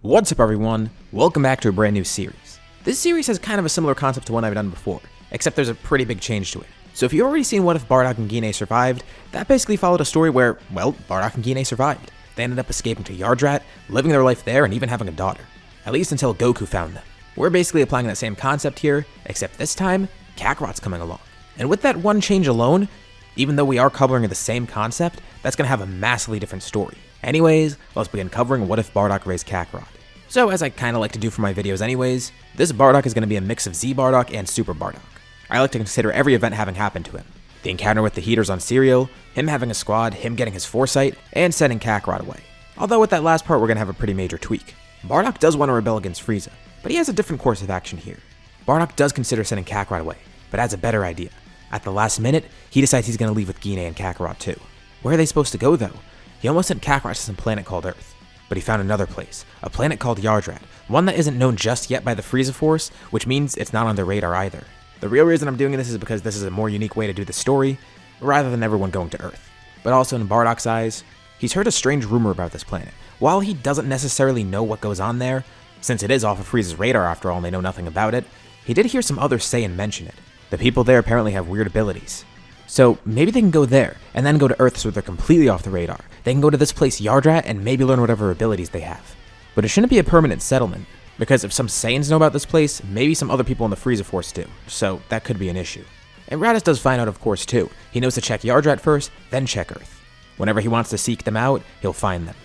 What's up everyone, welcome back to a brand new series. This series has kind of a similar concept to one I've done before, except there's a pretty big change to it. So if you've already seen What If Bardock and Gine survived, that basically followed a story where, well, Bardock and Gine survived. They ended up escaping to Yardrat, living their life there, and even having a daughter. At least until Goku found them. We're basically applying that same concept here, except this time, Kakarot's coming along. And with that one change alone, even though we are covering the same concept, that's going to have a massively different story. Anyways, let's begin covering What If Bardock raised Kakarot. So as I kinda like to do for my videos anyways, this Bardock is going to be a mix of Z Bardock and Super Bardock. I like to consider every event having happened to him. The encounter with the Heeters on Cereal, him having a squad, him getting his foresight, and sending Kakarot away. Although with that last part we're going to have a pretty major tweak. Bardock does want to rebel against Frieza, but he has a different course of action here. Bardock does consider sending Kakarot away, but has a better idea. At the last minute, he decides he's going to leave with Gine and Kakarot too. Where are they supposed to go though? He almost sent Kakarot to some planet called Earth. But he found another place, a planet called Yardrat, one that isn't known just yet by the Frieza Force, which means it's not on their radar either. The real reason I'm doing this is because this is a more unique way to do the story, rather than everyone going to Earth. But also in Bardock's eyes, he's heard a strange rumor about this planet. While he doesn't necessarily know what goes on there, since it is off of Frieza's radar after all and they know nothing about it, he did hear some other Saiyan mention it. The people there apparently have weird abilities. So maybe they can go there, and then go to Earth so they're completely off the radar. They can go to this place Yardrat and maybe learn whatever abilities they have. But it shouldn't be a permanent settlement, because if some Saiyans know about this place, maybe some other people in the Frieza Force do, so that could be an issue. And Raditz does find out of course too. He knows to check Yardrat first, then check Earth. Whenever he wants to seek them out, he'll find them.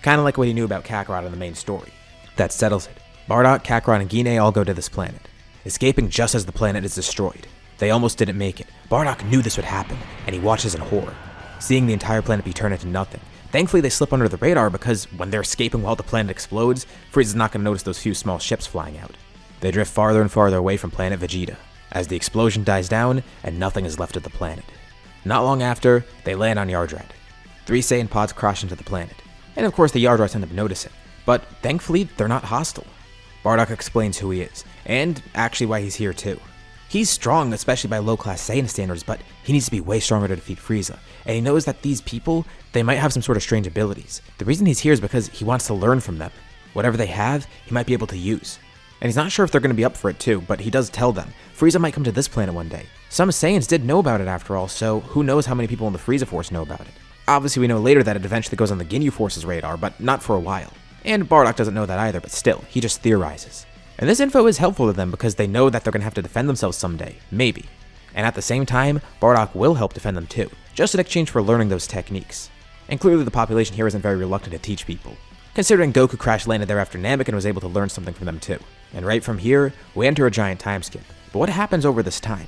Kinda like what he knew about Kakarot in the main story. That settles it. Bardock, Kakarot, and Gine all go to this planet, escaping just as the planet is destroyed. They almost didn't make it. Bardock knew this would happen, and he watches in horror, seeing the entire planet be turned into nothing. Thankfully, they slip under the radar because when they're escaping while the planet explodes, Frieza's not going to notice those few small ships flying out. They drift farther and farther away from Planet Vegeta, as the explosion dies down and nothing is left of the planet. Not long after, they land on Yardrat. 3 Saiyan pods crash into the planet, and of course the Yardrats end up noticing, but thankfully they're not hostile. Bardock explains who he is, and actually why he's here too. He's strong, especially by low-class Saiyan standards, but he needs to be way stronger to defeat Frieza. And he knows that these people, they might have some sort of strange abilities. The reason he's here is because he wants to learn from them. Whatever they have, he might be able to use. And he's not sure if they're going to be up for it too, but he does tell them. Frieza might come to this planet one day. Some Saiyans did know about it after all, so who knows how many people in the Frieza Force know about it. Obviously we know later that it eventually goes on the Ginyu Force's radar, but not for a while. And Bardock doesn't know that either, but still, he just theorizes. And this info is helpful to them because they know that they're going to have to defend themselves someday, maybe. And at the same time, Bardock will help defend them too, just in exchange for learning those techniques. And clearly the population here isn't very reluctant to teach people, considering Goku crash landed there after Namek and was able to learn something from them too. And right from here, we enter a giant time skip. But what happens over this time?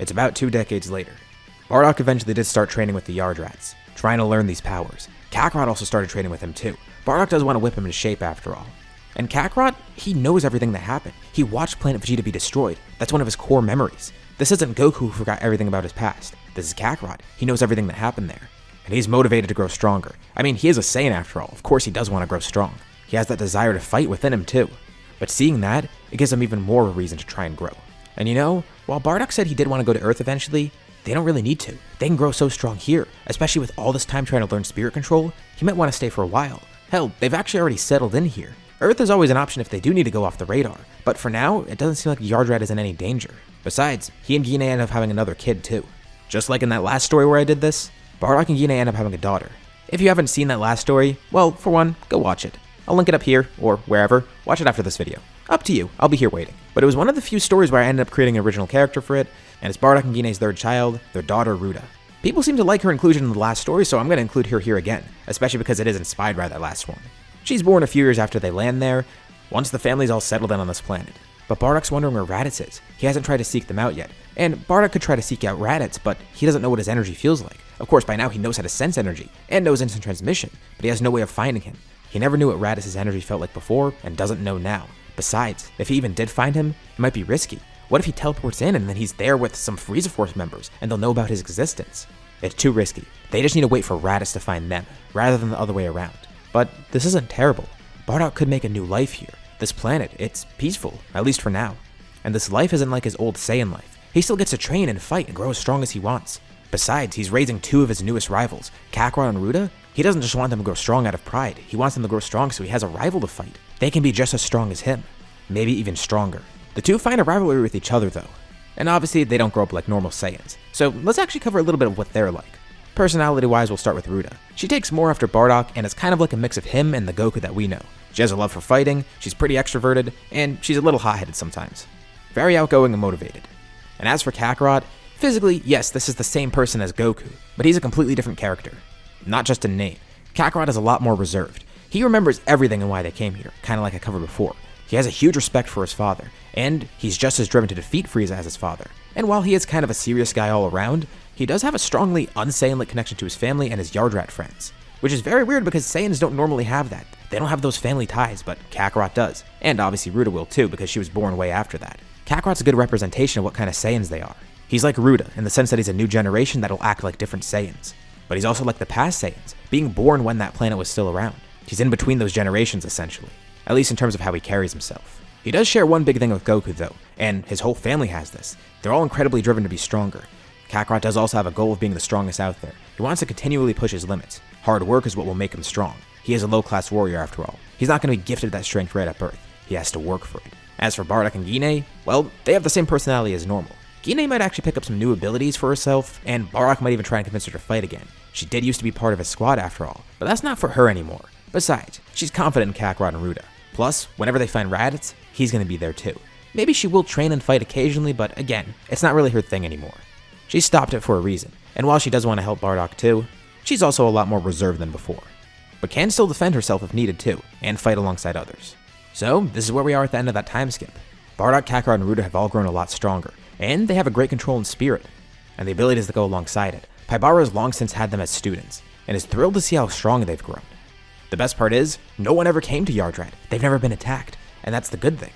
It's about 2 decades later. Bardock eventually did start training with the Yardrats, trying to learn these powers. Kakarot also started training with him too. Bardock does want to whip him into shape after all. And Kakarot, he knows everything that happened. He watched Planet Vegeta be destroyed. That's one of his core memories. This isn't Goku who forgot everything about his past. This is Kakarot. He knows everything that happened there. And he's motivated to grow stronger. I mean, he is a Saiyan after all. Of course he does want to grow strong. He has that desire to fight within him too. But seeing that, it gives him even more of a reason to try and grow. And you know, while Bardock said he did want to go to Earth eventually, they don't really need to. They can grow so strong here, especially with all this time trying to learn spirit control. He might want to stay for a while. Hell, they've actually already settled in here. Earth is always an option if they do need to go off the radar, but for now, it doesn't seem like Yardrat is in any danger. Besides, he and Gine end up having another kid too. Just like in that last story where I did this, Bardock and Gine end up having a daughter. If you haven't seen that last story, well, for one, go watch it. I'll link it up here, or wherever. Watch it after this video. Up to you, I'll be here waiting. But it was one of the few stories where I ended up creating an original character for it, and it's Bardock and Gine's 3rd child, their daughter Ruta. People seem to like her inclusion in the last story, so I'm going to include her here again, especially because it is inspired by that last one. She's born a few years after they land there, once the family's all settled in on this planet. But Bardock's wondering where Raditz is. He hasn't tried to seek them out yet. And Bardock could try to seek out Raditz, but he doesn't know what his energy feels like. Of course, by now he knows how to sense energy, and knows instant transmission, but he has no way of finding him. He never knew what Raditz's energy felt like before, and doesn't know now. Besides, if he even did find him, it might be risky. What if he teleports in and then he's there with some Frieza Force members, and they'll know about his existence? It's too risky. They just need to wait for Raditz to find them, rather than the other way around. But this isn't terrible. Bardock could make a new life here. This planet, it's peaceful, at least for now. And this life isn't like his old Saiyan life. He still gets to train and fight and grow as strong as he wants. Besides, he's raising 2 of his newest rivals, Kakarot and Ruta. He doesn't just want them to grow strong out of pride. He wants them to grow strong so he has a rival to fight. they can be just as strong as him, maybe even stronger. The two find a rivalry with each other though, and obviously they don't grow up like normal Saiyans, so let's actually cover a little bit of what they're like. Personality-wise, we'll start with Ruta. She takes more after Bardock and is kind of like a mix of him and the Goku that we know. She has a love for fighting, she's pretty extroverted, and she's a little hot-headed sometimes. Very outgoing and motivated. And as for Kakarot, physically, yes, this is the same person as Goku, but he's a completely different character. Not just in name. Kakarot is a lot more reserved. He remembers everything and why they came here, kind of like I covered before. He has a huge respect for his father, and he's just as driven to defeat Frieza as his father. And while he is kind of a serious guy all around, he does have a strongly un-Saiyan-like connection to his family and his Yardrat friends. Which is very weird because Saiyans don't normally have that. They don't have those family ties, but Kakarot does. And obviously Ruta will too, because she was born way after that. Kakarot's a good representation of what kind of Saiyans they are. He's like Ruta, in the sense that he's a new generation that'll act like different Saiyans. But he's also like the past Saiyans, being born when that planet was still around. He's in between those generations essentially, at least in terms of how he carries himself. He does share one big thing with Goku though, and his whole family has this. They're all incredibly driven to be stronger. Kakarot does also have a goal of being the strongest out there. He wants to continually push his limits. Hard work is what will make him strong. He is a low-class warrior after all. He's not going to be gifted that strength right at birth. He has to work for it. As for Bardock and Gine, well, they have the same personality as normal. Gine might actually pick up some new abilities for herself, and Bardock might even try and convince her to fight again. She did used to be part of his squad after all, but that's not for her anymore. Besides, she's confident in Kakarot and Ruta. Plus, whenever they find Raditz, he's going to be there too. Maybe she will train and fight occasionally, but again, it's not really her thing anymore. She stopped it for a reason, and while she does want to help Bardock too, she's also a lot more reserved than before. But can still defend herself if needed too, and fight alongside others. So, this is where we are at the end of that time skip. Bardock, Kakarot, and Ruta have all grown a lot stronger, and they have a great control and spirit, and the abilities that go alongside it. Paibara has long since had them as students, and is thrilled to see how strong they've grown. The best part is, no one ever came to Yardrat. They've never been attacked, and that's the good thing.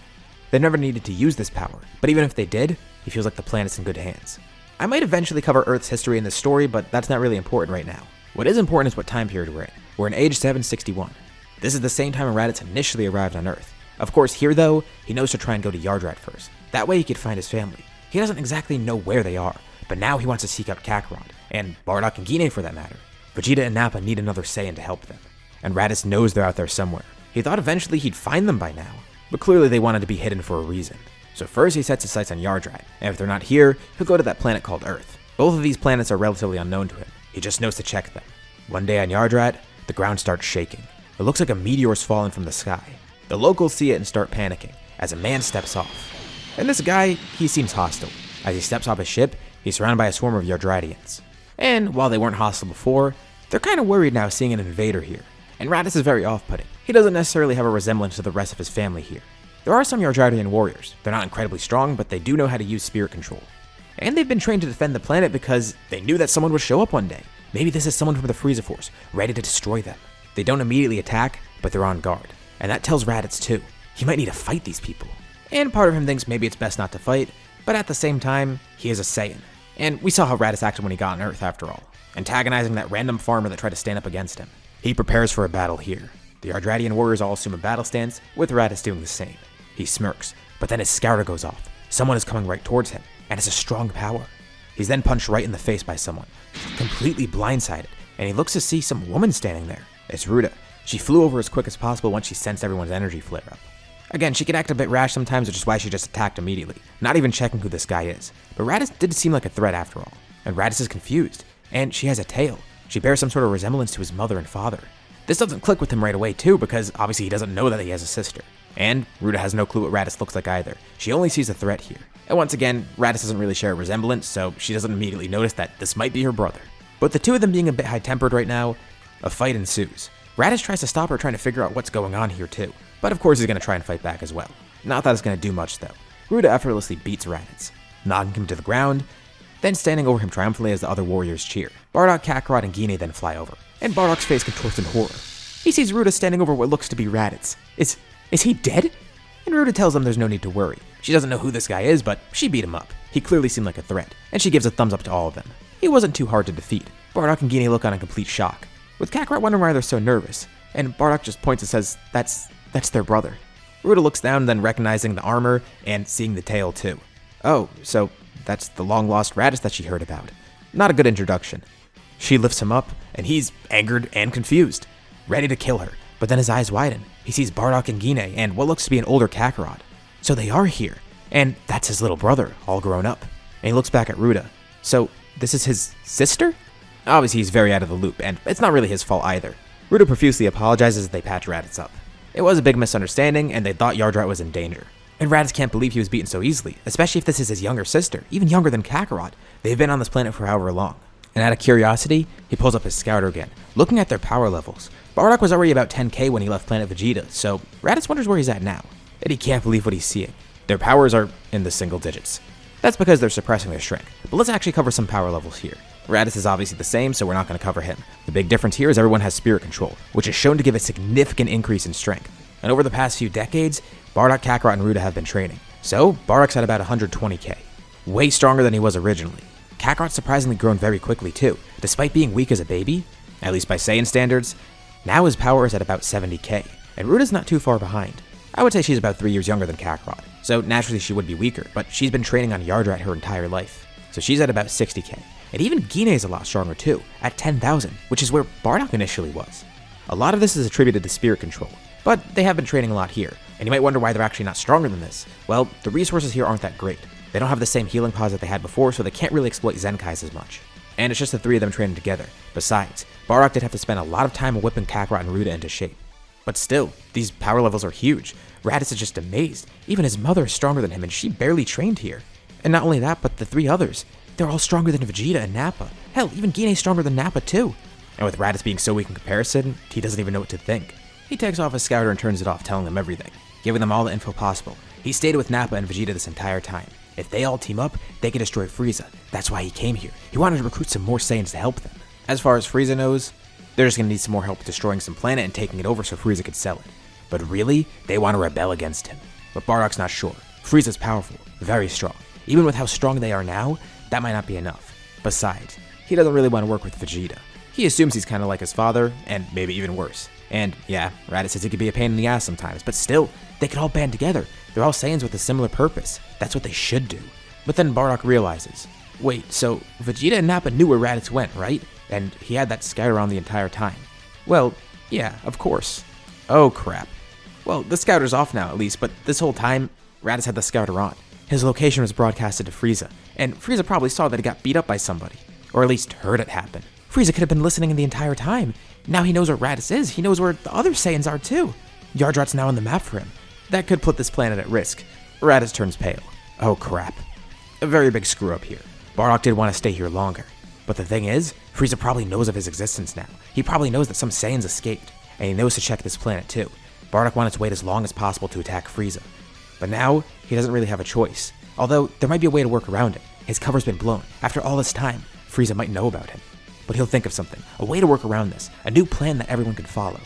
They've never needed to use this power, but even if they did, he feels like the planet's in good hands. I might eventually cover Earth's history in this story, but that's not really important right now. What is important is what time period we're in. We're in age 761. This is the same time Raditz initially arrived on Earth. Of course, here though, he knows to try and go to Yardrat first. That way he could find his family. He doesn't exactly know where they are, but now he wants to seek out Kakarot, and Bardock and Gine for that matter. Vegeta and Nappa need another Saiyan to help them, and Raditz knows they're out there somewhere. He thought eventually he'd find them by now, but clearly they wanted to be hidden for a reason. So first he sets his sights on Yardrat, and if they're not here, he'll go to that planet called Earth. Both of these planets are relatively unknown to him. He just knows to check them. One day on Yardrat, the ground starts shaking. It looks like a meteor's fallen from the sky. The locals see it and start panicking, as a man steps off. And this guy, he seems hostile. As he steps off his ship, he's surrounded by a swarm of Yardratians. And while they weren't hostile before, they're kind of worried now seeing an invader here. And Raditz is very off-putting. He doesn't necessarily have a resemblance to the rest of his family here. There are some Yardratian warriors. They're not incredibly strong, but they do know how to use spirit control. And they've been trained to defend the planet because they knew that someone would show up one day. Maybe this is someone from the Frieza Force, ready to destroy them. They don't immediately attack, but they're on guard. And that tells Raditz too. He might need to fight these people. And part of him thinks maybe it's best not to fight, but at the same time, he is a Saiyan. And we saw how Raditz acted when he got on Earth after all, antagonizing that random farmer that tried to stand up against him. He prepares for a battle here. The Yardratian warriors all assume a battle stance, with Raditz doing the same. He smirks, but then his scouter goes off. Someone is coming right towards him, and it's a strong power. He's then punched right in the face by someone, completely blindsided, and he looks to see some woman standing there. It's Ruta. She flew over as quick as possible once she sensed everyone's energy flare up. Again, she could act a bit rash sometimes, which is why she just attacked immediately, not even checking who this guy is. But Raditz did seem like a threat after all, and Raditz is confused, and she has a tail. She bears some sort of resemblance to his mother and father. This doesn't click with him right away too, because obviously he doesn't know that he has a sister. And Ruta has no clue what Raditz looks like either. She only sees a threat here. And once again, Raditz doesn't really share a resemblance, so she doesn't immediately notice that this might be her brother. But the two of them being a bit high-tempered right now, a fight ensues. Raditz tries to stop her, trying to figure out what's going on here too. But of course he's going to try and fight back as well. Not that it's going to do much though. Ruta effortlessly beats Raditz, knocking him to the ground, then standing over him triumphantly as the other warriors cheer. Bardock, Kakarot, and Gine then fly over, and Bardock's face contorts in horror. He sees Ruta standing over what looks to be Raditz. Is he dead? And Ruta tells him there's no need to worry. She doesn't know who this guy is, but she beat him up. He clearly seemed like a threat, and she gives a thumbs up to all of them. He wasn't too hard to defeat. Bardock and Gine look on in complete shock, with Kakarot wondering why they're so nervous, and Bardock just points and says, that's their brother. Ruta looks down, then recognizing the armor and seeing the tail too. Oh, so that's the long-lost Raditz that she heard about. Not a good introduction. She lifts him up, and he's angered and confused, ready to kill her, but then his eyes widen, he sees Bardock and Gine and what looks to be an older Kakarot. So they are here, and that's his little brother, all grown up. And he looks back at Ruda. So this is his sister? Obviously he's very out of the loop, and it's not really his fault either. Ruda profusely apologizes as they patch Raditz up. It was a big misunderstanding, and they thought Yardrat was in danger. And Raditz can't believe he was beaten so easily, especially if this is his younger sister, even younger than Kakarot. They've been on this planet for however long. And out of curiosity, he pulls up his scouter again, looking at their power levels. Bardock was already about 10k when he left Planet Vegeta, so Raditz wonders where he's at now. And he can't believe what he's seeing. Their powers are in the single digits. That's because they're suppressing their strength. But let's actually cover some power levels here. Raditz is obviously the same, so we're not going to cover him. The big difference here is everyone has spirit control, which is shown to give a significant increase in strength. And over the past few decades, Bardock, Kakarot, and Ruda have been training. So Bardock's at about 120k. Way stronger than he was originally. Kakarot's surprisingly grown very quickly too, despite being weak as a baby, at least by Saiyan standards. Now his power is at about 70k, and Ruda's not too far behind. I would say she's about 3 years younger than Kakarot, so naturally she would be weaker, but she's been training on Yardrat her entire life. So she's at about 60k. And even Gine's a lot stronger too, at 10,000, which is where Bardock initially was. A lot of this is attributed to spirit control, but they have been training a lot here, and you might wonder why they're actually not stronger than this. Well, the resources here aren't that great. They don't have the same healing pods that they had before, so they can't really exploit Zenkais as much. And it's just the three of them training together. Besides, Bardock did have to spend a lot of time whipping Kakarot and Ruda into shape. But still, these power levels are huge. Raditz is just amazed. Even his mother is stronger than him, and she barely trained here. And not only that, but the three others. They're all stronger than Vegeta and Nappa. Hell, even Gine's stronger than Nappa too. And with Raditz being so weak in comparison, he doesn't even know what to think. He takes off his scouter and turns it off, telling them everything, giving them all the info possible. He stayed with Nappa and Vegeta this entire time. If they all team up, they can destroy Frieza. That's why he came here. He wanted to recruit some more Saiyans to help them. As far as Frieza knows, they're just going to need some more help destroying some planet and taking it over so Frieza could sell it. But really, they want to rebel against him. But Bardock's not sure. Frieza's powerful, very strong. Even with how strong they are now, that might not be enough. Besides, he doesn't really want to work with Vegeta. He assumes he's kind of like his father, and maybe even worse. And yeah, Raditz says he could be a pain in the ass sometimes, but still, they could all band together. They're all Saiyans with a similar purpose. That's what they should do. But then Bardock realizes, wait, so Vegeta and Nappa knew where Raditz went, right? And he had that scout around the entire time. Well, yeah, of course. Oh crap. Well, the scouter's off now at least, but this whole time, Raditz had the scouter on. His location was broadcasted to Frieza, and Frieza probably saw that he got beat up by somebody. Or at least heard it happen. Frieza could have been listening the entire time. Now he knows where Raditz is, he knows where the other Saiyans are too. Yardrat's now on the map for him. That could put this planet at risk. Raditz turns pale. Oh crap. A very big screw up here. Bardock did want to stay here longer. But the thing is, Frieza probably knows of his existence now. He probably knows that some Saiyans escaped, and he knows to check this planet too. Bardock wanted to wait as long as possible to attack Frieza. But now, he doesn't really have a choice. Although, there might be a way to work around it. His cover's been blown. After all this time, Frieza might know about him. But he'll think of something. A way to work around this. A new plan that everyone can follow.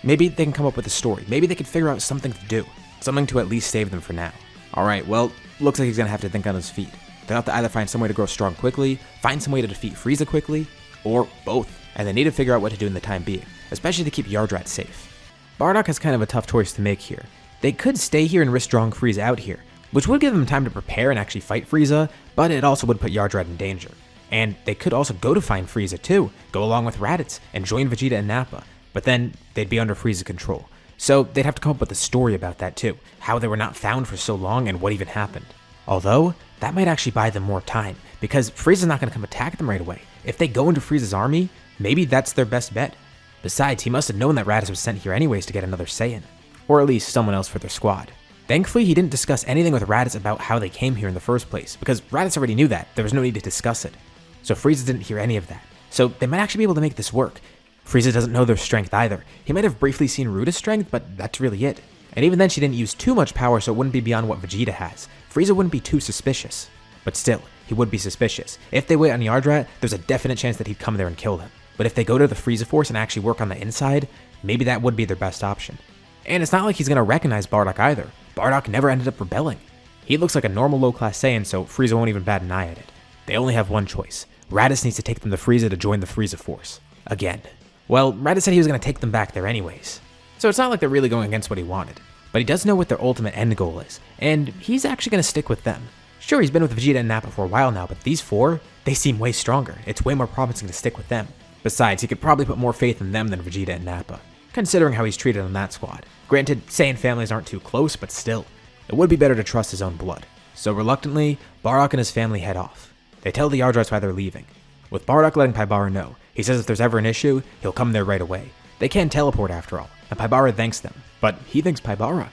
Maybe they can come up with a story. Maybe they can figure out something to do. Something to at least save them for now. Alright, well, looks like he's gonna have to think on his feet. They'll have to either find some way to grow strong quickly, find some way to defeat Frieza quickly, or both. And they need to figure out what to do in the time being, especially to keep Yardrat safe. Bardock has kind of a tough choice to make here. They could stay here and risk drawing Frieza out here, which would give them time to prepare and actually fight Frieza, but it also would put Yardrat in danger. And they could also go to find Frieza too, go along with Raditz, and join Vegeta and Nappa, but then they'd be under Frieza's control. So they'd have to come up with a story about that too, how they were not found for so long and what even happened. Although, that might actually buy them more time, because Frieza's not going to come attack them right away. If they go into Frieza's army, maybe that's their best bet. Besides, he must have known that Raditz was sent here anyways to get another Saiyan. Or at least someone else for their squad. Thankfully, he didn't discuss anything with Raditz about how they came here in the first place, because Raditz already knew that. There was no need to discuss it. So Frieza didn't hear any of that. So they might actually be able to make this work. Frieza doesn't know their strength either. He might have briefly seen Ruda's strength, but that's really it. And even then she didn't use too much power, so it wouldn't be beyond what Vegeta has. Frieza wouldn't be too suspicious. But still, he would be suspicious. If they wait on Yardrat, there's a definite chance that he'd come there and kill them. But if they go to the Frieza Force and actually work on the inside, maybe that would be their best option. And it's not like he's going to recognize Bardock either. Bardock never ended up rebelling. He looks like a normal low-class Saiyan, so Frieza won't even bat an eye at it. They only have one choice. Raditz needs to take them to Frieza to join the Frieza Force. Again. Well, Raditz said he was going to take them back there anyways. So it's not like they're really going against what he wanted. But he does know what their ultimate end goal is, and he's actually going to stick with them. Sure, he's been with Vegeta and Nappa for a while now, but these four, they seem way stronger. It's way more promising to stick with them. Besides, he could probably put more faith in them than Vegeta and Nappa, considering how he's treated on that squad. Granted, Saiyan families aren't too close, but still, it would be better to trust his own blood. So reluctantly, Bardock and his family head off. They tell the Yardrats why they're leaving. With Bardock letting Paibara know, he says if there's ever an issue, he'll come there right away. They can teleport after all, and Paibara thanks them, but he thanks Paibara.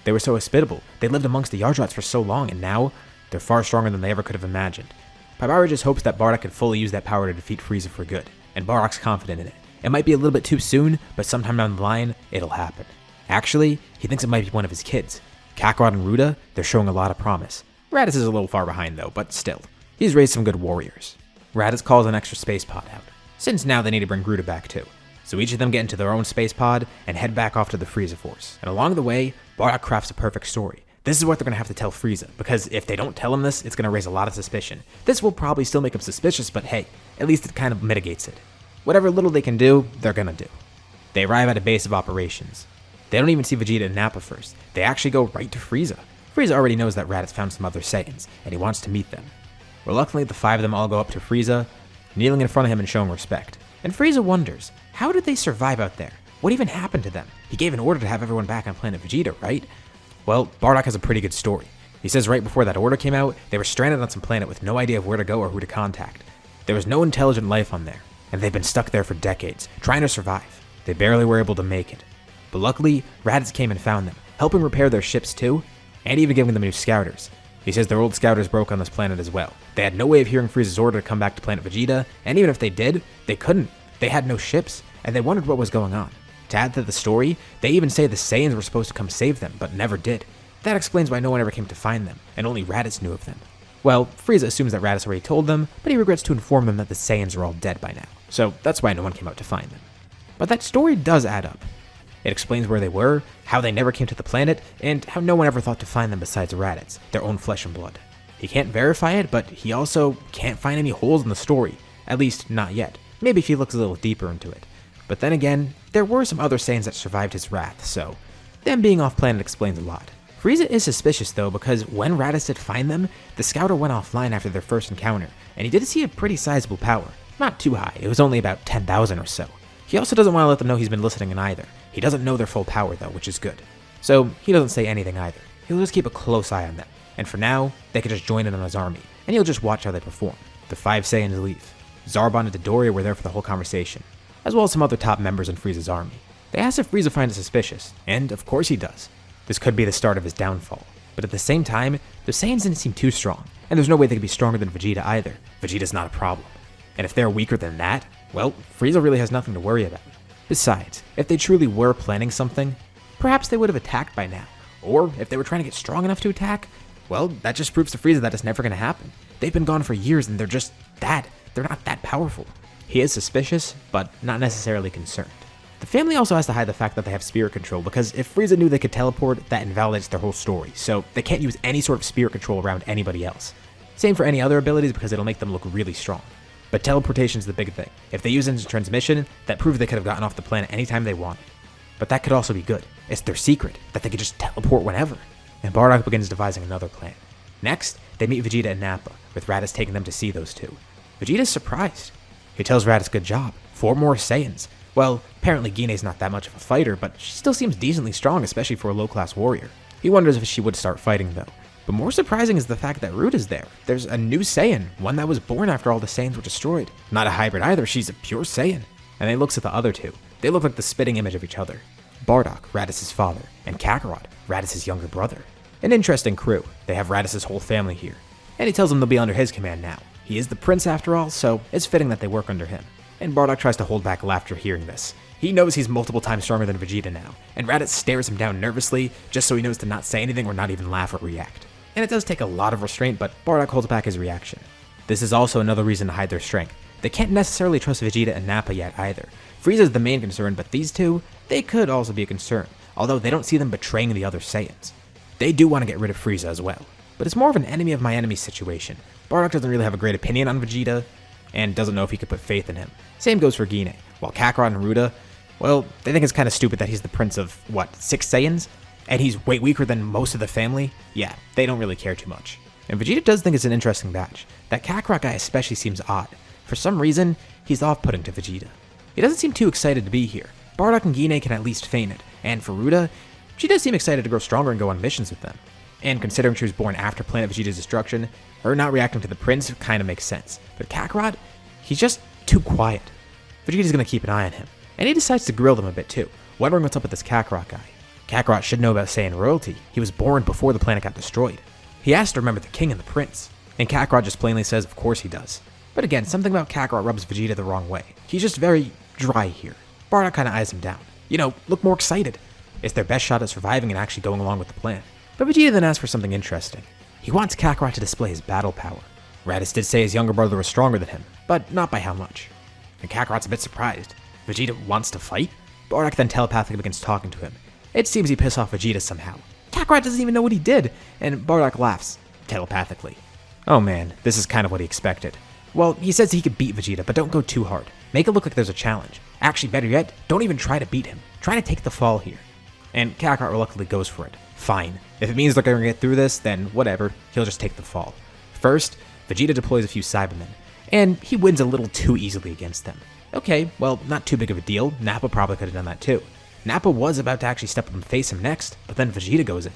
They were so hospitable, they lived amongst the Yardrats for so long, and now, they're far stronger than they ever could have imagined. Paibara just hopes that Bardock can fully use that power to defeat Frieza for good, and Bardock's confident in it. It might be a little bit too soon, but sometime down the line, it'll happen. Actually, he thinks it might be one of his kids. Kakarot and Ruda, they're showing a lot of promise. Raditz is a little far behind though, but still. He's raised some good warriors. Raditz calls an extra space pod out, since now they need to bring Ruda back too. So each of them get into their own space pod and head back off to the Frieza Force. And along the way, Bardock crafts a perfect story. This is what they're going to have to tell Frieza, because if they don't tell him this, it's going to raise a lot of suspicion. This will probably still make him suspicious, but hey, at least it kind of mitigates it. Whatever little they can do, they're going to do. They arrive at a base of operations. They don't even see Vegeta and Nappa first. They actually go right to Frieza. Frieza already knows that Raditz found some other Saiyans, and he wants to meet them. Reluctantly, the five of them all go up to Frieza, kneeling in front of him and showing respect. And Frieza wonders, how did they survive out there? What even happened to them? He gave an order to have everyone back on Planet Vegeta, right? Well, Bardock has a pretty good story. He says right before that order came out, they were stranded on some planet with no idea of where to go or who to contact. There was no intelligent life on there, and they've been stuck there for decades, trying to survive. They barely were able to make it. But luckily, Raditz came and found them, helping repair their ships too, and even giving them new scouters. He says their old scouters broke on this planet as well. They had no way of hearing Frieza's order to come back to Planet Vegeta, and even if they did, they couldn't. They had no ships, and they wondered what was going on. To add to the story, they even say the Saiyans were supposed to come save them, but never did. That explains why no one ever came to find them, and only Raditz knew of them. Well, Frieza assumes that Raditz already told them, but he regrets to inform them that the Saiyans are all dead by now, so that's why no one came out to find them. But that story does add up. It explains where they were, how they never came to the planet, and how no one ever thought to find them besides Raditz, their own flesh and blood. He can't verify it, but he also can't find any holes in the story, at least not yet. Maybe if he looks a little deeper into it. But then again, there were some other Saiyans that survived his wrath, so them being off planet explains a lot. Frieza is suspicious though, because when Raditz did find them, the scouter went offline after their first encounter, and he did see a pretty sizable power. Not too high, it was only about 10,000 or so. He also doesn't want to let them know he's been listening in either. He doesn't know their full power though, which is good. So he doesn't say anything either. He'll just keep a close eye on them, and for now, they can just join in on his army, and he'll just watch how they perform. The 5 Saiyans leave. Zarbon and Dodoria were there for the whole conversation, as well as some other top members in Frieza's army. They asked if Frieza finds it suspicious, and of course he does. This could be the start of his downfall, but at the same time, the Saiyans didn't seem too strong, and there's no way they could be stronger than Vegeta either. Vegeta's not a problem. And if they're weaker than that, well, Frieza really has nothing to worry about. Besides, if they truly were planning something, perhaps they would have attacked by now. Or if they were trying to get strong enough to attack, well, that just proves to Frieza that it's never going to happen. They've been gone for years and they're just they're not that powerful. He is suspicious, but not necessarily concerned. The family also has to hide the fact that they have spirit control, because if Frieza knew they could teleport, that invalidates their whole story, so they can't use any sort of spirit control around anybody else. Same for any other abilities, because it'll make them look really strong. But teleportation's the big thing. If they use instant transmission, that proves they could have gotten off the planet anytime they wanted. But that could also be good. It's their secret, that they could just teleport whenever. And Bardock begins devising another plan. Next, they meet Vegeta and Nappa, with Raditz taking them to see those two. Vegeta's surprised. He tells Raditz good job, 4 more Saiyans. Well, apparently Gine's not that much of a fighter, but she still seems decently strong, especially for a low-class warrior. He wonders if she would start fighting though. But more surprising is the fact that Ruda's there. There's a new Saiyan, one that was born after all the Saiyans were destroyed. Not a hybrid either, she's a pure Saiyan. And he looks at the other two. They look like the spitting image of each other. Bardock, Raditz's father, and Kakarot, Raditz's younger brother. An interesting crew. They have Raditz's whole family here. And he tells them they'll be under his command now. He is the prince after all, so it's fitting that they work under him. And Bardock tries to hold back laughter hearing this. He knows he's multiple times stronger than Vegeta now, and Raditz stares him down nervously, just so he knows to not say anything or not even laugh or react. And it does take a lot of restraint, but Bardock holds back his reaction. This is also another reason to hide their strength. They can't necessarily trust Vegeta and Nappa yet either. Frieza's the main concern, but these two, they could also be a concern, although they don't see them betraying the other Saiyans. They do want to get rid of Frieza as well, but it's more of an enemy of my enemy situation. Bardock doesn't really have a great opinion on Vegeta, and doesn't know if he could put faith in him. Same goes for Gine, while Kakarot and Ruda, well, they think it's kind of stupid that he's the prince of, 6 Saiyans? And he's way weaker than most of the family? Yeah, they don't really care too much. And Vegeta does think it's an interesting batch. That Kakarot guy especially seems odd. For some reason, he's off-putting to Vegeta. He doesn't seem too excited to be here. Bardock and Gine can at least feign it, and for Ruda, She does seem excited to grow stronger and go on missions with them. And considering she was born after Planet Vegeta's destruction, her not reacting to the prince kind of makes sense. But Kakarot, he's just too quiet. Vegeta's gonna keep an eye on him, and he decides to grill them a bit too, wondering what's up with this Kakarot guy. Kakarot should know about Saiyan royalty. He was born before the planet got destroyed. He asks to remember the king and the prince, and Kakarot just plainly says of course he does. But again, something about Kakarot rubs Vegeta the wrong way. He's just very dry here. Bardock kinda eyes him down. Look more excited. It's their best shot at surviving and actually going along with the plan. But Vegeta then asks for something interesting. He wants Kakarot to display his battle power. Raditz did say his younger brother was stronger than him, but not by how much. And Kakarot's a bit surprised. Vegeta wants to fight? Bardock then telepathically begins talking to him. It seems he pissed off Vegeta somehow. Kakarot doesn't even know what he did, and Bardock laughs, telepathically. Oh man, this is kind of what he expected. Well, he says he could beat Vegeta, but don't go too hard. Make it look like there's a challenge. Actually, better yet, don't even try to beat him. Try to take the fall here. And Kakarot reluctantly goes for it. Fine. If it means they're going to get through this, then whatever, he'll just take the fall. First, Vegeta deploys a few Cybermen, and he wins a little too easily against them. Okay, well, not too big of a deal. Nappa probably could have done that too. Nappa was about to actually step up and face him next, but then Vegeta goes in.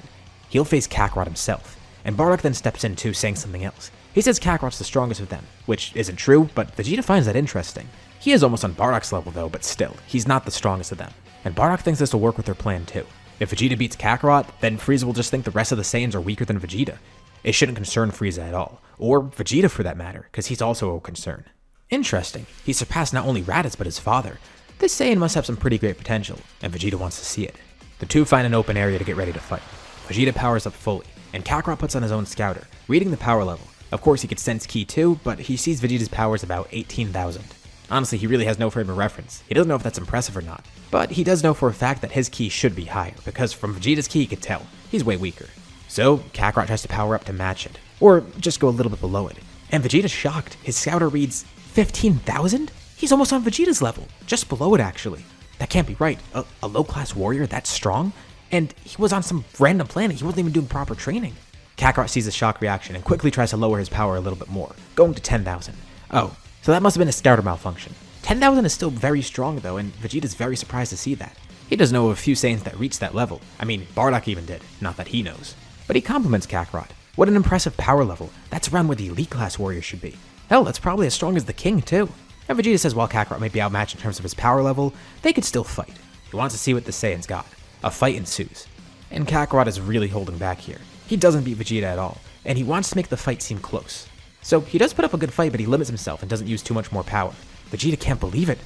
He'll face Kakarot himself, and Bardock then steps in too, saying something else. He says Kakarot's the strongest of them, which isn't true, but Vegeta finds that interesting. He is almost on Bardock's level though, but still, he's not the strongest of them. And Bardock thinks this will work with their plan too. If Vegeta beats Kakarot, then Frieza will just think the rest of the Saiyans are weaker than Vegeta. It shouldn't concern Frieza at all, or Vegeta for that matter, because he's also a concern. Interesting, he surpassed not only Raditz but his father. This Saiyan must have some pretty great potential, and Vegeta wants to see it. The two find an open area to get ready to fight. Vegeta powers up fully, and Kakarot puts on his own scouter, reading the power level. Of course he could sense Ki too, but he sees Vegeta's powers about 18,000. Honestly, he really has no frame of reference. He doesn't know if that's impressive or not. But he does know for a fact that his Ki should be higher, because from Vegeta's Ki he could tell, he's way weaker. So, Kakarot tries to power up to match it, or just go a little bit below it. And Vegeta's shocked. His scouter reads 15,000? He's almost on Vegeta's level, just below it actually. That can't be right. A low-class warrior that strong? And he was on some random planet, he wasn't even doing proper training. Kakarot sees the shock reaction and quickly tries to lower his power a little bit more, going to 10,000. Oh, so that must have been a scouter malfunction. 10,000 is still very strong though, and Vegeta's very surprised to see that. He does know of a few Saiyans that reached that level. I mean, Bardock even did, not that he knows. But he compliments Kakarot. What an impressive power level. That's around where the elite class warrior should be. Hell, that's probably as strong as the king too. And Vegeta says while Kakarot may be outmatched in terms of his power level, they could still fight. He wants to see what the Saiyans got. A fight ensues. And Kakarot is really holding back here. He doesn't beat Vegeta at all, and he wants to make the fight seem close. So he does put up a good fight, but he limits himself and doesn't use too much more power. Vegeta can't believe it.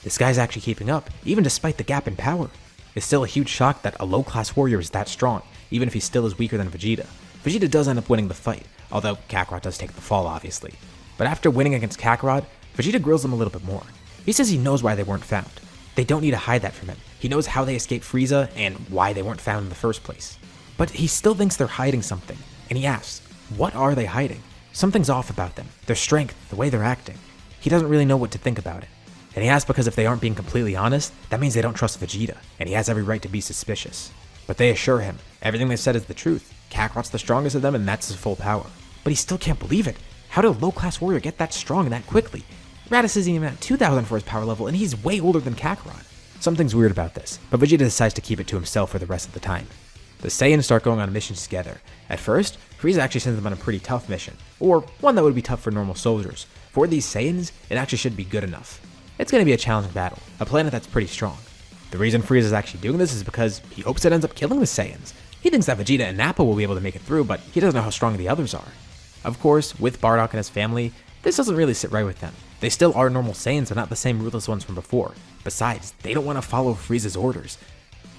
This guy's actually keeping up, even despite the gap in power. It's still a huge shock that a low-class warrior is that strong, even if he still is weaker than Vegeta. Vegeta does end up winning the fight, although Kakarot does take the fall obviously. But after winning against Kakarot, Vegeta grills him a little bit more. He says he knows why they weren't found. They don't need to hide that from him. He knows how they escaped Frieza and why they weren't found in the first place. But he still thinks they're hiding something, and he asks, what are they hiding? Something's off about them, their strength, the way they're acting. He doesn't really know what to think about it. And he asks because if they aren't being completely honest, that means they don't trust Vegeta, and he has every right to be suspicious. But they assure him, everything they've said is the truth. Kakarot's the strongest of them, and that's his full power. But he still can't believe it. How did a low-class warrior get that strong and that quickly? Raditz isn't even at 2,000 for his power level, and he's way older than Kakarot. Something's weird about this, but Vegeta decides to keep it to himself for the rest of the time. The Saiyans start going on missions together. At first, Frieza actually sends them on a pretty tough mission, or one that would be tough for normal soldiers. For these Saiyans, it actually should be good enough. It's going to be a challenging battle, a planet that's pretty strong. The reason Frieza is actually doing this is because he hopes it ends up killing the Saiyans. He thinks that Vegeta and Nappa will be able to make it through, but he doesn't know how strong the others are. Of course, with Bardock and his family, this doesn't really sit right with them. They still are normal Saiyans, but not the same ruthless ones from before. Besides, they don't want to follow Frieza's orders.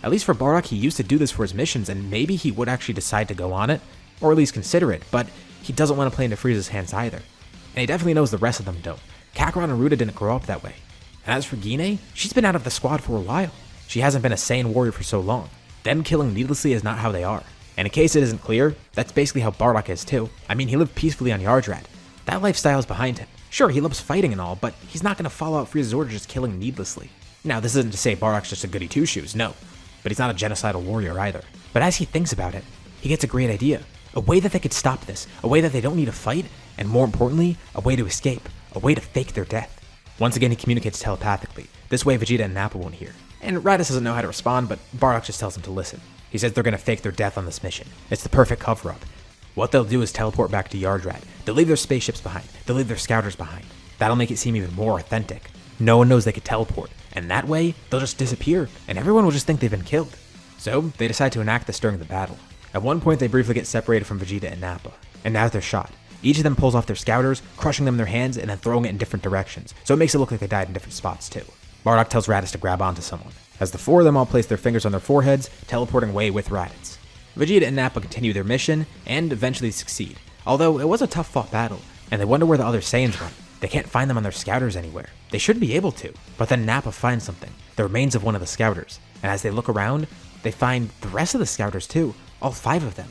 At least for Bardock, he used to do this for his missions, and maybe he would actually decide to go on it, or at least consider it, but he doesn't want to play into Frieza's hands either. And he definitely knows the rest of them don't. Kakarot and Ruta didn't grow up that way. And as for Gine, she's been out of the squad for a while. She hasn't been a Saiyan warrior for so long. Them killing needlessly is not how they are. And in case it isn't clear, that's basically how Bardock is too. I mean, he lived peacefully on Yardrat. That lifestyle is behind him. Sure, he loves fighting and all, but he's not going to follow out Frieza's orders just killing needlessly. Now, this isn't to say Bardock's just a goody two-shoes, no. But he's not a genocidal warrior either. But as he thinks about it, he gets a great idea. A way that they could stop this. A way that they don't need to fight, and more importantly, a way to escape. A way to fake their death. Once again, he communicates telepathically. This way Vegeta and Nappa won't hear. And Raditz doesn't know how to respond, but Bardock just tells him to listen. He says they're gonna fake their death on this mission. It's the perfect cover-up. What they'll do is teleport back to Yardrat. They'll leave their spaceships behind. They'll leave their scouters behind. That'll make it seem even more authentic. No one knows they could teleport, and that way, they'll just disappear, and everyone will just think they've been killed. So, they decide to enact this during the battle. At one point, they briefly get separated from Vegeta and Nappa, and now they're shot. Each of them pulls off their scouters, crushing them in their hands, and then throwing it in different directions, so it makes it look like they died in different spots too. Bardock tells Raditz to grab onto someone, as the four of them all place their fingers on their foreheads, teleporting away with Raditz. Vegeta and Nappa continue their mission, and eventually succeed, although it was a tough-fought battle, and they wonder where the other Saiyans went. They can't find them on their scouters anywhere. They should be able to, but then Nappa finds something, the remains of one of the scouters, and as they look around, they find the rest of the scouters too, all 5 of them.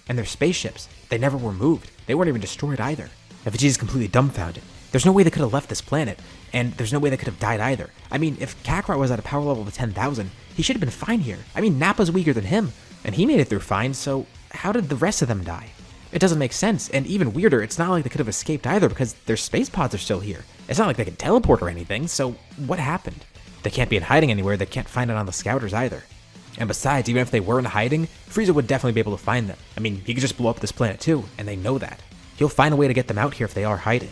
And their spaceships, they never were moved. They weren't even destroyed either. And Vegeta's completely dumbfounded. There's no way they could have left this planet, and there's no way they could have died either. I mean, if Kakarot was at a power level of 10,000, he should have been fine here. I mean, Nappa's weaker than him, and he made it through fine, so how did the rest of them die? It doesn't make sense, and even weirder, it's not like they could have escaped either because their space pods are still here. It's not like they can teleport or anything, so what happened? They can't be in hiding anywhere, they can't find it on the scouters either. And besides, even if they were in hiding, Frieza would definitely be able to find them. I mean, he could just blow up this planet too, and they know that. He'll find a way to get them out here if they are hiding.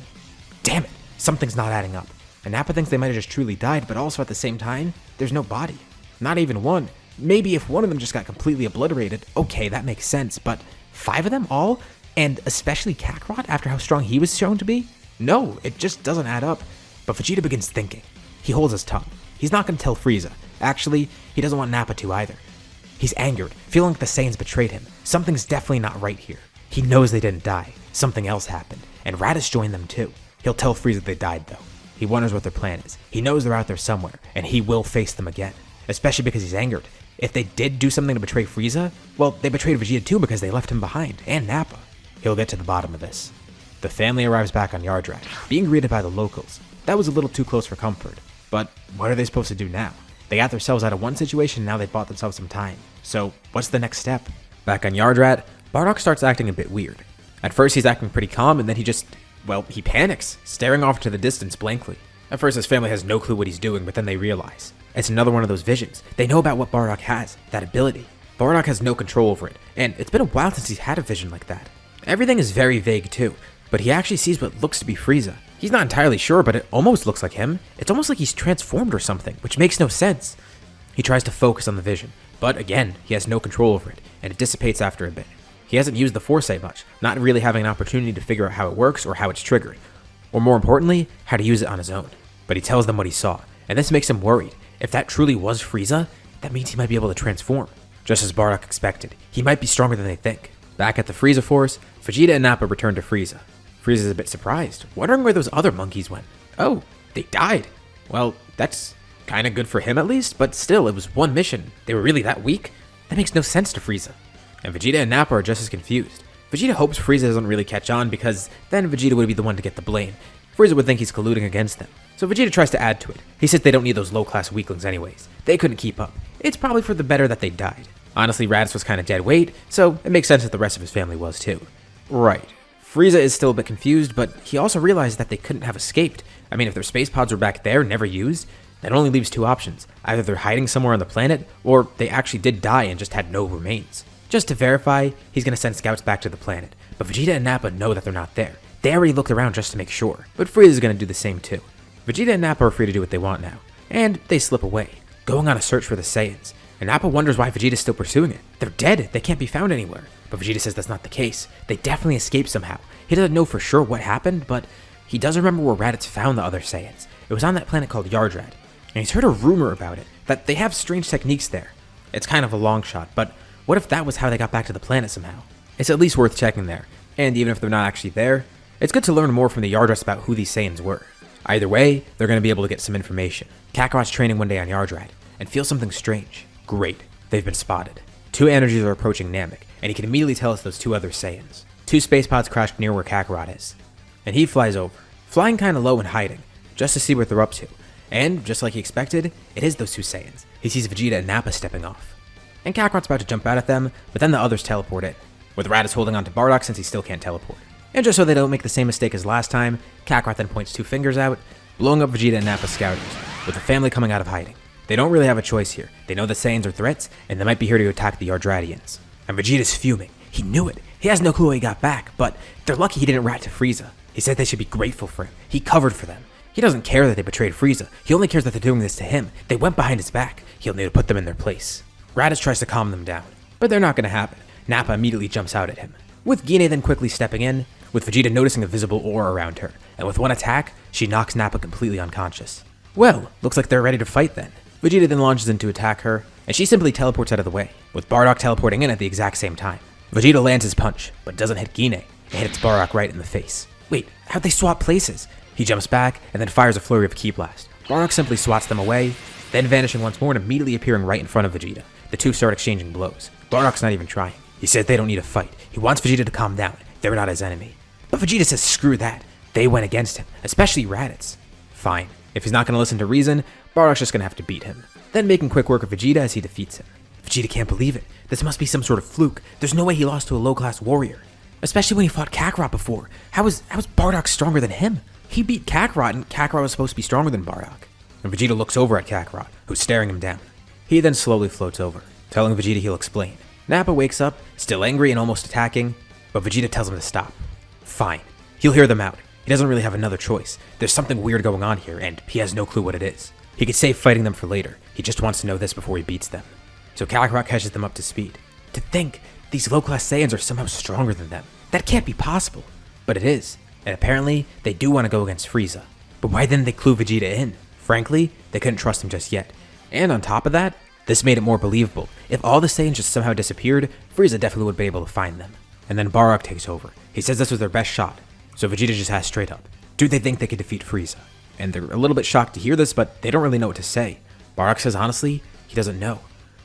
Damn it, something's not adding up. And Nappa thinks they might have just truly died, but also at the same time, there's no body. Not even one. Maybe if one of them just got completely obliterated, okay, that makes sense, but 5 of them all? And especially Kakarot, after how strong he was shown to be? No, it just doesn't add up. But Vegeta begins thinking. He holds his tongue. He's not going to tell Frieza. Actually, he doesn't want Nappa to either. He's angered, feeling like the Saiyans betrayed him. Something's definitely not right here. He knows they didn't die. Something else happened, and Raditz joined them too. He'll tell Frieza they died though. He wonders what their plan is. He knows they're out there somewhere, and he will face them again. Especially because he's angered. If they did do something to betray Frieza, well, they betrayed Vegeta too because they left him behind, and Nappa. He'll get to the bottom of this. The family arrives back on Yardrat, being greeted by the locals. That was a little too close for comfort. But what are they supposed to do now? They got themselves out of one situation, and now they've bought themselves some time. So what's the next step? Back on Yardrat, Bardock starts acting a bit weird. At first he's acting pretty calm, and then he panics, staring off to the distance blankly. At first his family has no clue what he's doing, but then they realize. It's another one of those visions. They know about what Bardock has, that ability. Bardock has no control over it, and it's been a while since he's had a vision like that. Everything is very vague too, but he actually sees what looks to be Frieza. He's not entirely sure, but it almost looks like him. It's almost like he's transformed or something, which makes no sense. He tries to focus on the vision, but again, he has no control over it, and it dissipates after a bit. He hasn't used the foresight much, not really having an opportunity to figure out how it works or how it's triggered, or more importantly, how to use it on his own. But he tells them what he saw, and this makes him worried. If that truly was Frieza, that means he might be able to transform. Just as Bardock expected, he might be stronger than they think. Back at the Frieza Force, Vegeta and Nappa return to Frieza. Frieza's a bit surprised, wondering where those other monkeys went. Oh, they died. Well, that's kinda good for him at least, but still, it was one mission. They were really that weak? That makes no sense to Frieza. And Vegeta and Nappa are just as confused. Vegeta hopes Frieza doesn't really catch on because then Vegeta would be the one to get the blame. Frieza would think he's colluding against them. So Vegeta tries to add to it. He says they don't need those low-class weaklings anyways. They couldn't keep up. It's probably for the better that they died. Honestly, Raditz was kinda dead weight, so it makes sense that the rest of his family was too. Right. Frieza is still a bit confused, but he also realized that they couldn't have escaped. I mean, if their space pods were back there, never used, that only leaves 2 options. Either they're hiding somewhere on the planet, or they actually did die and just had no remains. Just to verify, he's gonna send scouts back to the planet, but Vegeta and Nappa know that they're not there. They already looked around just to make sure, but Frieza's gonna do the same too. Vegeta and Nappa are free to do what they want now, and they slip away, going on a search for the Saiyans. And Nappa wonders why Vegeta's still pursuing it. They're dead, they can't be found anywhere. But Vegeta says that's not the case. They definitely escaped somehow. He doesn't know for sure what happened, but he does remember where Raditz found the other Saiyans. It was on that planet called Yardrat, and he's heard a rumor about it, that they have strange techniques there. It's kind of a long shot, but what if that was how they got back to the planet somehow? It's at least worth checking there, and even if they're not actually there, it's good to learn more from the Yardrats about who these Saiyans were. Either way, they're going to be able to get some information. Kakarot's training one day on Yardrat, and feels something strange. Great, they've been spotted. 2 energies are approaching Namek, and he can immediately tell us those 2 other Saiyans. 2 space pods crashed near where Kakarot is, and he flies over, flying kinda low and hiding, just to see what they're up to. And, just like he expected, it is those 2 Saiyans. He sees Vegeta and Nappa stepping off. And Kakarot's about to jump out at them, but then the others teleport in, with Raditz holding on to Bardock since he still can't teleport. And just so they don't make the same mistake as last time, Kakarot then points 2 fingers out, blowing up Vegeta and Nappa's scouters, with the family coming out of hiding. They don't really have a choice here. They know the Saiyans are threats, and they might be here to attack the Yardratians. And Vegeta's fuming. He knew it. He has no clue how he got back, but they're lucky he didn't rat to Frieza. He said they should be grateful for him. He covered for them. He doesn't care that they betrayed Frieza. He only cares that they're doing this to him. They went behind his back. He'll need to put them in their place. Raditz tries to calm them down, but they're not going to have it. Nappa immediately jumps out at him, with Gine then quickly stepping in, with Vegeta noticing a visible aura around her, and with one attack, she knocks Nappa completely unconscious. Well, looks like they're ready to fight then. Vegeta then launches in to attack her, and she simply teleports out of the way, with Bardock teleporting in at the exact same time. Vegeta lands his punch, but doesn't hit Gine. It hits Bardock right in the face. Wait, how'd they swap places? He jumps back, and then fires a flurry of Ki Blast. Bardock simply swats them away, then vanishing once more and immediately appearing right in front of Vegeta. The two start exchanging blows. Bardock's not even trying. He says they don't need a fight. He wants Vegeta to calm down. They're not his enemy. But Vegeta says screw that. They went against him, especially Raditz. Fine. If he's not going to listen to reason, Bardock's just going to have to beat him. Then making quick work of Vegeta as he defeats him. Vegeta can't believe it. This must be some sort of fluke. There's no way he lost to a low-class warrior. Especially when he fought Kakarot before. How is Bardock stronger than him? He beat Kakarot, and Kakarot was supposed to be stronger than Bardock. And Vegeta looks over at Kakarot, who's staring him down. He then slowly floats over, telling Vegeta he'll explain. Nappa wakes up, still angry and almost attacking, but Vegeta tells him to stop. Fine. He'll hear them out. He doesn't really have another choice. There's something weird going on here, and he has no clue what it is. He could save fighting them for later. He just wants to know this before he beats them. So Kakarot catches them up to speed. To think, these low-class Saiyans are somehow stronger than them. That can't be possible. But it is. And apparently, they do want to go against Frieza. But why didn't they clue Vegeta in? Frankly, they couldn't trust him just yet. And on top of that, this made it more believable. If all the Saiyans just somehow disappeared, Frieza definitely would be able to find them. And then Bardock takes over. He says this was their best shot. So Vegeta just asks straight up, do they think they could defeat Frieza? And they're a little bit shocked to hear this, but they don't really know what to say. Bardock says honestly, he doesn't know.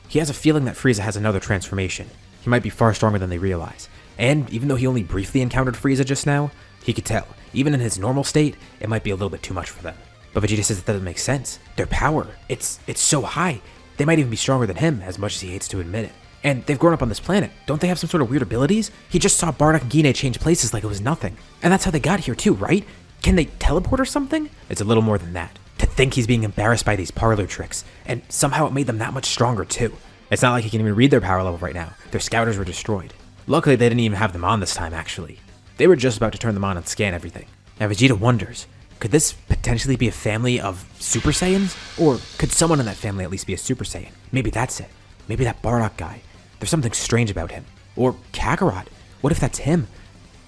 He has a feeling that Frieza has another transformation. He might be far stronger than they realize. And even though he only briefly encountered Frieza just now, he could tell, even in his normal state, it might be a little bit too much for them. But Vegeta says that doesn't make sense. Their power, it's so high. They might even be stronger than him, as much as he hates to admit it. And they've grown up on this planet. Don't they have some sort of weird abilities? He just saw Bardock and Gine change places like it was nothing. And that's how they got here too, right? Can they teleport or something? It's a little more than that. To think he's being embarrassed by these parlor tricks, and somehow it made them that much stronger too. It's not like he can even read their power level right now. Their scouters were destroyed. Luckily, they didn't even have them on this time, actually. They were just about to turn them on and scan everything. Now Vegeta wonders, could this potentially be a family of Super Saiyans? Or could someone in that family at least be a Super Saiyan? Maybe that's it. Maybe that Bardock guy. There's something strange about him. Or Kakarot. What if that's him?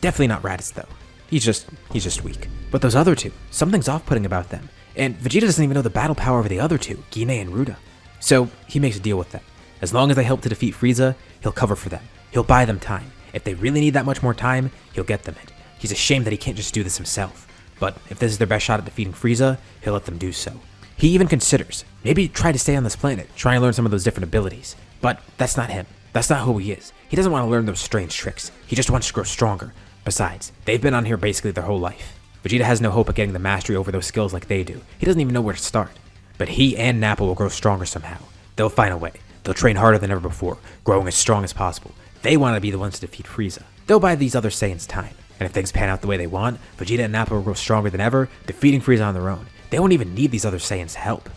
Definitely not Raditz though. He's just weak. But those other two, something's off-putting about them. And Vegeta doesn't even know the battle power of the other two, Gine and Ruda. So he makes a deal with them. As long as they help to defeat Frieza, he'll cover for them. He'll buy them time. If they really need that much more time, he'll get them it. He's ashamed that he can't just do this himself. But if this is their best shot at defeating Frieza, he'll let them do so. He even considers, maybe try to stay on this planet, try and learn some of those different abilities. But that's not him. That's not who he is. He doesn't want to learn those strange tricks. He just wants to grow stronger. Besides, they've been on here basically their whole life. Vegeta has no hope of getting the mastery over those skills like they do. He doesn't even know where to start. But he and Nappa will grow stronger somehow. They'll find a way. They'll train harder than ever before, growing as strong as possible. They want to be the ones to defeat Frieza. They'll buy these other Saiyans time. And if things pan out the way they want, Vegeta and Nappa will grow stronger than ever, defeating Frieza on their own. They won't even need these other Saiyans' help.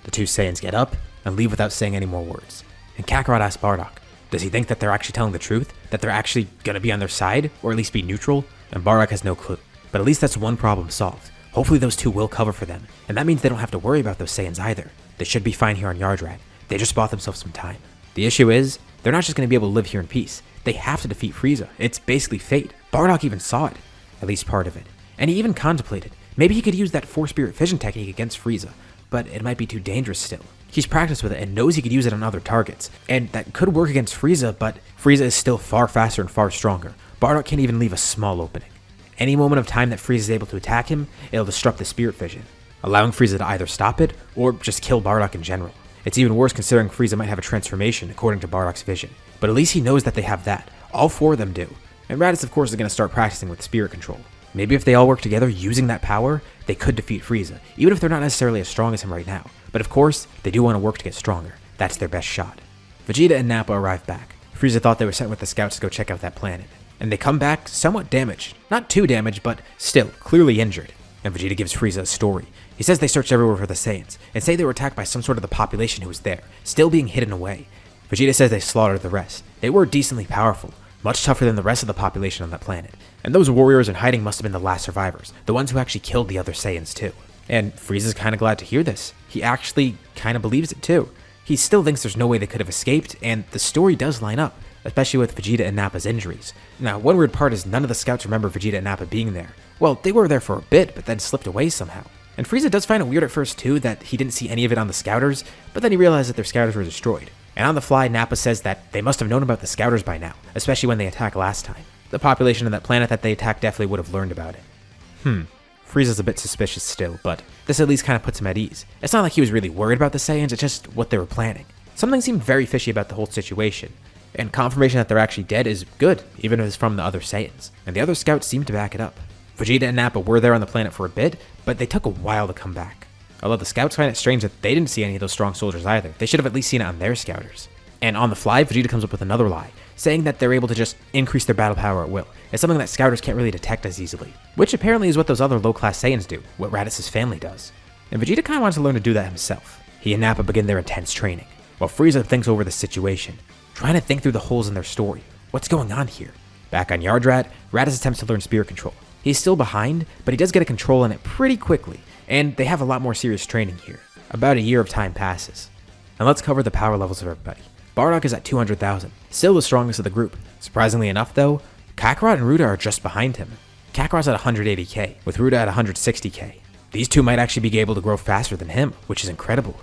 The two Saiyans get up and leave without saying any more words. And Kakarot asks Bardock, does he think that they're actually telling the truth? That they're actually gonna be on their side? Or at least be neutral? And Bardock has no clue. But at least that's one problem solved. Hopefully those two will cover for them. And that means they don't have to worry about those Saiyans either. They should be fine here on Yardrat. They just bought themselves some time. The issue is, they're not just gonna be able to live here in peace. They have to defeat Frieza. It's basically fate. Bardock even saw it. At least part of it. And he even contemplated, maybe he could use that 4-spirit fission technique against Frieza. But it might be too dangerous still. He's practiced with it and knows he could use it on other targets. And that could work against Frieza, but Frieza is still far faster and far stronger. Bardock can't even leave a small opening. Any moment of time that Frieza is able to attack him, it'll disrupt the spirit fission, allowing Frieza to either stop it or just kill Bardock in general. It's even worse considering Frieza might have a transformation according to Bardock's vision. But at least he knows that they have that. All 4 of them do. And Raditz of course is going to start practicing with spirit control. Maybe if they all work together using that power, they could defeat Frieza, even if they're not necessarily as strong as him right now. But of course, they do want to work to get stronger. That's their best shot. Vegeta and Nappa arrive back. Frieza thought they were sent with the scouts to go check out that planet. And they come back somewhat damaged. Not too damaged, but still, clearly injured. And Vegeta gives Frieza a story. He says they searched everywhere for the Saiyans, and say they were attacked by some sort of the population who was there, still being hidden away. Vegeta says they slaughtered the rest. They were decently powerful, much tougher than the rest of the population on that planet. And those warriors in hiding must have been the last survivors, the ones who actually killed the other Saiyans too. And Frieza's kinda glad to hear this. He actually kinda believes it too. He still thinks there's no way they could have escaped, and the story does line up, especially with Vegeta and Nappa's injuries. Now, one weird part is none of the scouts remember Vegeta and Nappa being there. Well, they were there for a bit, but then slipped away somehow. And Frieza does find it weird at first too that he didn't see any of it on the scouters, but then he realized that their scouters were destroyed. And on the fly, Nappa says that they must have known about the scouters by now, especially when they attacked last time. The population of that planet that they attacked definitely would have learned about it. Frieza's a bit suspicious still, but this at least kind of puts him at ease. It's not like he was really worried about the Saiyans, it's just what they were planning. Something seemed very fishy about the whole situation, and confirmation that they're actually dead is good, even if it's from the other Saiyans, and the other scouts seem to back it up. Vegeta and Nappa were there on the planet for a bit, but they took a while to come back. Although the scouts find it strange that they didn't see any of those strong soldiers either, they should have at least seen it on their scouters. And on the fly, Vegeta comes up with another lie, saying that they're able to just increase their battle power at will. It's something that scouters can't really detect as easily, which apparently is what those other low-class Saiyans do, what Raditz' family does. And Vegeta kinda wants to learn to do that himself. He and Nappa begin their intense training, while Frieza thinks over the situation, trying to think through the holes in their story. What's going on here? Back on Yardrat, Raditz attempts to learn spirit control. He's still behind, but he does get a control on it pretty quickly, and they have a lot more serious training here. About a year of time passes. And let's cover the power levels of everybody. Bardock is at 200,000, still the strongest of the group. Surprisingly enough though, Kakarot and Ruda are just behind him. Kakarot's at 180k, with Ruda at 160k. These two might actually be able to grow faster than him, which is incredible.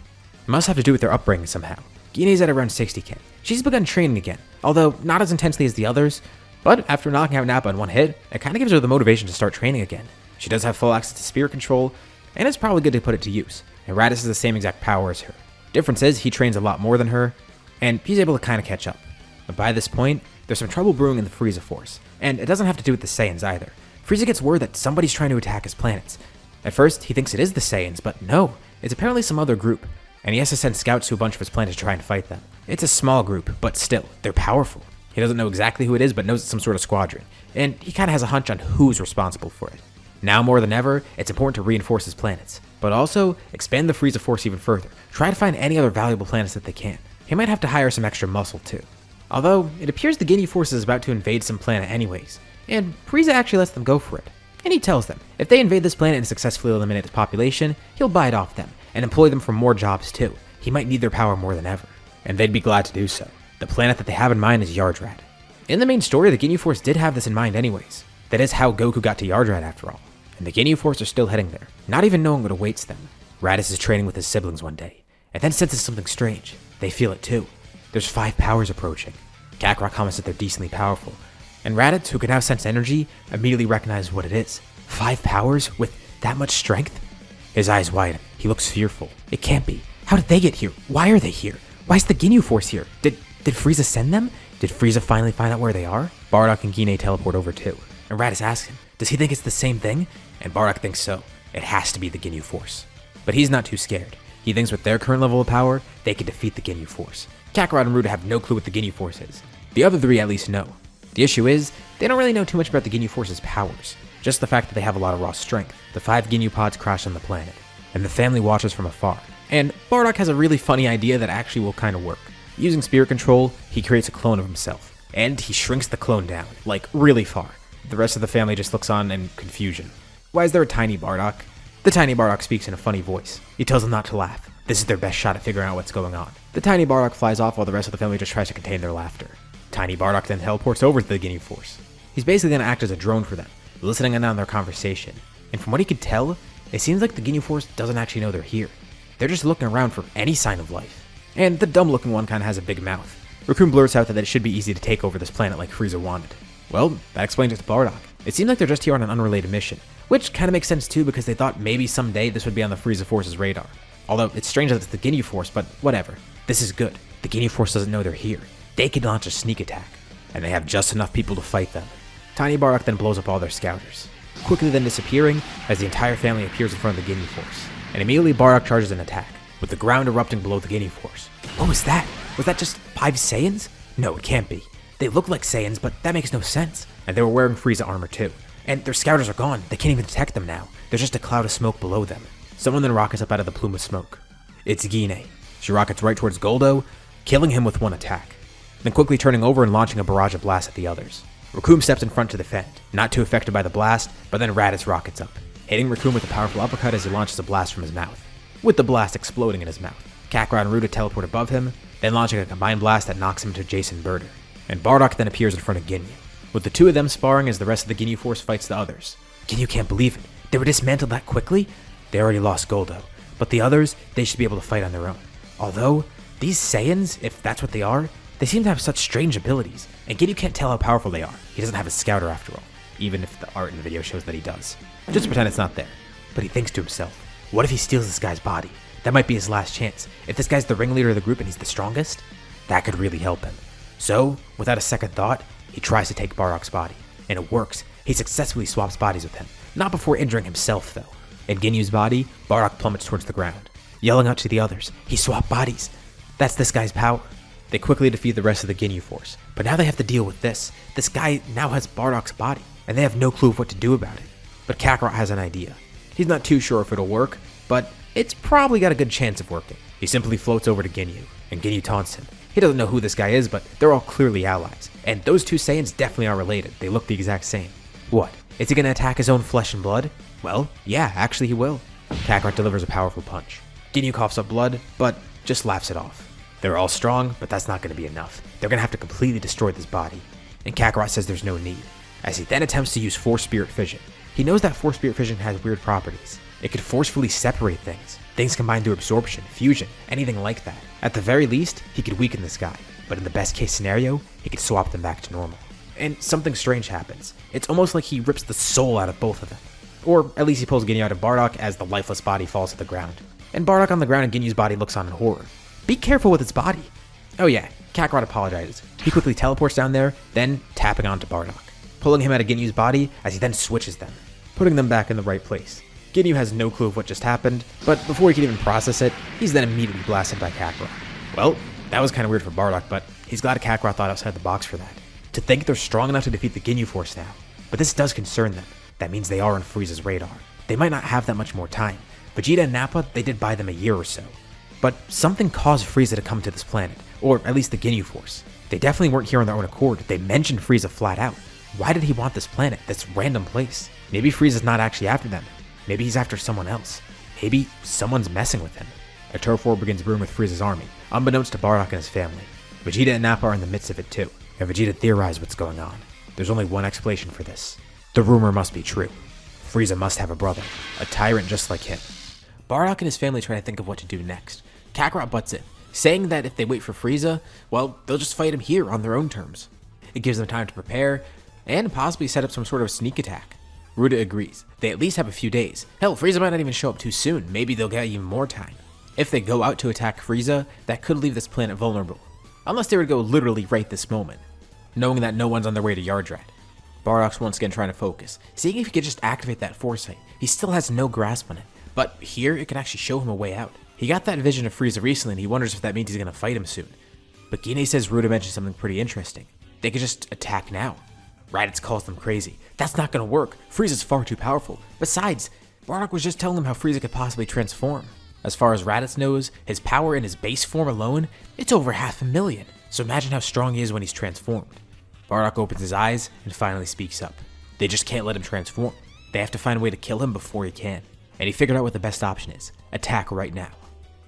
It must have to do with their upbringing somehow. Gine's at around 60k. She's begun training again, although not as intensely as the others, but after knocking out Nappa in one hit, it kinda gives her the motivation to start training again. She does have full access to spirit control, and it's probably good to put it to use, and Raditz has the same exact power as her. Difference is, he trains a lot more than her, and he's able to kinda catch up. But by this point, there's some trouble brewing in the Frieza Force, and it doesn't have to do with the Saiyans either. Frieza gets word that somebody's trying to attack his planets. At first, he thinks it is the Saiyans, but no, it's apparently some other group, and he has to send scouts to a bunch of his planets to try and fight them. It's a small group, but still, they're powerful. He doesn't know exactly who it is, but knows it's some sort of squadron, and he kinda has a hunch on who's responsible for it. Now more than ever, it's important to reinforce his planets, but also expand the Frieza Force even further. Try to find any other valuable planets that they can. He might have to hire some extra muscle too. Although, it appears the Ginyu Force is about to invade some planet anyways, and Frieza actually lets them go for it. And he tells them, if they invade this planet and successfully eliminate its population, he'll buy it off them, and employ them for more jobs too. He might need their power more than ever, and they'd be glad to do so. The planet that they have in mind is Yardrat. In the main story, the Ginyu Force did have this in mind anyways. That is how Goku got to Yardrat after all. And the Ginyu Force are still heading there, not even knowing what awaits them. Raditz is training with his siblings one day, and then senses something strange. They feel it too. There's 5 powers approaching. Kakarot comments that they're decently powerful, and Raditz, who can now sense energy, immediately recognizes what it is. 5 powers with that much strength? His eyes widen. He looks fearful. It can't be. How did they get here? Why are they here? Why is the Ginyu Force here? Did Frieza send them? Did Frieza finally find out where they are? Bardock and Gine teleport over too, and Raditz asks him, does he think it's the same thing? And Bardock thinks so. It has to be the Ginyu Force. But he's not too scared. He thinks with their current level of power, they can defeat the Ginyu Force. Kakarot and Ruda have no clue what the Ginyu Force is. The other 3 at least know. The issue is, they don't really know too much about the Ginyu Force's powers. Just the fact that they have a lot of raw strength. The 5 Ginyu pods crash on the planet, and the family watches from afar. And Bardock has a really funny idea that actually will kind of work. Using spirit control, he creates a clone of himself, and he shrinks the clone down, like really far. The rest of the family just looks on in confusion. Why is there a tiny Bardock? The tiny Bardock speaks in a funny voice. He tells them not to laugh. This is their best shot at figuring out what's going on. The tiny Bardock flies off while the rest of the family just tries to contain their laughter. Tiny Bardock then teleports over to the Ginyu Force. He's basically going to act as a drone for them, listening in on their conversation. And from what he could tell, it seems like the Ginyu Force doesn't actually know they're here. They're just looking around for any sign of life. And the dumb-looking one kind of has a big mouth. Raccoon blurts out that it should be easy to take over this planet like Frieza wanted. Well, that explains it to Bardock. It seems like they're just here on an unrelated mission, which kind of makes sense too because they thought maybe someday this would be on the Frieza Force's radar. Although it's strange that it's the Ginyu Force, but whatever. This is good. The Ginyu Force doesn't know they're here. They could launch a sneak attack, and they have just enough people to fight them. Tiny Bardock then blows up all their scouters, quickly then disappearing as the entire family appears in front of the Ginyu Force. And immediately Bardock charges an attack, with the ground erupting below the Ginyu Force. What was that? Was that just 5 Saiyans? No, it can't be. They look like Saiyans, but that makes no sense. And they were wearing Frieza armor too. And their scouters are gone. They can't even detect them now. There's just a cloud of smoke below them. Someone then rockets up out of the plume of smoke. It's Gine. She rockets right towards Goldo, killing him with one attack, then quickly turning over and launching a barrage of blasts at the others. Raccoon steps in front to defend, not too affected by the blast, but then Raditz rockets up, hitting Raccoon with a powerful uppercut as he launches a blast from his mouth, with the blast exploding in his mouth. Kakarot and Ruda teleport above him, then launching a combined blast that knocks him into Jason Birder. And Bardock then appears in front of Ginyu, with the two of them sparring as the rest of the Ginyu force fights the others. Ginyu can't believe it. They were dismantled that quickly? They already lost Goldo, but the others, they should be able to fight on their own. Although, these Saiyans, if that's what they are, they seem to have such strange abilities, and Ginyu can't tell how powerful they are. He doesn't have a scouter after all, even if the art in the video shows that he does. Just pretend it's not there. But he thinks to himself, what if he steals this guy's body? That might be his last chance. If this guy's the ringleader of the group and he's the strongest, that could really help him. So, without a second thought, he tries to take Bardock's body, and it works. He successfully swaps bodies with him, not before injuring himself though. In Ginyu's body, Bardock plummets towards the ground, yelling out to the others, he swapped bodies. That's this guy's power. They quickly defeat the rest of the Ginyu force, but now they have to deal with this. This guy now has Bardock's body, and they have no clue of what to do about it. But Kakarot has an idea. He's not too sure if it'll work, but it's probably got a good chance of working. He simply floats over to Ginyu, and Ginyu taunts him. He doesn't know who this guy is, but they're all clearly allies, and those two Saiyans definitely are related. They look the exact same. What? Is he gonna attack his own flesh and blood? Well, yeah, actually he will. Kakarot delivers a powerful punch. Ginyu coughs up blood, but just laughs it off. They're all strong, but that's not going to be enough. They're going to have to completely destroy this body. And Kakarot says there's no need, as he then attempts to use Force Spirit Fission. He knows that Force Spirit Fission has weird properties. It could forcefully separate things. Things combined through absorption, fusion, anything like that. At the very least, he could weaken this guy, but in the best case scenario, he could swap them back to normal. And something strange happens. It's almost like he rips the soul out of both of them. Or at least he pulls Ginyu out of Bardock as the lifeless body falls to the ground. And Bardock on the ground and Ginyu's body looks on in horror. Be careful with its body. Oh yeah, Kakarot apologizes. He quickly teleports down there, then tapping onto Bardock, pulling him out of Ginyu's body as he then switches them, putting them back in the right place. Ginyu has no clue of what just happened, but before he can even process it, he's then immediately blasted by Kakarot. Well, that was kind of weird for Bardock, but he's glad Kakarot thought outside the box for that. To think they're strong enough to defeat the Ginyu force now. But this does concern them. That means they are on Frieza's radar. They might not have that much more time. Vegeta and Nappa, they did buy them a year or so. But something caused Frieza to come to this planet, or at least the Ginyu Force. They definitely weren't here on their own accord. They mentioned Frieza flat out. Why did he want this planet, this random place? Maybe Frieza's not actually after them. Maybe he's after someone else. Maybe someone's messing with him. A turf war begins brewing with Frieza's army, unbeknownst to Bardock and his family. Vegeta and Nappa are in the midst of it too, and Vegeta theorized what's going on. There's only one explanation for this. The rumor must be true. Frieza must have a brother, a tyrant just like him. Bardock and his family try to think of what to do next. Kakarot butts in, saying that if they wait for Frieza, well, they'll just fight him here on their own terms. It gives them time to prepare, and possibly set up some sort of sneak attack. Ruda agrees. They at least have a few days. Hell, Frieza might not even show up too soon. Maybe they'll get even more time. If they go out to attack Frieza, that could leave this planet vulnerable. Unless they would go literally right this moment, knowing that no one's on their way to Yardrat. Bardock's once again trying to focus, seeing if he could just activate that foresight. He still has no grasp on it, but here it could actually show him a way out. He got that vision of Frieza recently and he wonders if that means he's going to fight him soon. But Gine says Ruda mentioned something pretty interesting. They could just attack now. Raditz calls them crazy. That's not going to work. Frieza's far too powerful. Besides, Bardock was just telling them how Frieza could possibly transform. As far as Raditz knows, his power in his base form alone, it's over 500,000. So imagine how strong he is when he's transformed. Bardock opens his eyes and finally speaks up. They just can't let him transform. They have to find a way to kill him before he can. And he figured out what the best option is. Attack right now.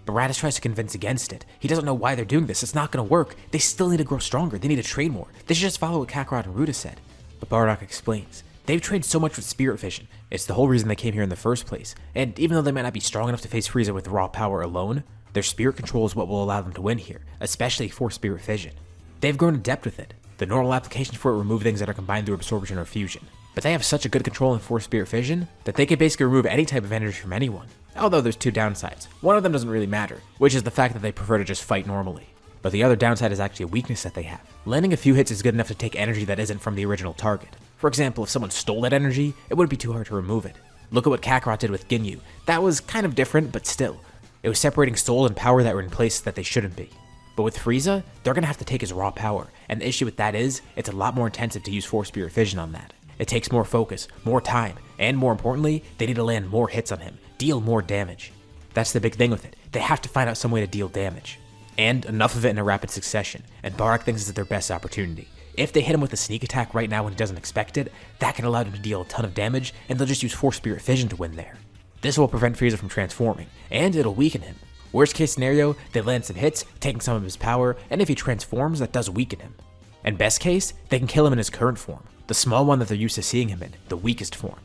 But Raditz tries to convince against it. He doesn't know why they're doing this. It's not going to work. They still need to grow stronger. They need to train more. They should just follow what Kakarot and Ruda said. But Bardock explains. They've trained so much with Spirit Fission. It's the whole reason they came here in the first place. And even though they might not be strong enough to face Frieza with raw power alone, their spirit control is what will allow them to win here, especially for Spirit Fission. They've grown adept with it. The normal applications for it remove things that are combined through absorption or fusion. But they have such a good control in Force Spirit Fission that they can basically remove any type of energy from anyone. Although there's two downsides. One of them doesn't really matter, which is the fact that they prefer to just fight normally. But the other downside is actually a weakness that they have. Landing a few hits is good enough to take energy that isn't from the original target. For example, if someone stole that energy, it wouldn't be too hard to remove it. Look at what Kakarot did with Ginyu. That was kind of different, but still. It was separating soul and power that were in places that they shouldn't be. But with Frieza, they're going to have to take his raw power, and the issue with that is, it's a lot more intensive to use Force Spirit Fission on that. It takes more focus, more time, and more importantly, they need to land more hits on him, deal more damage. That's the big thing with it. They have to find out some way to deal damage. And enough of it in a rapid succession, and Bardock thinks this is their best opportunity. If they hit him with a sneak attack right now when he doesn't expect it, that can allow them to deal a ton of damage, and they'll just use Force Spirit Fission to win there. This will prevent Frieza from transforming, and it'll weaken him. Worst case scenario, they land some hits, taking some of his power, and if he transforms, that does weaken him. And best case, they can kill him in his current form, the small one that they're used to seeing him in, the weakest form.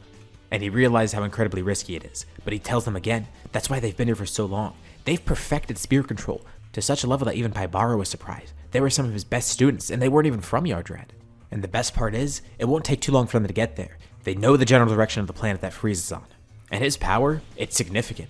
And he realizes how incredibly risky it is, but he tells them again, that's why they've been here for so long. They've perfected spirit control to such a level that even Paibara was surprised. They were some of his best students, and they weren't even from Yardrat. And the best part is, it won't take too long for them to get there. They know the general direction of the planet that Frieza's on. And his power, it's significant.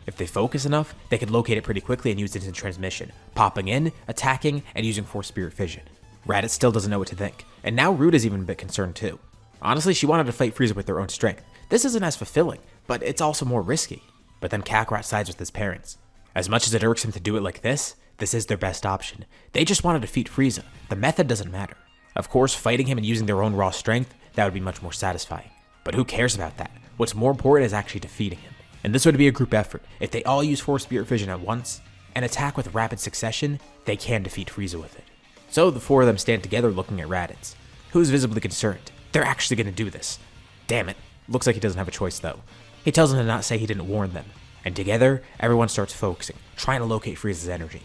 If they focus enough, they could locate it pretty quickly and use it in transmission, popping in, attacking, and using Force Spirit Fission. Raditz still doesn't know what to think, and now Ruta's even a bit concerned too. Honestly, she wanted to fight Frieza with their own strength. This isn't as fulfilling, but it's also more risky. But then Kakarot sides with his parents. As much as it irks him to do it like this is their best option. They just want to defeat Frieza. The method doesn't matter. Of course, fighting him and using their own raw strength, that would be much more satisfying. But who cares about that? What's more important is actually defeating him. And this would be a group effort. If they all use Force Spirit Fission at once, and attack with rapid succession, they can defeat Frieza with it. So the four of them stand together looking at Raditz, who's visibly concerned. They're actually going to do this. Damn it. Looks like he doesn't have a choice though. He tells them to not say he didn't warn them. And together, everyone starts focusing, trying to locate Frieza's energy.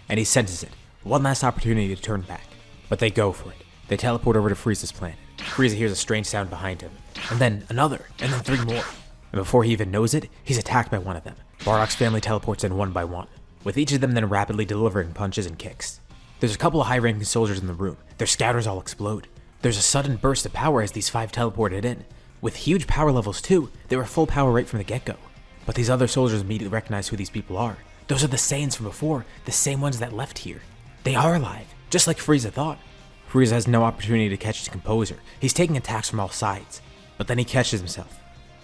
And he senses it. One last opportunity to turn back. But they go for it. They teleport over to Frieza's planet. Frieza hears a strange sound behind him. And then another, and then 3 more. And before he even knows it, he's attacked by one of them. Bardock's family teleports in one by one, with each of them then rapidly delivering punches and kicks. There's a couple of high-ranking soldiers in the room. Their scouters all explode. There's a sudden burst of power as these 5 teleported in. With huge power levels too, they were full power right from the get-go. But these other soldiers immediately recognize who these people are. Those are the Saiyans from before, the same ones that left here. They are alive, just like Frieza thought. Frieza has no opportunity to catch his composure. He's taking attacks from all sides. But then he catches himself.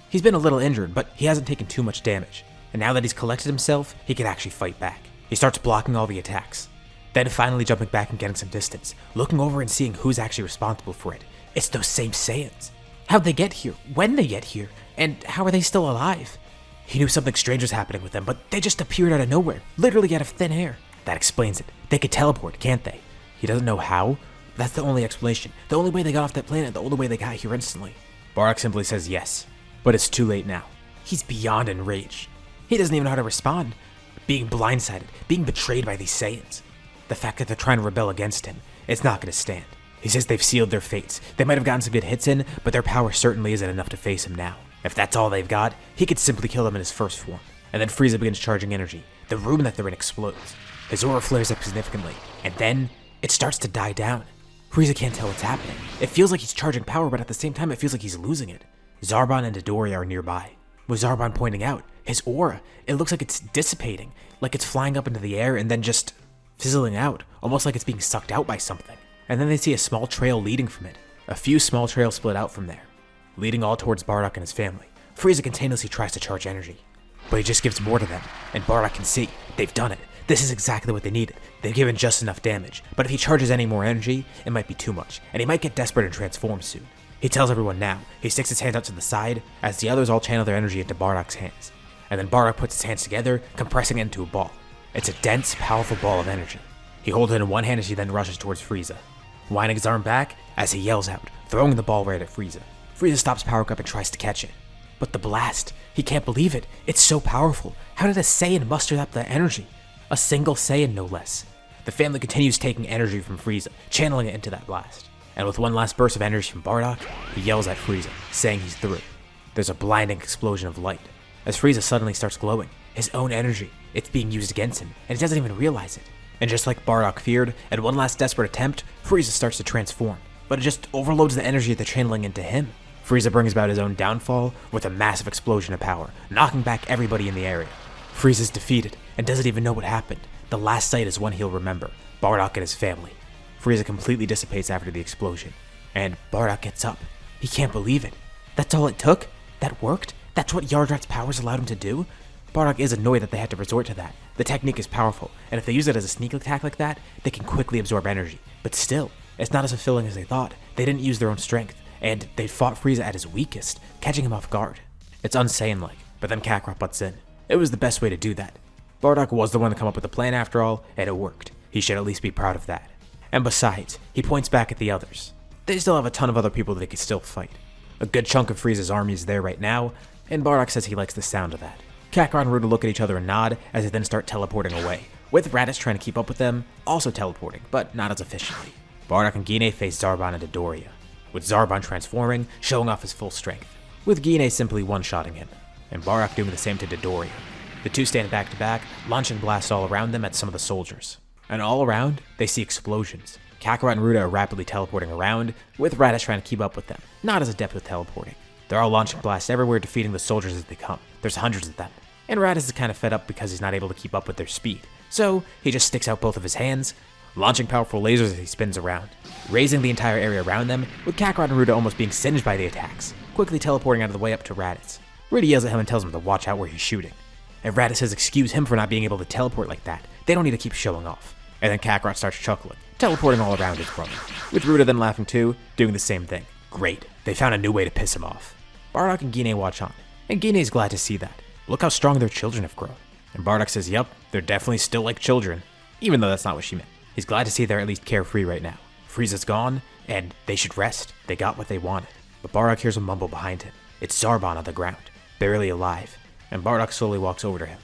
He's been a little injured, but he hasn't taken too much damage. And now that he's collected himself, he can actually fight back. He starts blocking all the attacks. Then finally jumping back and getting some distance, looking over and seeing who's actually responsible for it. It's those same Saiyans. How'd they get here? When they get here? And how are they still alive? He knew something strange was happening with them, but they just appeared out of nowhere, literally out of thin air. That explains it. They could teleport, can't they? He doesn't know how. That's the only explanation. The only way they got off that planet, the only way they got here instantly. Bardock simply says yes, but it's too late now. He's beyond enraged. He doesn't even know how to respond. Being blindsided, being betrayed by these Saiyans. The fact that they're trying to rebel against him, it's not going to stand. He says they've sealed their fates. They might have gotten some good hits in, but their power certainly isn't enough to face him now. If that's all they've got, he could simply kill them in his first form. And then Frieza begins charging energy. The room that they're in explodes. His aura flares up significantly, and then it starts to die down. Frieza can't tell what's happening. It feels like he's charging power, but at the same time it feels like he's losing it. Zarbon and Dodoria are nearby. With Zarbon pointing out, his aura, it looks like it's dissipating, like it's flying up into the air and then just fizzling out, almost like it's being sucked out by something. And then they see a small trail leading from it. A few small trails split out from there, leading all towards Bardock and his family. Frieza continuously tries to charge energy, but he just gives more to them, and Bardock can see, they've done it. This is exactly what they needed. They've given just enough damage, but if he charges any more energy, it might be too much, and he might get desperate and transform soon. He tells everyone now. He sticks his hand out to the side, as the others all channel their energy into Bardock's hands. And then Bardock puts his hands together, compressing it into a ball. It's a dense, powerful ball of energy. He holds it in one hand as he then rushes towards Frieza, winding his arm back as he yells out, throwing the ball right at Frieza. Frieza stops powering up and tries to catch it. But the blast, he can't believe it. It's so powerful. How did a Saiyan muster up that energy? A single Saiyan, no less. The family continues taking energy from Frieza, channeling it into that blast. And with one last burst of energy from Bardock, he yells at Frieza, saying he's through. There's a blinding explosion of light, as Frieza suddenly starts glowing. His own energy, it's being used against him, and he doesn't even realize it. And just like Bardock feared, at one last desperate attempt, Frieza starts to transform, but it just overloads the energy they're channeling into him. Frieza brings about his own downfall with a massive explosion of power, knocking back everybody in the area. Frieza's defeated, and doesn't even know what happened. The last sight is one he'll remember, Bardock and his family. Frieza completely dissipates after the explosion, and Bardock gets up. He can't believe it. That's all it took? That worked? That's what Yardrat's powers allowed him to do? Bardock is annoyed that they had to resort to that. The technique is powerful, and if they use it as a sneak attack like that, they can quickly absorb energy. But still, it's not as fulfilling as they thought. They didn't use their own strength, and they fought Frieza at his weakest, catching him off guard. It's un-Saiyan-like, but then Kakarot butts in. It was the best way to do that. Bardock was the one to come up with the plan after all, and it worked. He should at least be proud of that. And besides, he points back at the others. They still have a ton of other people that they could still fight. A good chunk of Frieza's army is there right now, and Bardock says he likes the sound of that. Kakarot and Ruda look at each other and nod as they then start teleporting away, with Raditz trying to keep up with them, also teleporting, but not as efficiently. Bardock and Gine face Zarbon and Dodoria, with Zarbon transforming, showing off his full strength, with Gine simply one-shotting him, and Bardock doing the same to Dodoria. The two stand back to back, launching blasts all around them at some of the soldiers. And all around, they see explosions. Kakarot and Ruda are rapidly teleporting around, with Raditz trying to keep up with them, not as adept with teleporting. They're all launching blasts everywhere, defeating the soldiers as they come. There's hundreds of them. And Raditz is kind of fed up because he's not able to keep up with their speed. So, he just sticks out both of his hands, launching powerful lasers as he spins around, raising the entire area around them, with Kakarot and Ruda almost being singed by the attacks, quickly teleporting out of the way up to Raditz. Ruda yells at him and tells him to watch out where he's shooting. And Raditz says excuse him for not being able to teleport like that. They don't need to keep showing off. And then Kakarot starts chuckling, teleporting all around his brother, with Ruda then laughing too, doing the same thing. Great, they found a new way to piss him off. Bardock and Gine watch on, and Gine is glad to see that. Look how strong their children have grown. And Bardock says, yup, they're definitely still like children, even though that's not what she meant. He's glad to see they're at least carefree right now. Frieza's gone, and they should rest. They got what they wanted. But Bardock hears a mumble behind him. It's Zarbon on the ground, barely alive, and Bardock slowly walks over to him.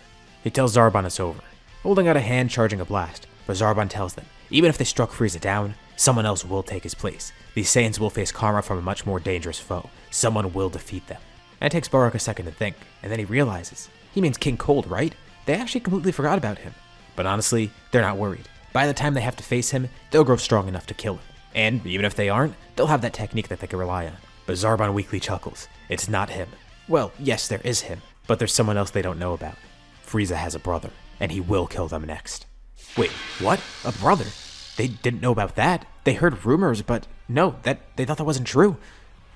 He tells Zarbon it's over, holding out a hand charging a blast, but Zarbon tells them, even if they struck Frieza down, someone else will take his place. These Saiyans will face karma from a much more dangerous foe. Someone will defeat them. And it takes Bardock a second to think, and then he realizes, he means King Cold, right? They actually completely forgot about him. But honestly, they're not worried. By the time they have to face him, they'll grow strong enough to kill him. And even if they aren't, they'll have that technique that they can rely on. But Zarbon weakly chuckles. It's not him. Well, yes, there is him, but there's someone else they don't know about. Frieza has a brother, and he will kill them next. Wait, what? A brother? They didn't know about that. They heard rumors, but no, they thought that wasn't true.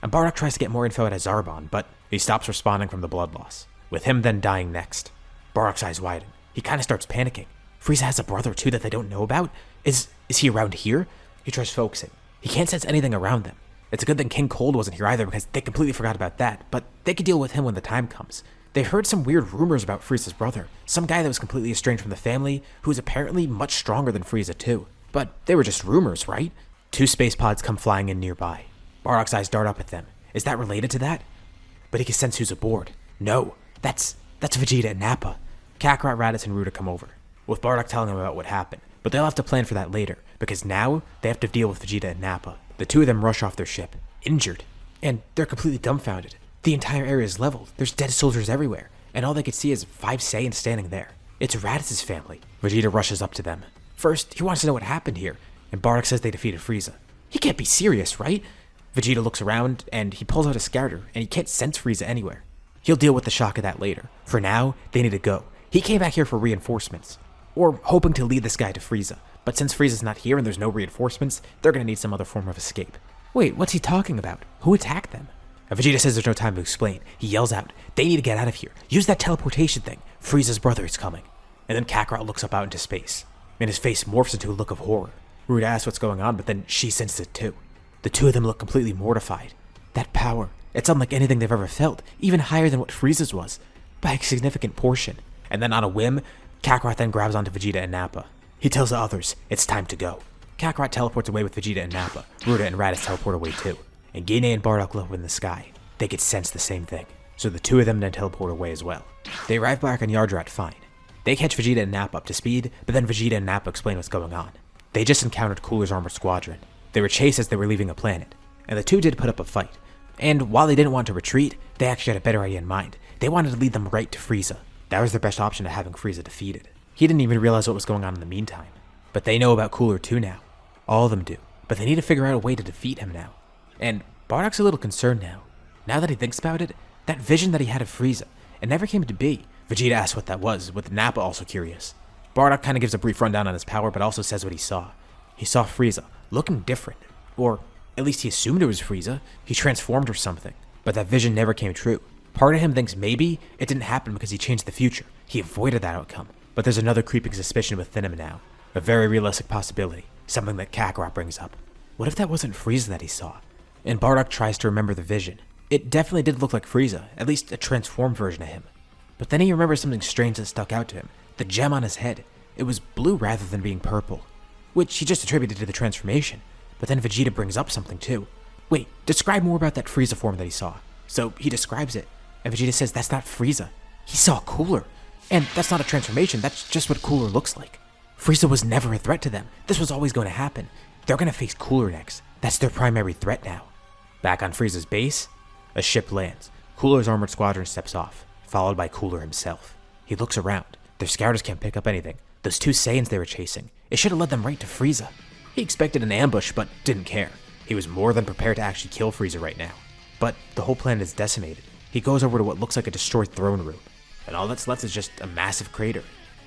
And Bardock tries to get more info out of Zarbon, but he stops responding from the blood loss, with him then dying next. Bardock's eyes widen. He kind of starts panicking. Frieza has a brother too that they don't know about? Is he around here? He tries focusing. He can't sense anything around them. It's a good thing King Cold wasn't here either because they completely forgot about that, but they could deal with him when the time comes. They heard some weird rumors about Frieza's brother, some guy that was completely estranged from the family, who was apparently much stronger than Frieza too. But they were just rumors, right? Two space pods come flying in nearby. Bardock's eyes dart up at them. Is that related to that? But he can sense who's aboard. No, that's Vegeta and Nappa. Kakarot, Raditz, and Ruda come over, with Bardock telling them about what happened. But they'll have to plan for that later, because now they have to deal with Vegeta and Nappa. The two of them rush off their ship, injured, and they're completely dumbfounded. The entire area is leveled. There's dead soldiers everywhere, and all they could see is 5 Saiyans standing there. It's Raditz's family. Vegeta rushes up to them. First, he wants to know what happened here, and Bardock says they defeated Frieza. He can't be serious, right? Vegeta looks around, and he pulls out a scouter, and he can't sense Frieza anywhere. He'll deal with the shock of that later. For now, they need to go. He came back here for reinforcements, or hoping to lead this guy to Frieza. But since Frieza's not here and there's no reinforcements, they're gonna need some other form of escape. Wait, what's he talking about? Who attacked them? And Vegeta says there's no time to explain. He yells out, they need to get out of here. Use that teleportation thing. Frieza's brother is coming. And then Kakarot looks up out into space, and his face morphs into a look of horror. Ruda asks what's going on, but then she senses it too. The two of them look completely mortified. That power, it's unlike anything they've ever felt, even higher than what Frieza's was, by a significant portion. And then on a whim, Kakarot then grabs onto Vegeta and Nappa. He tells the others, it's time to go. Kakarot teleports away with Vegeta and Nappa. Ruda and Raditz teleport away too. And Gine and Bardock look up in the sky. They could sense the same thing. So the two of them then teleport away as well. They arrive back on Yardrat fine. They catch Vegeta and Nappa up to speed, but then Vegeta and Nappa explain what's going on. They just encountered Cooler's armored squadron. They were chased as they were leaving a planet, and the two did put up a fight. And while they didn't want to retreat, they actually had a better idea in mind. They wanted to lead them right to Frieza. That was their best option to having Frieza defeated. He didn't even realize what was going on in the meantime. But they know about Cooler too now. All of them do. But they need to figure out a way to defeat him now. And Bardock's a little concerned now. Now that he thinks about it, that vision that he had of Frieza, it never came to be. Vegeta asks what that was, with Nappa also curious. Bardock kind of gives a brief rundown on his power, but also says what he saw. He saw Frieza, looking different. Or, at least he assumed it was Frieza. He transformed or something. But that vision never came true. Part of him thinks maybe it didn't happen because he changed the future. He avoided that outcome. But there's another creeping suspicion within him now. A very realistic possibility. Something that Kakarot brings up. What if that wasn't Frieza that he saw? and Bardock tries to remember the vision. It definitely did look like Frieza, at least a transformed version of him. But then he remembers something strange that stuck out to him, the gem on his head. It was blue rather than being purple, which he just attributed to the transformation. But then Vegeta brings up something too. Wait, describe more about that Frieza form that he saw. So he describes it, and Vegeta says that's not Frieza. He saw Cooler. And that's not a transformation, that's just what Cooler looks like. Frieza was never a threat to them. This was always going to happen. They're going to face Cooler next. That's their primary threat now. Back on Frieza's base, a ship lands. Cooler's armored squadron steps off, followed by Cooler himself. He looks around. Their scouters can't pick up anything. Those two Saiyans they were chasing, it should have led them right to Frieza. He expected an ambush, but didn't care. He was more than prepared to actually kill Frieza right now. But the whole planet is decimated. He goes over to what looks like a destroyed throne room, and all that's left is just a massive crater.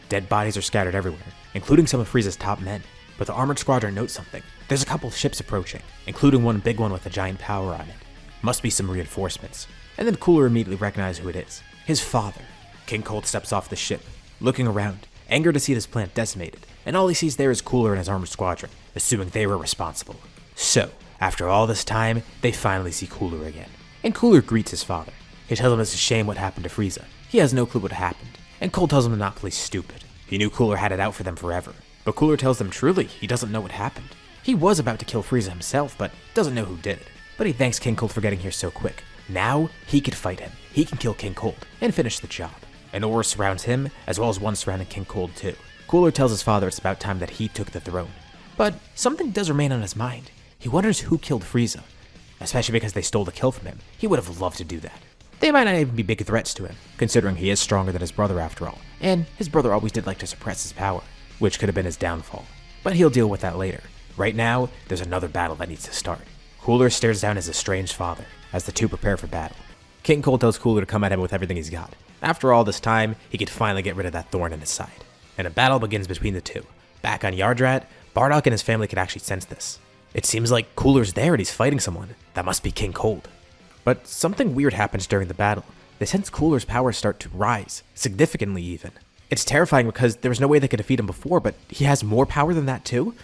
Dead bodies are scattered everywhere, including some of Frieza's top men. But the armored squadron notes something. There's a couple ships approaching, including one big one with a giant power on it. Must be some reinforcements. And then Cooler immediately recognizes who it is. His father. King Cold steps off the ship, looking around, angered to see this planet decimated, and all he sees there is Cooler and his armored squadron, assuming they were responsible. So, after all this time, they finally see Cooler again. And Cooler greets his father. He tells him it's a shame what happened to Frieza. He has no clue what happened. And Cold tells him to not play stupid. He knew Cooler had it out for them forever. But Cooler tells them truly, he doesn't know what happened. He was about to kill Frieza himself, but doesn't know who did it. But he thanks King Cold for getting here so quick. Now, he could fight him. He can kill King Cold and finish the job. An aura surrounds him, as well as one surrounding King Cold too. Cooler tells his father it's about time that he took the throne. But something does remain on his mind. He wonders who killed Frieza. Especially because they stole the kill from him. He would have loved to do that. They might not even be big threats to him, considering he is stronger than his brother after all. And his brother always did like to suppress his power, which could have been his downfall. But he'll deal with that later. Right now, there's another battle that needs to start. Cooler stares down his estranged father, as the two prepare for battle. King Cold tells Cooler to come at him with everything he's got. After all this time, he could finally get rid of that thorn in his side. And a battle begins between the two. Back on Yardrat, Bardock and his family could actually sense this. It seems like Cooler's there and he's fighting someone. That must be King Cold. But something weird happens during the battle. They sense Cooler's powers start to rise, significantly even. It's terrifying because there was no way they could defeat him before, but he has more power than that too?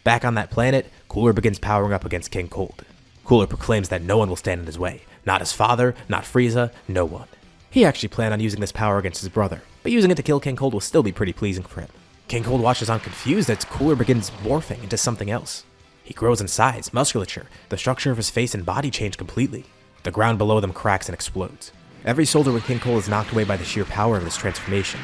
Back on that planet, Cooler begins powering up against King Cold. Cooler proclaims that no one will stand in his way. Not his father, not Frieza, no one. He actually planned on using this power against his brother, but using it to kill King Cold will still be pretty pleasing for him. King Cold watches on confused as Cooler begins morphing into something else. He grows in size, musculature, the structure of his face and body change completely. The ground below them cracks and explodes. Every soldier with King Cold is knocked away by the sheer power of this transformation.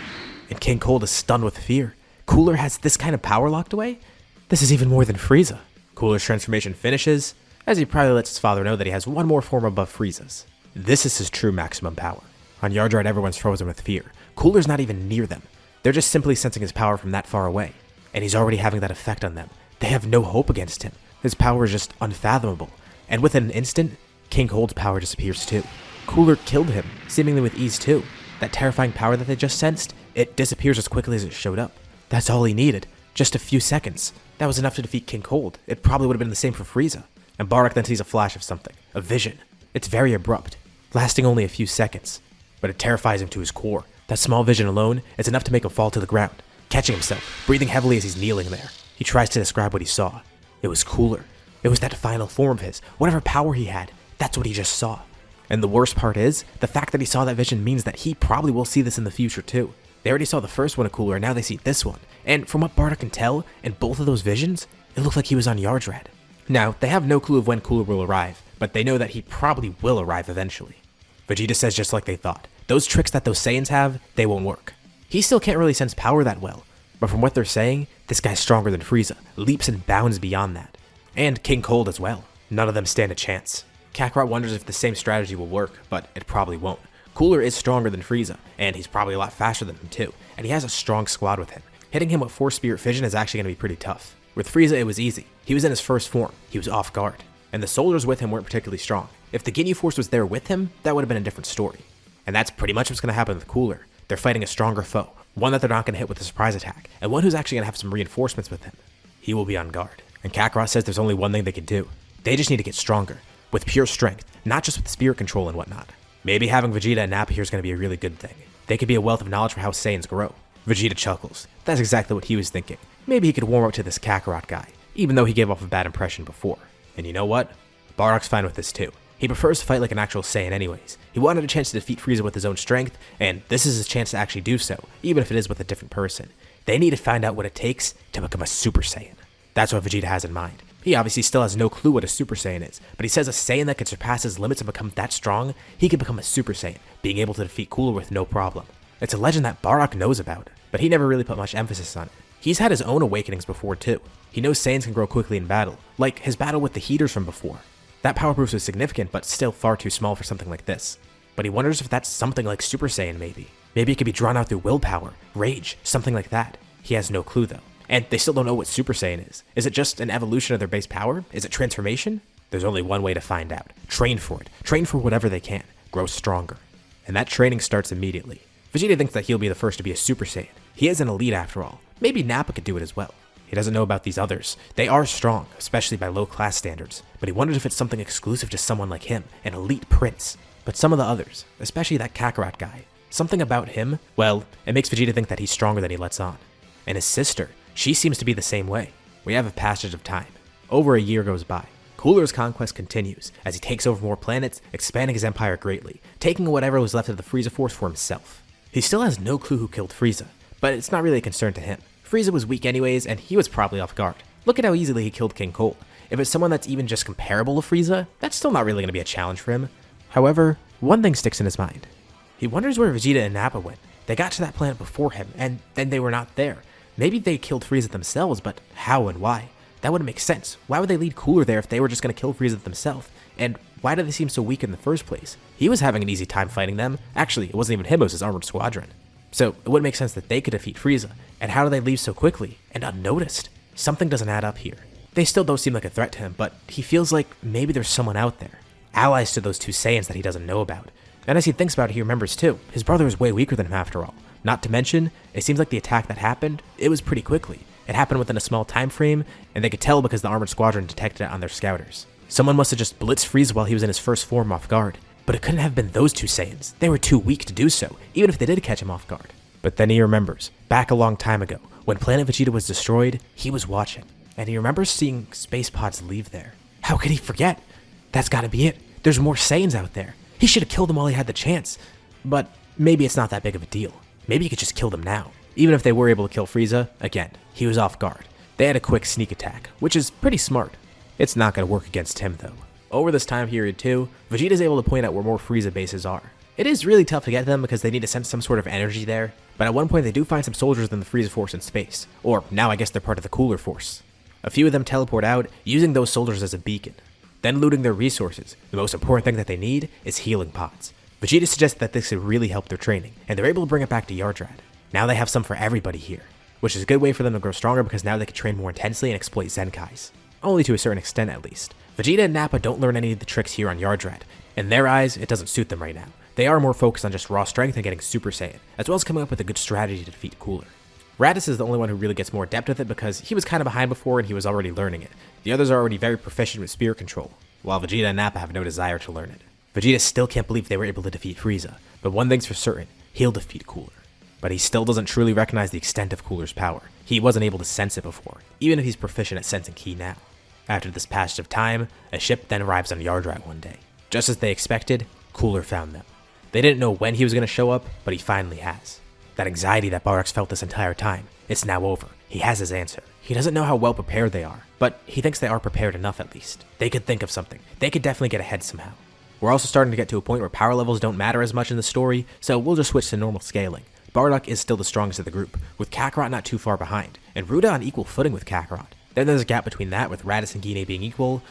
And King Cold is stunned with fear. Cooler has this kind of power locked away? This is even more than Frieza. Cooler's transformation finishes, as he probably lets his father know that he has one more form above Frieza's. This is his true maximum power. On Yardrat, everyone's frozen with fear. Cooler's not even near them. They're just simply sensing his power from that far away. And he's already having that effect on them. They have no hope against him. His power is just unfathomable. And within an instant, King Cold's power disappears too. Cooler killed him, seemingly with ease too. That terrifying power that they just sensed, it disappears as quickly as it showed up. That's all he needed. Just a few seconds. That was enough to defeat King Cold. It probably would have been the same for Frieza. And Bardock then sees a flash of something. A vision. It's very abrupt, lasting only a few seconds. But it terrifies him to his core. That small vision alone is enough to make him fall to the ground, catching himself, breathing heavily as he's kneeling there. He tries to describe what he saw. It was Cooler. It was that final form of his. Whatever power he had, that's what he just saw. And the worst part is, the fact that he saw that vision means that he probably will see this in the future too. They already saw the first one of Cooler, and now they see this one. And from what Bardock can tell, in both of those visions, it looked like he was on Yardrat. Now, they have no clue of when Cooler will arrive, but they know that he probably will arrive eventually. Vegeta says just like they thought. Those tricks that those Saiyans have, they won't work. He still can't really sense power that well, but from what they're saying, this guy's stronger than Frieza, leaps and bounds beyond that. And King Cold as well. None of them stand a chance. Kakarot wonders if the same strategy will work, but it probably won't. Cooler is stronger than Frieza, and he's probably a lot faster than him too, and he has a strong squad with him. Hitting him with Force Spirit Fission is actually going to be pretty tough. With Frieza, it was easy. He was in his first form. He was off guard. And the soldiers with him weren't particularly strong. If the Ginyu Force was there with him, that would have been a different story. And that's pretty much what's going to happen with Cooler. They're fighting a stronger foe, one that they're not going to hit with a surprise attack, and one who's actually going to have some reinforcements with him. He will be on guard. And Kakarot says there's only one thing they can do. They just need to get stronger, with pure strength, not just with spirit control and whatnot. Maybe having Vegeta and Nappa here is going to be a really good thing. They could be a wealth of knowledge for how Saiyans grow. Vegeta chuckles. That's exactly what he was thinking. Maybe he could warm up to this Kakarot guy, even though he gave off a bad impression before. And you know what? Bardock's fine with this too. He prefers to fight like an actual Saiyan anyways. He wanted a chance to defeat Frieza with his own strength, and this is his chance to actually do so, even if it is with a different person. They need to find out what it takes to become a Super Saiyan. That's what Vegeta has in mind. He obviously still has no clue what a Super Saiyan is, but he says a Saiyan that can surpass his limits and become that strong, he can become a Super Saiyan, being able to defeat Cooler with no problem. It's a legend that Bardock knows about, but he never really put much emphasis on it. He's had his own awakenings before too. He knows Saiyans can grow quickly in battle, like his battle with the Heeters from before. That power boost was significant, but still far too small for something like this. But he wonders if that's something like Super Saiyan maybe. Maybe it could be drawn out through willpower, rage, something like that. He has no clue though. And they still don't know what Super Saiyan is. Is it just an evolution of their base power? Is it transformation? There's only one way to find out. Train for it. Train for whatever they can. Grow stronger. And that training starts immediately. Vegeta thinks that he'll be the first to be a Super Saiyan. He is an elite after all. Maybe Nappa could do it as well. He doesn't know about these others. They are strong, especially by low class standards, but he wonders if it's something exclusive to someone like him, an elite prince. But some of the others, especially that Kakarot guy, something about him, well, it makes Vegeta think that he's stronger than he lets on. And his sister, she seems to be the same way. We have a passage of time. Over a year goes by. Cooler's conquest continues, as he takes over more planets, expanding his empire greatly, taking whatever was left of the Frieza Force for himself. He still has no clue who killed Frieza, but it's not really a concern to him. Frieza was weak anyways, and he was probably off guard. Look at how easily he killed King Cole. If it's someone that's even just comparable to Frieza, that's still not really going to be a challenge for him. However, one thing sticks in his mind. He wonders where Vegeta and Nappa went. They got to that planet before him, and then they were not there. Maybe they killed Frieza themselves, but how and why? That wouldn't make sense. Why would they lead Cooler there if they were just going to kill Frieza themselves? And why did they seem so weak in the first place? He was having an easy time fighting them. Actually, it wasn't even him, it was his armored squadron. So it wouldn't make sense that they could defeat Frieza. And how do they leave so quickly and unnoticed? Something doesn't add up here. They still don't seem like a threat to him, but he feels like maybe there's someone out there. Allies to those two Saiyans that he doesn't know about. And as he thinks about it, he remembers too, his brother is way weaker than him after all. Not to mention, it seems like the attack that happened, it was pretty quickly. It happened within a small time frame, and they could tell because the armored squadron detected it on their scouters. Someone must have just blitzed Frieza while he was in his first form off guard. But it couldn't have been those two Saiyans. They were too weak to do so, even if they did catch him off guard. But then he remembers, back a long time ago, when Planet Vegeta was destroyed, he was watching. And he remembers seeing space pods leave there. How could he forget? That's gotta be it. There's more Saiyans out there. He should have killed them while he had the chance. But maybe it's not that big of a deal. Maybe he could just kill them now. Even if they were able to kill Frieza, again, he was off guard. They had a quick sneak attack, which is pretty smart. It's not gonna work against him though. Over this time period too, Vegeta's able to point out where more Frieza bases are. It is really tough to get them because they need to sense some sort of energy there, but at one point they do find some soldiers in the Frieza Force in space, or now I guess they're part of the Cooler Force. A few of them teleport out, using those soldiers as a beacon. Then looting their resources. The most important thing that they need is healing pods. Vegeta suggests that this could really help their training, and they're able to bring it back to Yardrat. Now they have some for everybody here, which is a good way for them to grow stronger because now they can train more intensely and exploit Zenkais. Only to a certain extent at least. Vegeta and Nappa don't learn any of the tricks here on Yardrat. In their eyes, it doesn't suit them right now. They are more focused on just raw strength and getting Super Saiyan, as well as coming up with a good strategy to defeat Cooler. Raditz is the only one who really gets more adept with it because he was kind of behind before and he was already learning it. The others are already very proficient with spirit control, while Vegeta and Nappa have no desire to learn it. Vegeta still can't believe they were able to defeat Frieza, but one thing's for certain, he'll defeat Cooler. But he still doesn't truly recognize the extent of Cooler's power. He wasn't able to sense it before, even if he's proficient at sensing ki now. After this passage of time, a ship then arrives on Yardrat one day. Just as they expected, Cooler found them. They didn't know when he was going to show up, but he finally has. That anxiety that Bardock's felt this entire time, it's now over. He has his answer. He doesn't know how well prepared they are, but he thinks they are prepared enough at least. They could think of something. They could definitely get ahead somehow. We're also starting to get to a point where power levels don't matter as much in the story, so we'll just switch to normal scaling. Bardock is still the strongest of the group, with Kakarot not too far behind, and Ruda on equal footing with Kakarot. Then there's a gap between that, with Raditz and Gine being equal,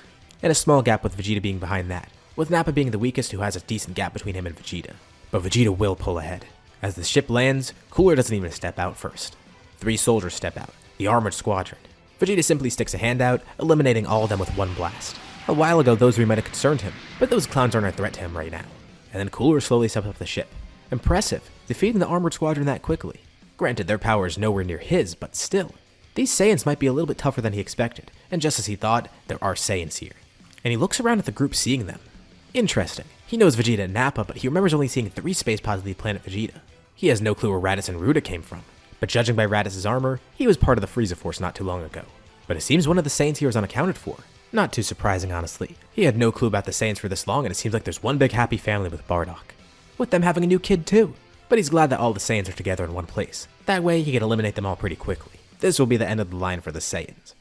and a small gap with Vegeta being behind that, with Nappa being the weakest who has a decent gap between him and Vegeta. But Vegeta will pull ahead. As the ship lands, Cooler doesn't even step out first. 3 soldiers step out, the armored squadron. Vegeta simply sticks a hand out, eliminating all of them with one blast. A while ago, those 3 might have concerned him, but those clowns aren't a threat to him right now. And then Cooler slowly steps up the ship. Impressive, defeating the armored squadron that quickly. Granted, their power is nowhere near his, but still. These Saiyans might be a little bit tougher than he expected, and just as he thought, there are Saiyans here. And he looks around at the group seeing them. Interesting. He knows Vegeta and Nappa, but he remembers only seeing 3 space pods leave Planet Vegeta. He has no clue where Raditz and Ruda came from, but judging by Raditz's armor, he was part of the Frieza Force not too long ago. But it seems one of the Saiyans here is unaccounted for. Not too surprising, honestly. He had no clue about the Saiyans for this long, and it seems like there's one big happy family with Bardock, with them having a new kid too. But he's glad that all the Saiyans are together in one place. That way he can eliminate them all pretty quickly. This will be the end of the line for the Saiyans.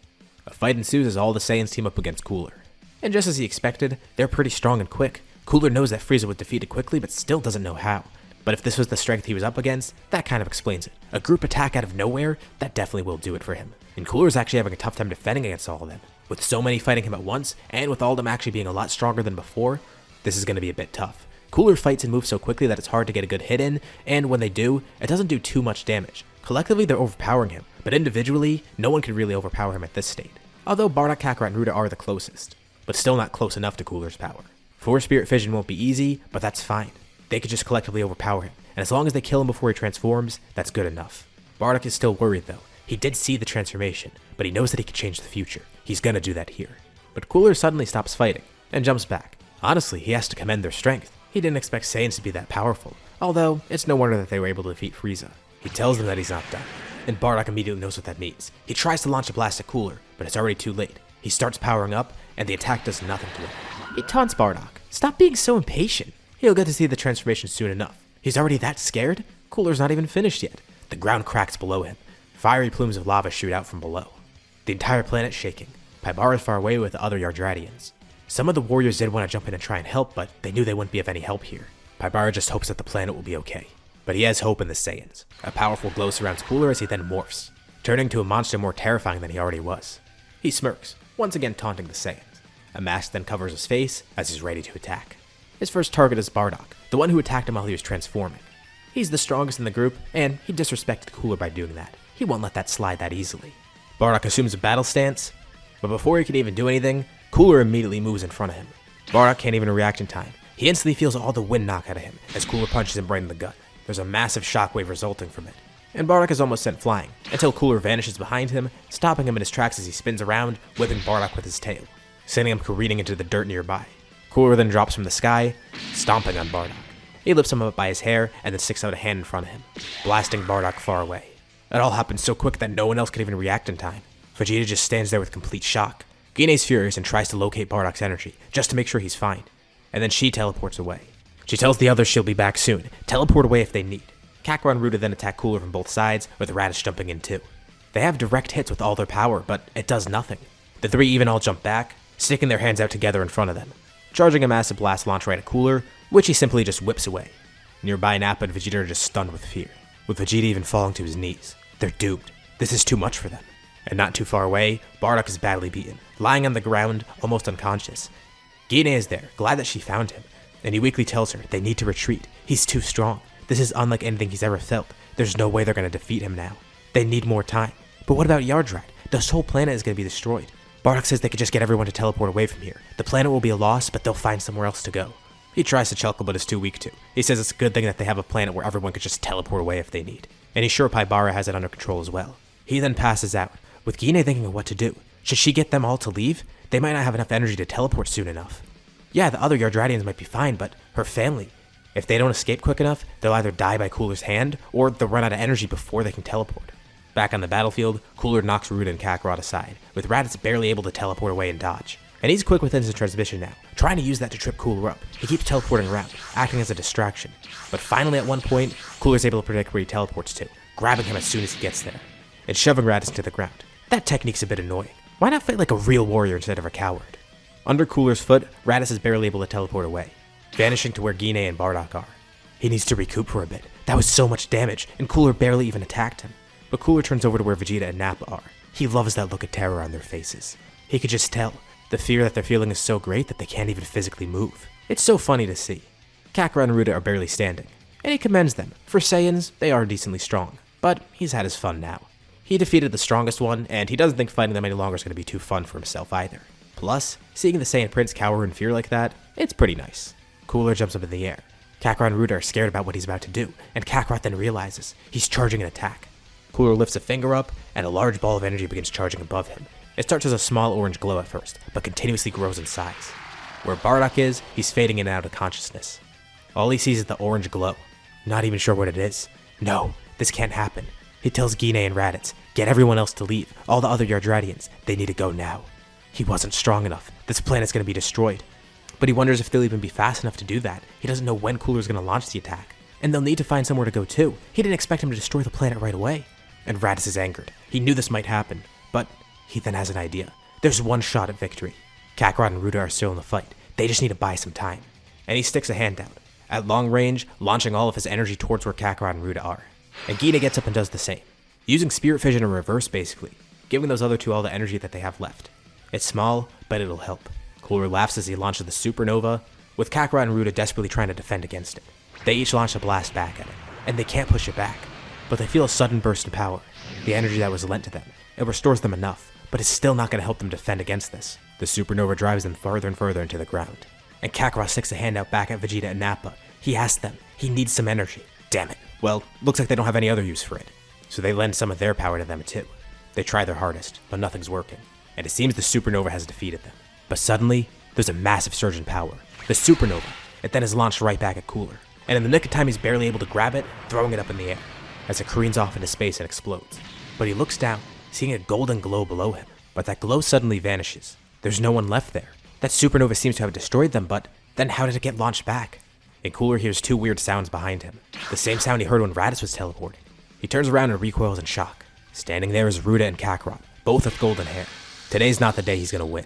A fight ensues as all the Saiyans team up against Cooler. And just as he expected, they're pretty strong and quick. Cooler knows that Frieza was defeated quickly, but still doesn't know how. But if this was the strength he was up against, that kind of explains it. A group attack out of nowhere, that definitely will do it for him. And Cooler's actually having a tough time defending against all of them. With so many fighting him at once, and with all of them actually being a lot stronger than before, this is going to be a bit tough. Cooler fights and moves so quickly that it's hard to get a good hit in, and when they do, it doesn't do too much damage. Collectively, they're overpowering him, but individually, no one can really overpower him at this state. Although Bardock, Kakarot, and Ruda are the closest, but still not close enough to Cooler's power. Force Spirit Fission won't be easy, but that's fine. They could just collectively overpower him, and as long as they kill him before he transforms, that's good enough. Bardock is still worried though. He did see the transformation, but he knows that he can change the future. He's gonna do that here. But Cooler suddenly stops fighting, and jumps back. Honestly, he has to commend their strength. He didn't expect Saiyans to be that powerful, although it's no wonder that they were able to defeat Frieza. He tells them that he's not done, and Bardock immediately knows what that means. He tries to launch a blast at Cooler, but it's already too late. He starts powering up, and the attack does nothing to him. He taunts Bardock. Stop being so impatient. He'll get to see the transformation soon enough. He's already that scared? Cooler's not even finished yet. The ground cracks below him. Fiery plumes of lava shoot out from below. The entire planet's shaking. Paibara is far away with the other Yardratians. Some of the warriors did want to jump in and try and help, but they knew they wouldn't be of any help here. Paibara just hopes that the planet will be okay. But he has hope in the Saiyans. A powerful glow surrounds Cooler as he then morphs, turning into a monster more terrifying than he already was. He smirks, once again taunting the Saiyans. A mask then covers his face as he's ready to attack. His first target is Bardock, the one who attacked him while he was transforming. He's the strongest in the group, and he disrespected Cooler by doing that. He won't let that slide that easily. Bardock assumes a battle stance, but before he can even do anything, Cooler immediately moves in front of him. Bardock can't even react in time. He instantly feels all the wind knock out of him as Cooler punches him right in the gut. There's a massive shockwave resulting from it, and Bardock is almost sent flying, until Cooler vanishes behind him, stopping him in his tracks as he spins around, whipping Bardock with his tail, sending him careening into the dirt nearby. Cooler then drops from the sky, stomping on Bardock. He lifts him up by his hair and then sticks out a hand in front of him, blasting Bardock far away. It all happens so quick that no one else could even react in time. Vegeta just stands there with complete shock. Gine's furious and tries to locate Bardock's energy, just to make sure he's fine. And then she teleports away. She tells the others she'll be back soon, teleport away if they need. Kakarot and Ruda then attack Cooler from both sides, with Raditz jumping in too. They have direct hits with all their power, but it does nothing. The three even all jump back, sticking their hands out together in front of them, charging a massive blast launch right at Cooler, which he simply just whips away. Nearby, Nappa and Vegeta are just stunned with fear, with Vegeta even falling to his knees. They're doomed. This is too much for them. And not too far away, Bardock is badly beaten, lying on the ground, almost unconscious. Gine is there, glad that she found him, and he weakly tells her they need to retreat. He's too strong. This is unlike anything he's ever felt. There's no way they're going to defeat him now. They need more time. But what about Yardrat? This whole planet is going to be destroyed. Bardock says they could just get everyone to teleport away from here. The planet will be a loss, but they'll find somewhere else to go. He tries to chuckle, but is too weak to. He says it's a good thing that they have a planet where everyone could just teleport away if they need. And he's sure Paibara has it under control as well. He then passes out, with Gine thinking of what to do. Should she get them all to leave? They might not have enough energy to teleport soon enough. Yeah, the other Yardratians might be fine, but her family. If they don't escape quick enough, they'll either die by Cooler's hand, or they'll run out of energy before they can teleport. Back on the battlefield, Cooler knocks Ruda and Kakarot aside, with Raditz barely able to teleport away and dodge. And he's quick with instant transmission now, trying to use that to trip Cooler up. He keeps teleporting around, acting as a distraction. But finally at one point, Cooler's able to predict where he teleports to, grabbing him as soon as he gets there, and shoving Raditz to the ground. That technique's a bit annoying. Why not fight like a real warrior instead of a coward? Under Cooler's foot, Raditz is barely able to teleport away, vanishing to where Gine and Bardock are. He needs to recoup for a bit. That was so much damage, and Cooler barely even attacked him. But Cooler turns over to where Vegeta and Nappa are. He loves that look of terror on their faces. He could just tell. The fear that they're feeling is so great that they can't even physically move. It's so funny to see. Kakarot and Ruda are barely standing, and he commends them. For Saiyans, they are decently strong, but he's had his fun now. He defeated the strongest one, and he doesn't think fighting them any longer is going to be too fun for himself either. Plus, seeing the Saiyan Prince cower in fear like that, it's pretty nice. Cooler jumps up in the air. Kakarot and Ruda are scared about what he's about to do, and Kakarot then realizes he's charging an attack. Cooler lifts a finger up, and a large ball of energy begins charging above him. It starts as a small orange glow at first, but continuously grows in size. Where Bardock is, he's fading in and out of consciousness. All he sees is the orange glow. Not even sure what it is. No, this can't happen. He tells Gine and Raditz, get everyone else to leave, all the other Yardratians. They need to go now. He wasn't strong enough. This planet's gonna be destroyed. But he wonders if they'll even be fast enough to do that. He doesn't know when Cooler's gonna launch the attack. And they'll need to find somewhere to go too. He didn't expect him to destroy the planet right away. And Raditz is angered. He knew this might happen, but he then has an idea. There's one shot at victory. Kakarot and Ruda are still in the fight. They just need to buy some time. And he sticks a hand out, at long range, launching all of his energy towards where Kakarot and Ruda are. And Gine gets up and does the same, using Spirit Fission in reverse basically, giving those other two all the energy that they have left. It's small, but it'll help. Cooler laughs as he launches the Supernova, with Kakarot and Ruda desperately trying to defend against it. They each launch a blast back at it, and they can't push it back. But they feel a sudden burst of power, the energy that was lent to them. It restores them enough, but it's still not going to help them defend against this. The Supernova drives them further and further into the ground. And Kakarot sticks a hand out back at Vegeta and Nappa. He asks them, he needs some energy. Damn it. Well, looks like they don't have any other use for it. So they lend some of their power to them too. They try their hardest, but nothing's working. And it seems the Supernova has defeated them. But suddenly, there's a massive surge in power. The Supernova. It then is launched right back at Cooler. And in the nick of time, he's barely able to grab it, throwing it up in the air, as it careens off into space and explodes. But he looks down, seeing a golden glow below him. But that glow suddenly vanishes. There's no one left there. That Supernova seems to have destroyed them, but then how did it get launched back? And Cooler hears two weird sounds behind him. The same sound he heard when Raditz was teleporting. He turns around and recoils in shock. Standing there is Ruda and Kakarot, both with golden hair. Today's not the day he's gonna win.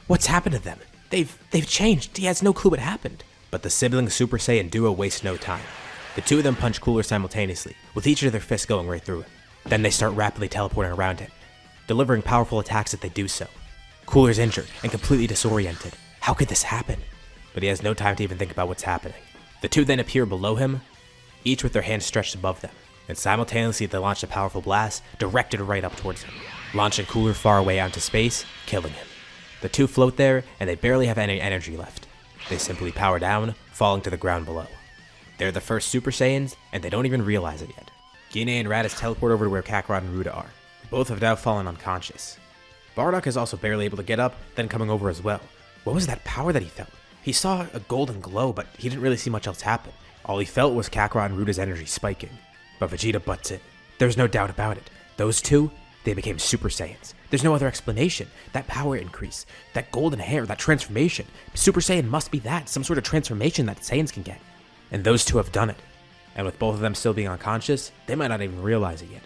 What's happened to them? They've changed. He has no clue what happened. But the sibling Super Saiyan duo wastes no time. The two of them punch Cooler simultaneously, with each of their fists going right through him. Then they start rapidly teleporting around him, delivering powerful attacks as they do so. Cooler's injured and completely disoriented. How could this happen? But he has no time to even think about what's happening. The two then appear below him, each with their hands stretched above them, and simultaneously they launch a powerful blast directed right up towards him, launching Cooler far away out into space, killing him. The two float there, and they barely have any energy left. They simply power down, falling to the ground below. They're the first Super Saiyans, and they don't even realize it yet. Gine and Raditz teleport over to where Kakarot and Ruda are. Both have now fallen unconscious. Bardock is also barely able to get up, then coming over as well. What was that power that he felt? He saw a golden glow, but he didn't really see much else happen. All he felt was Kakarot and Ruda's energy spiking. But Vegeta butts in. There's no doubt about it. Those two, they became Super Saiyans. There's no other explanation. That power increase, that golden hair, that transformation. Super Saiyan must be that, some sort of transformation that Saiyans can get. And those two have done it. And with both of them still being unconscious, they might not even realize it yet.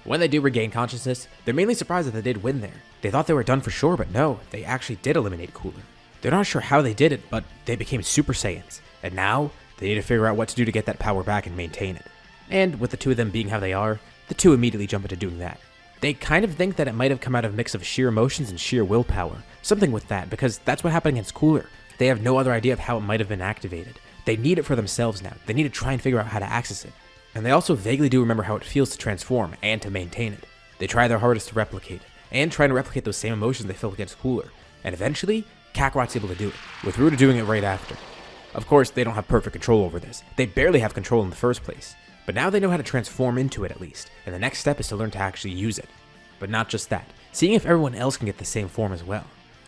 When they do regain consciousness, they're mainly surprised that they did win there. They thought they were done for sure, but no, they actually did eliminate Cooler. They're not sure how they did it, but they became Super Saiyans. And now, they need to figure out what to do to get that power back and maintain it. And with the two of them being how they are, the two immediately jump into doing that. They kind of think that it might have come out of a mix of sheer emotions and sheer willpower. Something with that, because that's what happened against Cooler. They have no other idea of how it might have been activated. They need it for themselves now. They need to try and figure out how to access it. And they also vaguely do remember how it feels to transform and to maintain it. They try their hardest to replicate it, and try to replicate those same emotions they felt against Cooler. And eventually, Kakarot's able to do it, with Ruda doing it right after. Of course, they don't have perfect control over this. They barely have control in the first place. But now they know how to transform into it at least, and the next step is to learn to actually use it. But not just that, seeing if everyone else can get the same form as well.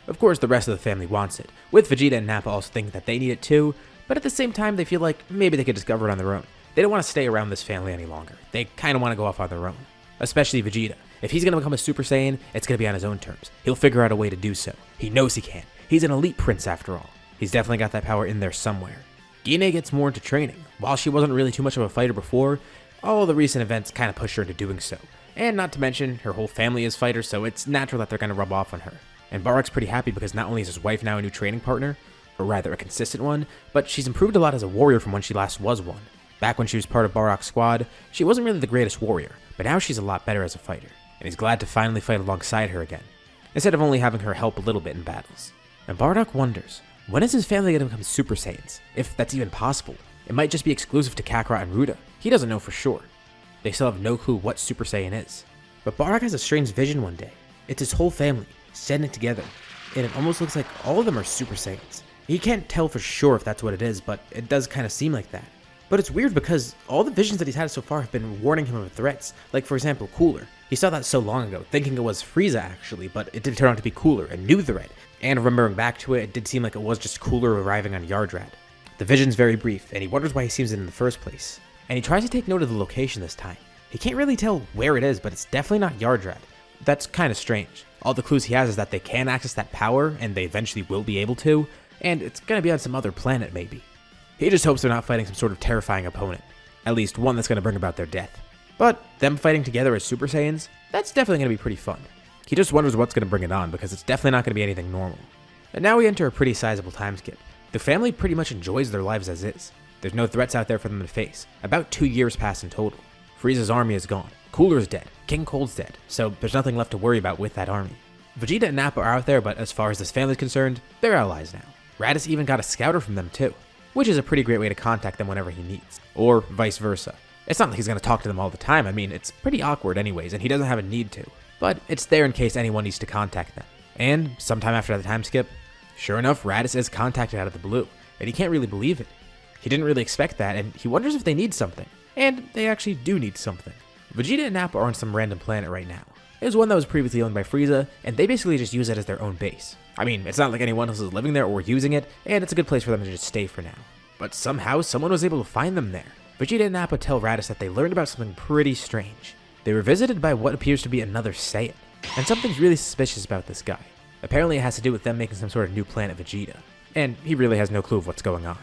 Of course, the rest of the family wants it, with Vegeta and Nappa also thinking that they need it too, but at the same time they feel like maybe they could discover it on their own. They don't want to stay around this family any longer. They kind of want to go off on their own. Especially Vegeta. If he's going to become a Super Saiyan, it's going to be on his own terms. He'll figure out a way to do so. He knows he can. He's an elite prince after all. He's definitely got that power in there somewhere. Gine gets more into training. While she wasn't really too much of a fighter before, all the recent events kind of pushed her into doing so. And not to mention, her whole family is fighters, so it's natural that they're going to rub off on her. And Bardock's pretty happy because not only is his wife now a new training partner, or rather a consistent one, but she's improved a lot as a warrior from when she last was one. Back when she was part of Bardock's squad, she wasn't really the greatest warrior, but now she's a lot better as a fighter, and he's glad to finally fight alongside her again, instead of only having her help a little bit in battles. And Bardock wonders, when is his family going to become Super Saiyans? If that's even possible. It might just be exclusive to Kakarot and Ruda. He doesn't know for sure. They still have no clue what Super Saiyan is. But Bardock has a strange vision one day. It's his whole family, standing together, and it almost looks like all of them are Super Saiyans. He can't tell for sure if that's what it is, but it does kind of seem like that. But it's weird because all the visions that he's had so far have been warning him of threats. Like, for example, Cooler. He saw that so long ago, thinking it was Frieza actually, but it did turn out to be Cooler, a new threat. And remembering back to it, it did seem like it was just Cooler arriving on Yardrat. The vision's very brief, and he wonders why he sees it in the first place. And he tries to take note of the location this time. He can't really tell where it is, but it's definitely not Yardrat. That's kind of strange. All the clues he has is that they can access that power, and they eventually will be able to, and it's gonna be on some other planet maybe. He just hopes they're not fighting some sort of terrifying opponent, at least one that's gonna bring about their death. But them fighting together as Super Saiyans, that's definitely gonna be pretty fun. He just wonders what's gonna bring it on, because it's definitely not gonna be anything normal. And now we enter a pretty sizable time skip. The family pretty much enjoys their lives as is. There's no threats out there for them to face. About 2 years pass in total. Frieza's army is gone. Cooler's dead. King Cold's dead. So there's nothing left to worry about with that army. Vegeta and Nappa are out there, but as far as this family's concerned, they're allies now. Raditz even got a scouter from them too, which is a pretty great way to contact them whenever he needs. Or vice versa. It's not like he's going to talk to them all the time. I mean, it's pretty awkward anyways, and he doesn't have a need to. But it's there in case anyone needs to contact them. And sometime after the time skip, sure enough, Raditz is contacted out of the blue, and he can't really believe it. He didn't really expect that, and he wonders if they need something. And they actually do need something. Vegeta and Nappa are on some random planet right now. It was one that was previously owned by Frieza, and they basically just use it as their own base. I mean, it's not like anyone else is living there or using it, and it's a good place for them to just stay for now. But somehow, someone was able to find them there. Vegeta and Nappa tell Raditz that they learned about something pretty strange. They were visited by what appears to be another Saiyan, and something's really suspicious about this guy. Apparently it has to do with them making some sort of new Planet Vegeta, and he really has no clue of what's going on.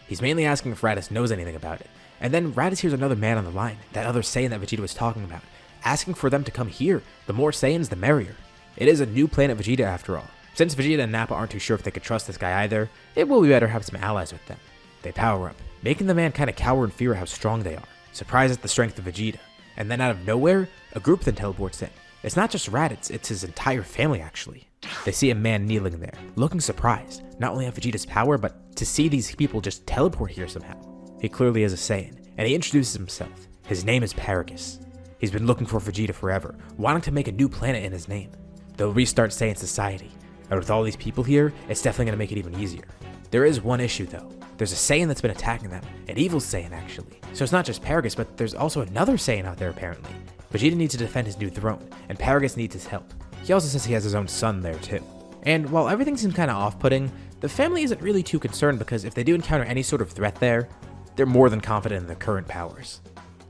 He's mainly asking if Raditz knows anything about it, and then Raditz hears another man on the line, that other Saiyan that Vegeta was talking about, asking for them to come here. The more Saiyans, the merrier. It is a new Planet Vegeta after all. Since Vegeta and Nappa aren't too sure if they could trust this guy either, it will be better to have some allies with them. They power up, making the man kind of cower in fear of how strong they are, surprised at the strength of Vegeta. And then out of nowhere, a group then teleports in. It's not just Raditz, it's his entire family actually. They see a man kneeling there, looking surprised, not only at Vegeta's power, but to see these people just teleport here somehow. He clearly is a Saiyan, and he introduces himself. His name is Paragus. He's been looking for Vegeta forever, wanting to make a new planet in his name. They'll restart Saiyan society, and with all these people here, it's definitely going to make it even easier. There is one issue though. There's a Saiyan that's been attacking them, an evil Saiyan actually. So it's not just Paragus, but there's also another Saiyan out there apparently. Vegeta needs to defend his new throne, and Paragus needs his help. He also says he has his own son there too. And while everything seems kind of off-putting, the family isn't really too concerned because if they do encounter any sort of threat there, they're more than confident in their current powers.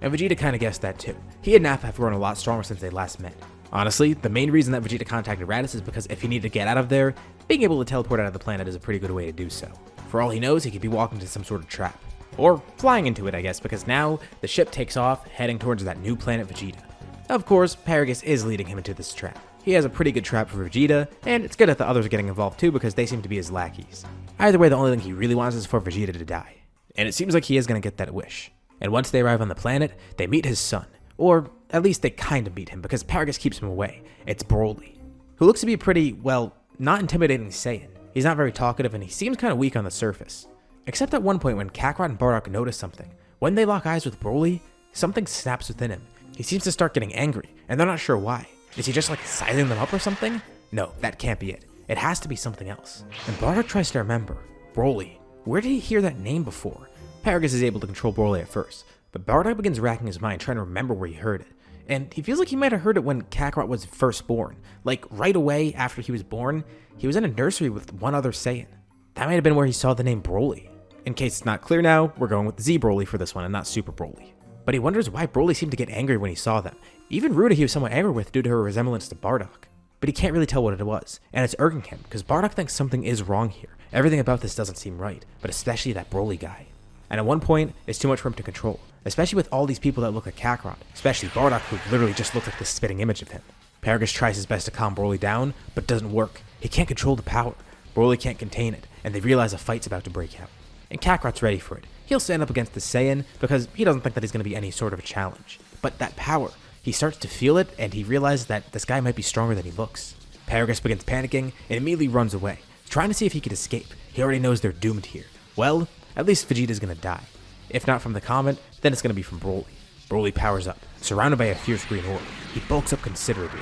And Vegeta kind of guessed that too. He and Nappa have grown a lot stronger since they last met. Honestly, the main reason that Vegeta contacted Raditz is because if he needed to get out of there, being able to teleport out of the planet is a pretty good way to do so. For all he knows, he could be walking into some sort of trap. Or flying into it, I guess, because now the ship takes off, heading towards that new planet Vegeta. Of course, Paragus is leading him into this trap. He has a pretty good trap for Vegeta, and it's good that the others are getting involved too because they seem to be his lackeys. Either way, the only thing he really wants is for Vegeta to die. And it seems like he is going to get that wish. And once they arrive on the planet, they meet his son. Or at least they kind of meet him because Paragus keeps him away. It's Broly, who looks to be a pretty, well, not intimidating Saiyan. He's not very talkative and he seems kind of weak on the surface. Except at one point when Kakarot and Bardock notice something. When they lock eyes with Broly, something snaps within him. He seems to start getting angry, and they're not sure why. Is he just like sizing them up or something? No, that can't be it. It has to be something else. And Bardock tries to remember. Broly. Where did he hear that name before? Paragus is able to control Broly at first, but Bardock begins racking his mind trying to remember where he heard it. And he feels like he might have heard it when Kakarot was first born. Like right away after he was born, he was in a nursery with one other Saiyan. That might have been where he saw the name Broly. In case it's not clear now, we're going with Z Broly for this one and not Super Broly. But he wonders why Broly seemed to get angry when he saw them. Even Ruta he was somewhat angry with due to her resemblance to Bardock. But he can't really tell what it was, and it's irking him because Bardock thinks something is wrong here. Everything about this doesn't seem right, but especially that Broly guy. And at one point, it's too much for him to control, especially with all these people that look like Kakarot, especially Bardock who literally just looks like the spitting image of him. Paragus tries his best to calm Broly down, but doesn't work. He can't control the power. Broly can't contain it, and they realize a fight's about to break out. And Kakarot's ready for it. He'll stand up against the Saiyan because he doesn't think that he's going to be any sort of a challenge. But that power, he starts to feel it, and he realizes that this guy might be stronger than he looks. Paragus begins panicking and immediately runs away, trying to see if he could escape. He already knows they're doomed here. Well, at least Vegeta's going to die. If not from the comet, then it's going to be from Broly. Broly powers up, surrounded by a fierce green orb. He bulks up considerably.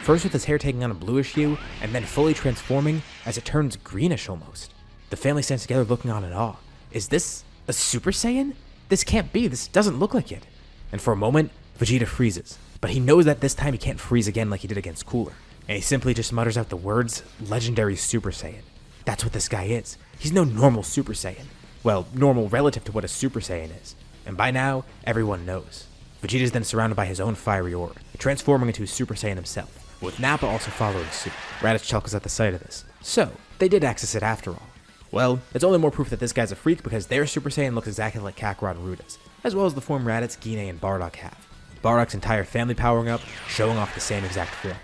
First with his hair taking on a bluish hue, and then fully transforming as it turns greenish almost. The family stands together looking on in awe. Is this a Super Saiyan? This can't be, this doesn't look like it. And for a moment, Vegeta freezes, but he knows that this time he can't freeze again like he did against Cooler. And he simply just mutters out the words, Legendary Super Saiyan. That's what this guy is. He's no normal Super Saiyan. Well, normal relative to what a Super Saiyan is. And by now, everyone knows. Vegeta is then surrounded by his own fiery orb, transforming into a Super Saiyan himself, with Nappa also following suit. Raditz chuckles at the sight of this. So, they did access it after all. Well, it's only more proof that this guy's a freak because their Super Saiyan looks exactly like Kakarot and Ruda's, as well as the form Raditz, Gine, and Bardock have. Bardock's entire family powering up, showing off the same exact form.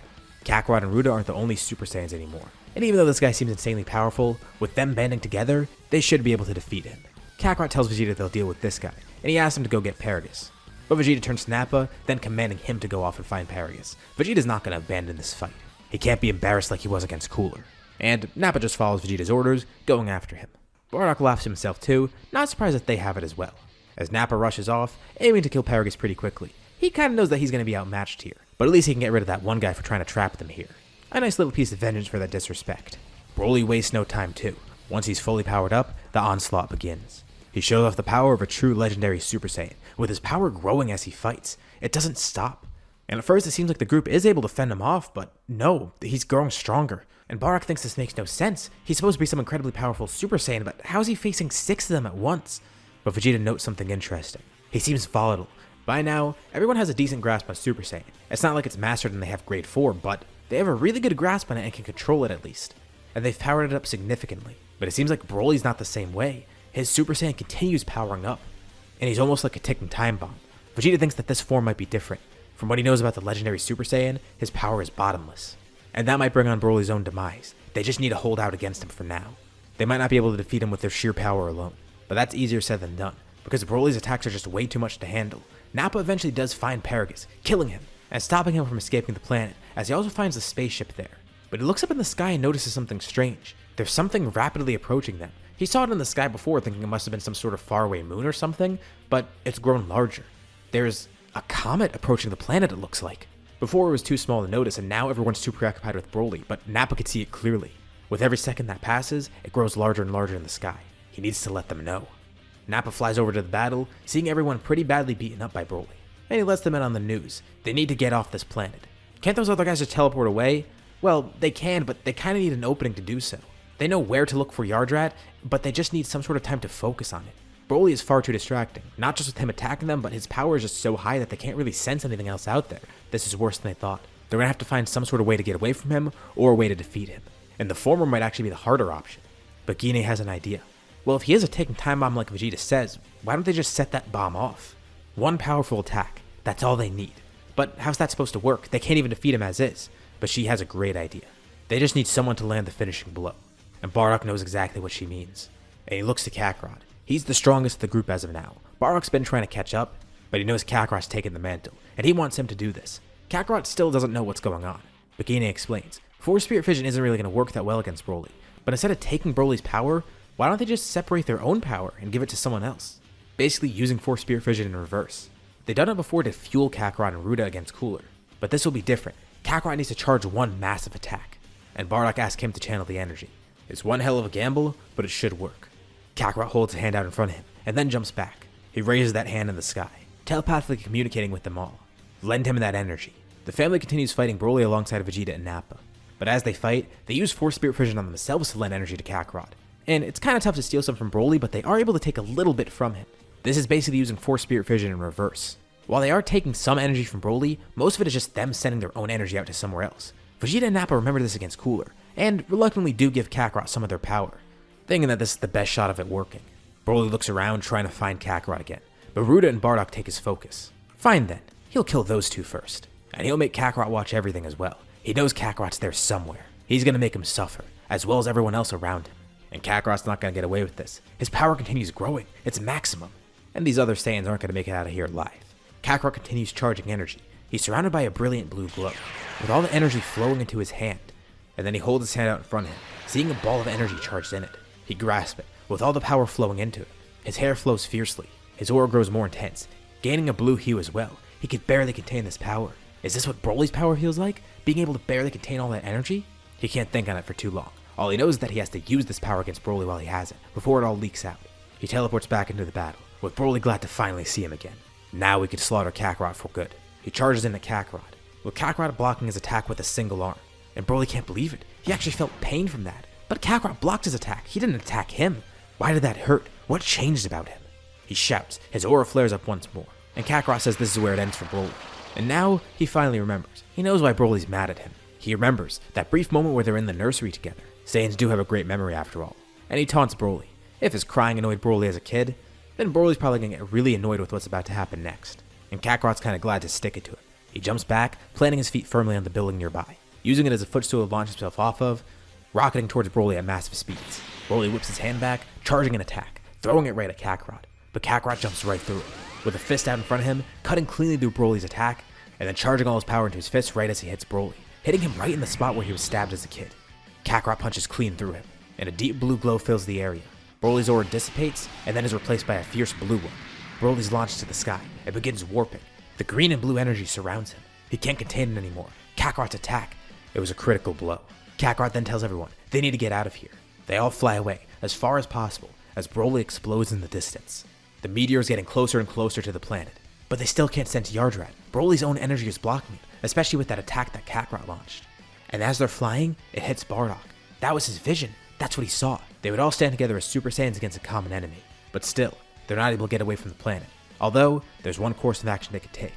Kakarot and Ruda aren't the only Super Saiyans anymore, and even though this guy seems insanely powerful, with them banding together, they should be able to defeat him. Kakarot tells Vegeta they'll deal with this guy, and he asks him to go get Paragus. But Vegeta turns to Nappa, then commanding him to go off and find Paragus. Vegeta's not going to abandon this fight. He can't be embarrassed like he was against Cooler. And Nappa just follows Vegeta's orders, going after him. Bardock laughs himself too, not surprised that they have it as well. As Nappa rushes off, aiming to kill Paragus pretty quickly. He kinda knows that he's gonna be outmatched here, but at least he can get rid of that one guy for trying to trap them here. A nice little piece of vengeance for that disrespect. Broly wastes no time too. Once he's fully powered up, the onslaught begins. He shows off the power of a true legendary Super Saiyan, with his power growing as he fights. It doesn't stop. And at first it seems like the group is able to fend him off, but no, he's growing stronger. And Bardock thinks this makes no sense. He's supposed to be some incredibly powerful Super Saiyan, but how's he facing 6 of them at once? But Vegeta notes something interesting. He seems volatile. By now, everyone has a decent grasp on Super Saiyan. It's not like it's mastered and they have grade 4, but they have a really good grasp on it and can control it at least. And they've powered it up significantly. But it seems like Broly's not the same way. His Super Saiyan continues powering up, and he's almost like a ticking time bomb. Vegeta thinks that this form might be different. From what he knows about the legendary Super Saiyan, his power is bottomless. And that might bring on Broly's own demise. They just need to hold out against him for now. They might not be able to defeat him with their sheer power alone, but that's easier said than done, because Broly's attacks are just way too much to handle. Nappa eventually does find Paragus, killing him, and stopping him from escaping the planet, as he also finds the spaceship there. But he looks up in the sky and notices something strange. There's something rapidly approaching them. He saw it in the sky before, thinking it must have been some sort of faraway moon or something, but it's grown larger. There's a comet approaching the planet, it looks like. Before it was too small to notice, and now everyone's too preoccupied with Broly, but Nappa could see it clearly. With every second that passes, it grows larger and larger in the sky. He needs to let them know. Nappa flies over to the battle, seeing everyone pretty badly beaten up by Broly, and he lets them in on the news. They need to get off this planet. Can't those other guys just teleport away? Well, they can, but they kinda need an opening to do so. They know where to look for Yardrat, but they just need some sort of time to focus on it. Broly is far too distracting, not just with him attacking them, but his power is just so high that they can't really sense anything else out there. This is worse than they thought. They're gonna have to find some sort of way to get away from him, or a way to defeat him. And the former might actually be the harder option. But Gine has an idea. Well, if he is a ticking time bomb like Vegeta says, why don't they just set that bomb off? One powerful attack, that's all they need. But how's that supposed to work? They can't even defeat him as is. But she has a great idea. They just need someone to land the finishing blow. And Bardock knows exactly what she means. And he looks to Kakarot. He's the strongest of the group as of now. Bardock's been trying to catch up, but he knows Kakarot's taken the mantle, and he wants him to do this. Kakarot still doesn't know what's going on. But Gine explains, Force Spirit Fission isn't really going to work that well against Broly, but instead of taking Broly's power, why don't they just separate their own power and give it to someone else? Basically using Force Spirit Fission in reverse. They've done it before to fuel Kakarot and Ruda against Cooler, but this will be different. Kakarot needs to charge one massive attack, and Bardock asks him to channel the energy. It's one hell of a gamble, but it should work. Kakarot holds a hand out in front of him, and then jumps back. He raises that hand in the sky, telepathically communicating with them all. Lend him that energy. The family continues fighting Broly alongside Vegeta and Nappa. But as they fight, they use Force Spirit Fission on themselves to lend energy to Kakarot. And it's kinda tough to steal some from Broly, but they are able to take a little bit from him. This is basically using Force Spirit Fission in reverse. While they are taking some energy from Broly, most of it is just them sending their own energy out to somewhere else. Vegeta and Nappa remember this against Cooler, and reluctantly do give Kakarot some of their power, thinking that this is the best shot of it working. Broly looks around trying to find Kakarot again, but Ruda and Bardock take his focus. Fine then, he'll kill those two first, and he'll make Kakarot watch everything as well. He knows Kakarot's there somewhere. He's gonna make him suffer, as well as everyone else around him. And Kakarot's not gonna get away with this. His power continues growing, it's maximum. And these other Saiyans aren't gonna make it out of here alive. Kakarot continues charging energy. He's surrounded by a brilliant blue glow, with all the energy flowing into his hand. And then he holds his hand out in front of him, seeing a ball of energy charged in it. He grasps it, with all the power flowing into it. His hair flows fiercely. His aura grows more intense, gaining a blue hue as well. He could barely contain this power. Is this what Broly's power feels like? Being able to barely contain all that energy? He can't think on it for too long. All he knows is that he has to use this power against Broly while he has it, before it all leaks out. He teleports back into the battle, with Broly glad to finally see him again. Now we could slaughter Kakarot for good. He charges into Kakarot, with Kakarot blocking his attack with a single arm. And Broly can't believe it. He actually felt pain from that. But Kakarot blocked his attack. He didn't attack him. Why did that hurt? What changed about him? He shouts. His aura flares up once more. And Kakarot says this is where it ends for Broly. And now he finally remembers. He knows why Broly's mad at him. He remembers that brief moment where they're in the nursery together. Saiyans do have a great memory after all. And he taunts Broly. If his crying annoyed Broly as a kid, then Broly's probably gonna get really annoyed with what's about to happen next. And Kakarot's kinda glad to stick it to him. He jumps back, planting his feet firmly on the building nearby, using it as a footstool to launch himself off of, rocketing towards Broly at massive speeds. Broly whips his hand back, charging an attack, throwing it right at Kakarot. But Kakarot jumps right through it, with a fist out in front of him, cutting cleanly through Broly's attack, and then charging all his power into his fist right as he hits Broly, hitting him right in the spot where he was stabbed as a kid. Kakarot punches clean through him, and a deep blue glow fills the area. Broly's aura dissipates, and then is replaced by a fierce blue one. Broly's launched to the sky, and begins warping. The green and blue energy surrounds him. He can't contain it anymore. Kakarot's attack. It was a critical blow. Kakarot then tells everyone they need to get out of here. They all fly away, as far as possible, as Broly explodes in the distance. The meteor is getting closer and closer to the planet, but they still can't sense Yardrat. Broly's own energy is blocking it, especially with that attack that Kakarot launched. And as they're flying, it hits Bardock. That was his vision. That's what he saw. They would all stand together as Super Saiyans against a common enemy. But still, they're not able to get away from the planet. Although, there's one course of action they could take.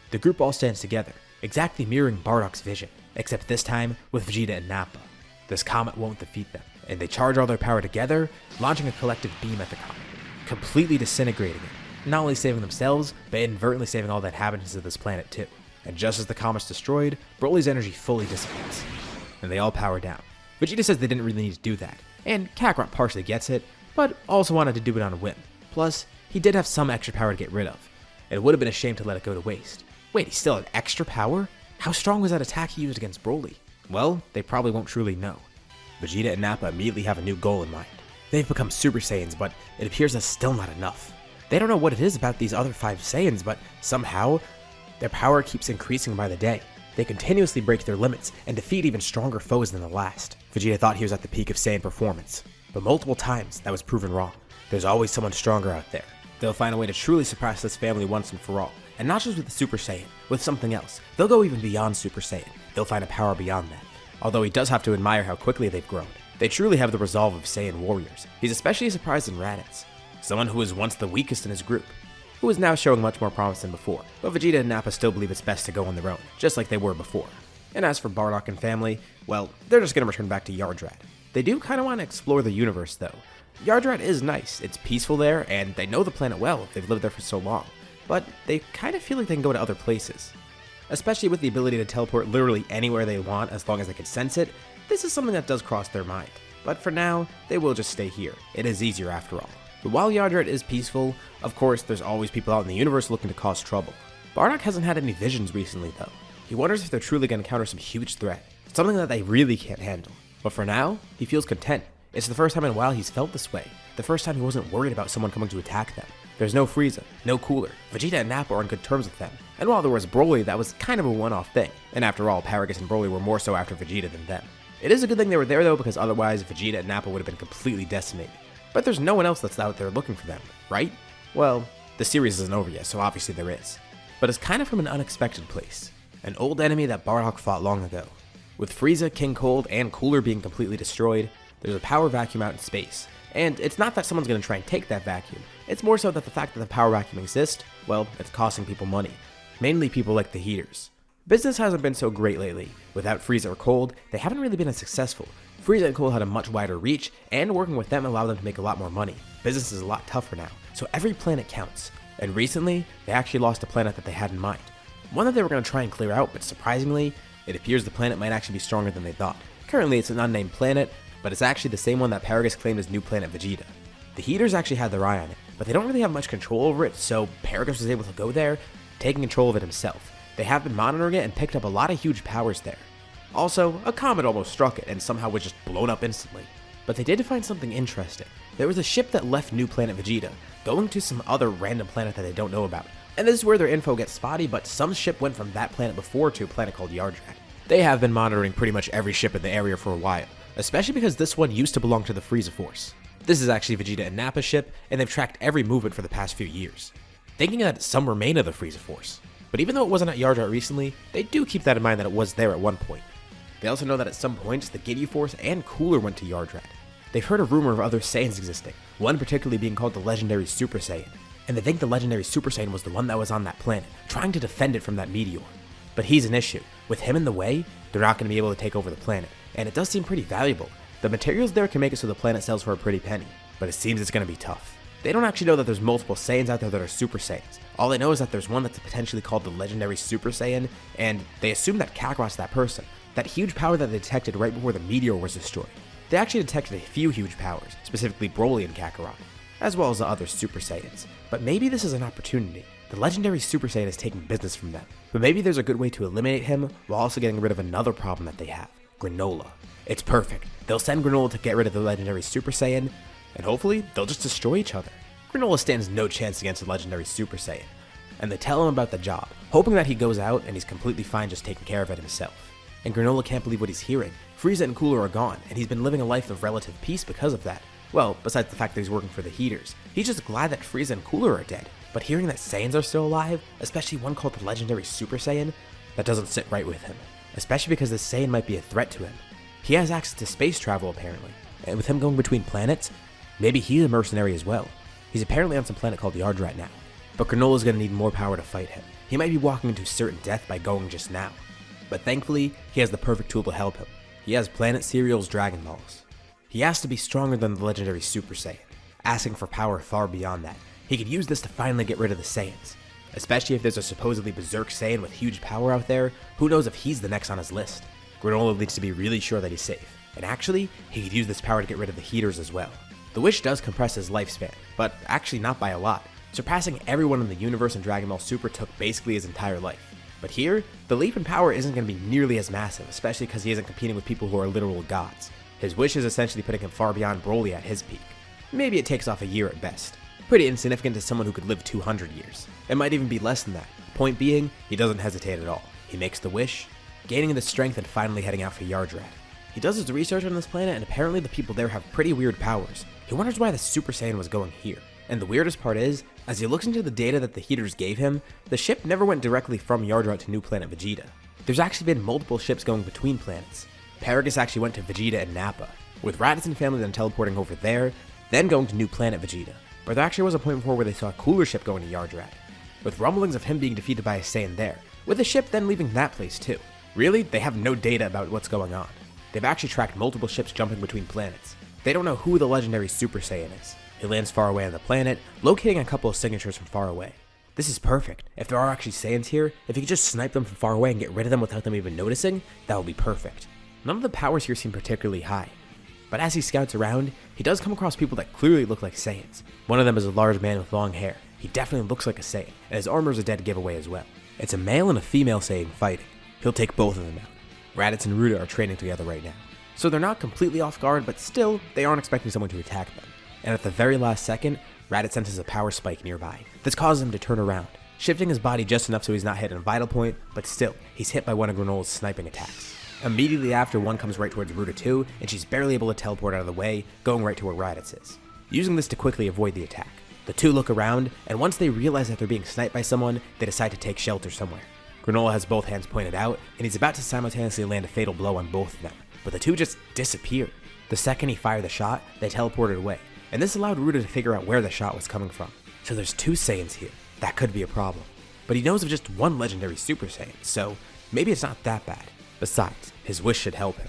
The group all stands together, exactly mirroring Bardock's vision, except this time with Vegeta and Nappa. This comet won't defeat them, and they charge all their power together, launching a collective beam at the comet, completely disintegrating it, not only saving themselves, but inadvertently saving all the inhabitants of this planet too. And just as the comet's destroyed, Broly's energy fully dissipates, and they all power down. Vegeta says they didn't really need to do that, and Kakarot partially gets it, but also wanted to do it on a whim. Plus, he did have some extra power to get rid of, and it would have been a shame to let it go to waste. Wait, he still had extra power? How strong was that attack he used against Broly? Well, they probably won't truly know. Vegeta and Nappa immediately have a new goal in mind. They've become Super Saiyans, but it appears that's still not enough. They don't know what it is about these other 5 Saiyans, but somehow, their power keeps increasing by the day. They continuously break their limits and defeat even stronger foes than the last. Vegeta thought he was at the peak of Saiyan performance, but multiple times that was proven wrong. There's always someone stronger out there. They'll find a way to truly surpass this family once and for all. And not just with the Super Saiyan, with something else. They'll go even beyond Super Saiyan. They'll find a power beyond that. Although he does have to admire how quickly they've grown. They truly have the resolve of Saiyan warriors. He's especially surprised in Raditz, someone who was once the weakest in his group, who is now showing much more promise than before. But Vegeta and Nappa still believe it's best to go on their own, just like they were before. And as for Bardock and family, well, they're just gonna return back to Yardrat. They do kinda wanna explore the universe though. Yardrat is nice, it's peaceful there, and they know the planet well if they've lived there for so long. But they kind of feel like they can go to other places. Especially with the ability to teleport literally anywhere they want as long as they can sense it, this is something that does cross their mind. But for now, they will just stay here. It is easier after all. But while Yardrat is peaceful, of course there's always people out in the universe looking to cause trouble. Bardock hasn't had any visions recently though. He wonders if they're truly going to encounter some huge threat, something that they really can't handle. But for now, he feels content. It's the first time in a while he's felt this way. The first time he wasn't worried about someone coming to attack them. There's no Frieza, no Cooler. Vegeta and Nappa are on good terms with them. And while there was Broly, that was kind of a one-off thing. And after all, Paragus and Broly were more so after Vegeta than them. It is a good thing they were there though, because otherwise Vegeta and Nappa would have been completely decimated. But there's no one else that's out there looking for them, right? Well, the series isn't over yet, so obviously there is. But it's kind of from an unexpected place. An old enemy that Bardock fought long ago. With Frieza, King Cold, and Cooler being completely destroyed, there's a power vacuum out in space. And it's not that someone's going to try and take that vacuum. It's more so that the fact that the power vacuum exists, well, it's costing people money. Mainly people like the Heeters. Business hasn't been so great lately. Without Frieza or Cold, they haven't really been as successful. Frieza and Cold had a much wider reach, and working with them allowed them to make a lot more money. Business is a lot tougher now, so every planet counts. And recently, they actually lost a planet that they had in mind. One that they were going to try and clear out, but surprisingly, it appears the planet might actually be stronger than they thought. Currently, it's an unnamed planet, but it's actually the same one that Paragus claimed as new planet Vegeta. The Heeters actually had their eye on it, but they don't really have much control over it, so Paragus was able to go there, taking control of it himself. They have been monitoring it and picked up a lot of huge powers there. Also, a comet almost struck it and somehow was just blown up instantly. But they did find something interesting. There was a ship that left new planet Vegeta, going to some other random planet that they don't know about. And this is where their info gets spotty, but some ship went from that planet before to a planet called Yardrat. They have been monitoring pretty much every ship in the area for a while, especially because this one used to belong to the Frieza Force. This is actually Vegeta and Nappa's ship, and they've tracked every movement for the past few years, thinking that some remain of the Frieza Force. But even though it wasn't at Yardrat recently, they do keep that in mind that it was there at one point. They also know that at some points, the Ginyu Force and Cooler went to Yardrat. They've heard a rumor of other Saiyans existing, one particularly being called the legendary Super Saiyan, and they think the legendary Super Saiyan was the one that was on that planet, trying to defend it from that meteor. But he's an issue. With him in the way, they're not going to be able to take over the planet, and it does seem pretty valuable. The materials there can make it so the planet sells for a pretty penny, but it seems it's going to be tough. They don't actually know that there's multiple Saiyans out there that are Super Saiyans. All they know is that there's one that's potentially called the legendary Super Saiyan, and they assume that Kakarot's that person, that huge power that they detected right before the meteor was destroyed. They actually detected a few huge powers, specifically Broly and Kakarot, as well as the other Super Saiyans. But maybe this is an opportunity. The legendary Super Saiyan is taking business from them, but maybe there's a good way to eliminate him while also getting rid of another problem that they have, Granolah. It's perfect. They'll send Granolah to get rid of the legendary Super Saiyan, and hopefully they'll just destroy each other. Granolah stands no chance against the legendary Super Saiyan, and they tell him about the job, hoping that he goes out and he's completely fine just taking care of it himself. And Granolah can't believe what he's hearing. Frieza and Cooler are gone, and he's been living a life of relative peace because of that. Well, besides the fact that he's working for the Heeters, he's just glad that Frieza and Cooler are dead. But hearing that Saiyans are still alive, especially one called the legendary Super Saiyan, that doesn't sit right with him. Especially because this Saiyan might be a threat to him. He has access to space travel apparently, and with him going between planets, maybe he's a mercenary as well. He's apparently on some planet called Yardrat now, but Granolah's gonna need more power to fight him. He might be walking into certain death by going just now, but thankfully, he has the perfect tool to help him. He has Planet Cereal's Dragon Balls. He has to be stronger than the legendary Super Saiyan, asking for power far beyond that. He could use this to finally get rid of the Saiyans, especially if there's a supposedly berserk Saiyan with huge power out there. Who knows if he's the next on his list? Granolah needs to be really sure that he's safe, and actually, he could use this power to get rid of the Heeters as well. The wish does compress his lifespan, but actually not by a lot. Surpassing everyone in the universe in Dragon Ball Super took basically his entire life. But here, the leap in power isn't going to be nearly as massive, especially because he isn't competing with people who are literal gods. His wish is essentially putting him far beyond Broly at his peak. Maybe it takes off a year at best. Pretty insignificant to someone who could live 200 years. It might even be less than that. Point being, he doesn't hesitate at all. He makes the wish, gaining the strength and finally heading out for Yardrat. He does his research on this planet, and apparently the people there have pretty weird powers. He wonders why the Super Saiyan was going here. And the weirdest part is, as he looks into the data that the Heeters gave him, the ship never went directly from Yardrat to new Planet Vegeta. There's actually been multiple ships going between planets. Paragus actually went to Vegeta and Nappa, with Raditz and family then teleporting over there, then going to new Planet Vegeta. But there actually was a point before where they saw a cooler ship going to Yardrat, with rumblings of him being defeated by a Saiyan there, with the ship then leaving that place too. Really, they have no data about what's going on. They've actually tracked multiple ships jumping between planets. They don't know who the legendary Super Saiyan is. He lands far away on the planet, locating a couple of signatures from far away. This is perfect. If there are actually Saiyans here, if he could just snipe them from far away and get rid of them without them even noticing, that would be perfect. None of the powers here seem particularly high. But as he scouts around, he does come across people that clearly look like Saiyans. One of them is a large man with long hair. He definitely looks like a Saiyan, and his armor is a dead giveaway as well. It's a male and a female Saiyan fighting. He'll take both of them out. Raditz and Ruda are training together right now. So they're not completely off guard, but still, they aren't expecting someone to attack them. And at the very last second, Raditz senses a power spike nearby. This causes him to turn around, shifting his body just enough so he's not hit in a vital point, but still, he's hit by one of Granolah's sniping attacks. Immediately after, one comes right towards Ruda too, and she's barely able to teleport out of the way, going right to where Raditz is, using this to quickly avoid the attack. The two look around, and once they realize that they're being sniped by someone, they decide to take shelter somewhere. Granolah has both hands pointed out, and he's about to simultaneously land a fatal blow on both of them, but the two just disappear. The second he fired the shot, they teleported away, and this allowed Ruda to figure out where the shot was coming from. So there's two Saiyans here. That could be a problem. But he knows of just one legendary Super Saiyan, so maybe it's not that bad. Besides, his wish should help him.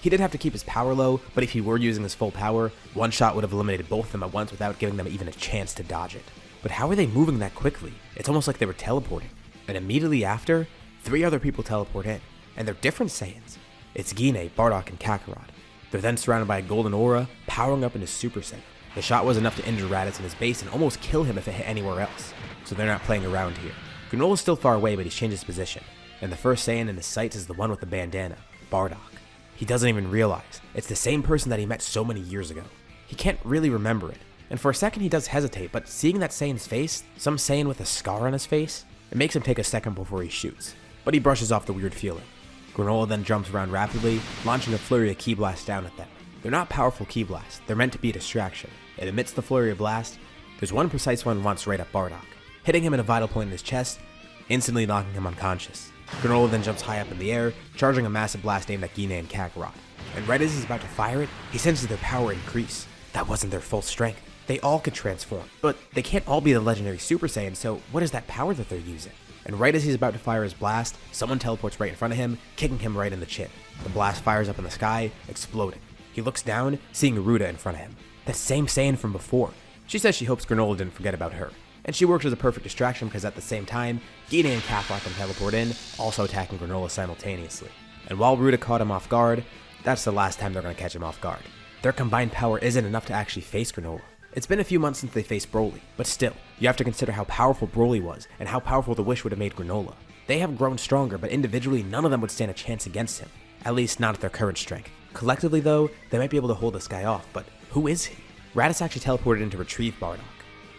He did have to keep his power low, but if he were using his full power, one shot would have eliminated both of them at once without giving them even a chance to dodge it. But how are they moving that quickly? It's almost like they were teleporting. And immediately after, 3 other people teleport in, and they're different Saiyans. It's Gine, Bardock, and Kakarot. They're then surrounded by a golden aura, powering up into Super Saiyan. The shot was enough to injure Raditz in his base and almost kill him if it hit anywhere else, so they're not playing around here. Granolah's still far away, but he's changed his position, and the first Saiyan in his sights is the one with the bandana, Bardock. He doesn't even realize it's the same person that he met so many years ago. He can't really remember it, and for a second he does hesitate, but seeing that Saiyan's face, some Saiyan with a scar on his face, it makes him take a second before he shoots, but he brushes off the weird feeling. Granolah then jumps around rapidly, launching a flurry of ki blasts down at them. They're not powerful ki blasts, they're meant to be a distraction. It emits the flurry of blast. There's one precise one once right at Bardock, hitting him at a vital point in his chest, instantly knocking him unconscious. Granolah then jumps high up in the air, charging a massive blast aimed at Gine and Kakarot. And right as he's about to fire it, he senses their power increase. That wasn't their full strength. They all could transform, but they can't all be the legendary Super Saiyan, so what is that power that they're using? and right as he's about to fire his blast, someone teleports right in front of him, kicking him right in the chin. The blast fires up in the sky, exploding. He looks down, seeing Ruda in front of him. That same Saiyan from before. She says she hopes Granolah didn't forget about her. And she works as a perfect distraction because at the same time, Gine and Kakarot can teleport in, also attacking Granolah simultaneously. And while Ruda caught him off guard, that's the last time they're going to catch him off guard. Their combined power isn't enough to actually face Granolah. It's been a few months since they faced Broly, but still, you have to consider how powerful Broly was and how powerful the Wish would have made Granolah. They have grown stronger, but individually none of them would stand a chance against him. At least not at their current strength. Collectively though, they might be able to hold this guy off, but who is he? Raditz actually teleported in to retrieve Bardock.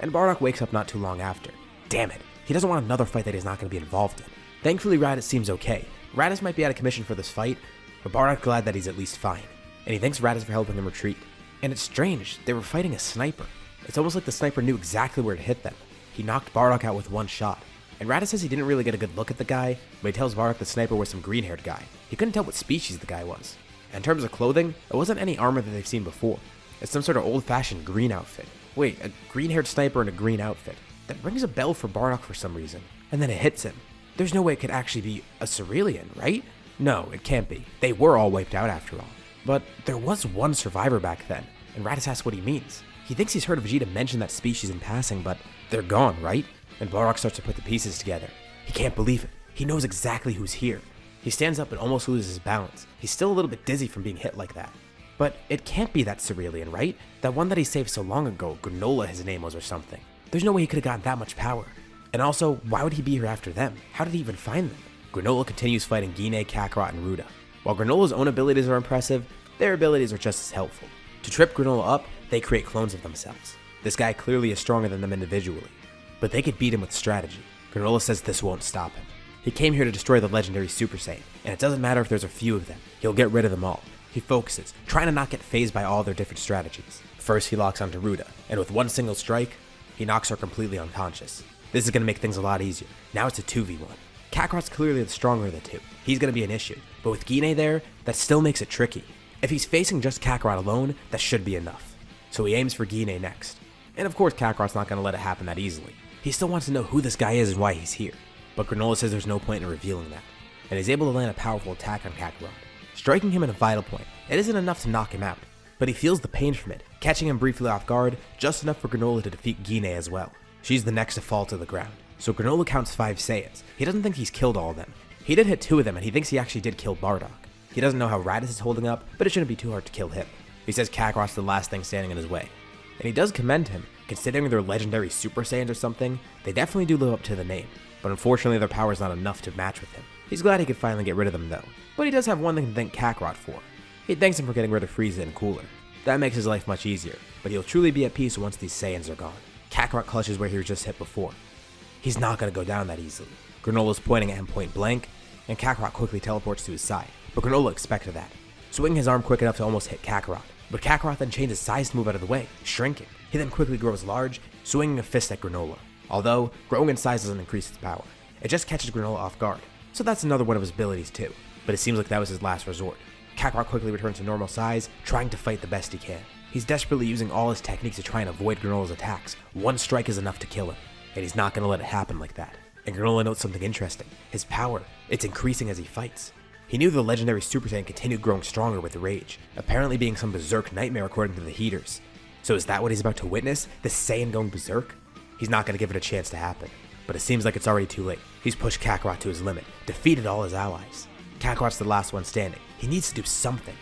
And Bardock wakes up not too long after. Damn it, he doesn't want another fight that he's not going to be involved in. Thankfully Raditz seems okay. Raditz might be out of commission for this fight, but Bardock's glad that he's at least fine. And he thanks Raditz for helping him retreat. And it's strange, they were fighting a sniper. It's almost like the sniper knew exactly where to hit them. He knocked Bardock out with one shot. And Raditz says he didn't really get a good look at the guy, but he tells Bardock the sniper was some green-haired guy. He couldn't tell what species the guy was. And in terms of clothing, it wasn't any armor that they've seen before. It's some sort of old-fashioned green outfit. Wait, a green-haired sniper in a green outfit. That rings a bell for Bardock for some reason. And then it hits him. There's no way it could actually be a Cerulean, right? No, it can't be. They were all wiped out after all. But there was one survivor back then, and Raditz asks what he means. He thinks he's heard Vegeta mention that species in passing, but they're gone, right? And Bardock starts to put the pieces together. He can't believe it. He knows exactly who's here. He stands up and almost loses his balance. He's still a little bit dizzy from being hit like that. But it can't be that Cerulean, right? That one that he saved so long ago, Granolah his name was or something. There's no way he could have gotten that much power. And also, why would he be here after them? How did he even find them? Granolah continues fighting Gine, Kakarot, and Ruda. While Granolah's own abilities are impressive, their abilities are just as helpful. To trip Granolah up, they create clones of themselves. This guy clearly is stronger than them individually, but they could beat him with strategy. Granolah says this won't stop him. He came here to destroy the legendary Super Saiyan, and it doesn't matter if there's a few of them, he'll get rid of them all. He focuses, trying to not get phased by all their different strategies. First he locks onto Ruda, and with one single strike, he knocks her completely unconscious. This is going to make things a lot easier. Now it's a 2v1. Kakarot's clearly the stronger of the two. He's going to be an issue, but with Gine there, that still makes it tricky. If he's facing just Kakarot alone, that should be enough. So he aims for Gine next. And of course Kakarot's not going to let it happen that easily. He still wants to know who this guy is and why he's here. But Granolah says there's no point in revealing that. And he's able to land a powerful attack on Kakarot, striking him at a vital point. It isn't enough to knock him out, but he feels the pain from it, catching him briefly off guard, just enough for Granolah to defeat Gine as well. She's the next to fall to the ground. So Granolah counts 5 Saiyans. He doesn't think he's killed all of them. He did hit 2 of them, and he thinks he actually did kill Bardock. He doesn't know how Raditz is holding up, but it shouldn't be too hard to kill him. He says Kakarot's the last thing standing in his way. And he does commend him. Considering they're legendary Super Saiyans or something, they definitely do live up to the name. But unfortunately their power is not enough to match with him. He's glad he could finally get rid of them though. But he does have one thing to thank Kakarot for. He thanks him for getting rid of Frieza and Cooler. That makes his life much easier, but he'll truly be at peace once these Saiyans are gone. Kakarot clutches where he was just hit before. He's not going to go down that easily. Granolah's pointing at him point blank, and Kakarot quickly teleports to his side. But Granolah expected that, swinging his arm quick enough to almost hit Kakarot. But Kakarot then changes size to move out of the way, shrinking. He then quickly grows large, swinging a fist at Granolah. Although, growing in size doesn't increase its power. It just catches Granolah off guard. So that's another one of his abilities too. But it seems like that was his last resort. Kakarot quickly returns to normal size, trying to fight the best he can. He's desperately using all his techniques to try and avoid Granolah's attacks. One strike is enough to kill him, and he's not going to let it happen like that. And Granolah notes something interesting. His power, it's increasing as he fights. He knew the legendary Super Saiyan continued growing stronger with rage, apparently being some berserk nightmare according to the Heeters. So is that what he's about to witness? This Saiyan going berserk? He's not going to give it a chance to happen. But it seems like it's already too late. He's pushed Kakarot to his limit, defeated all his allies. Kakarot's the last one standing. He needs to do something.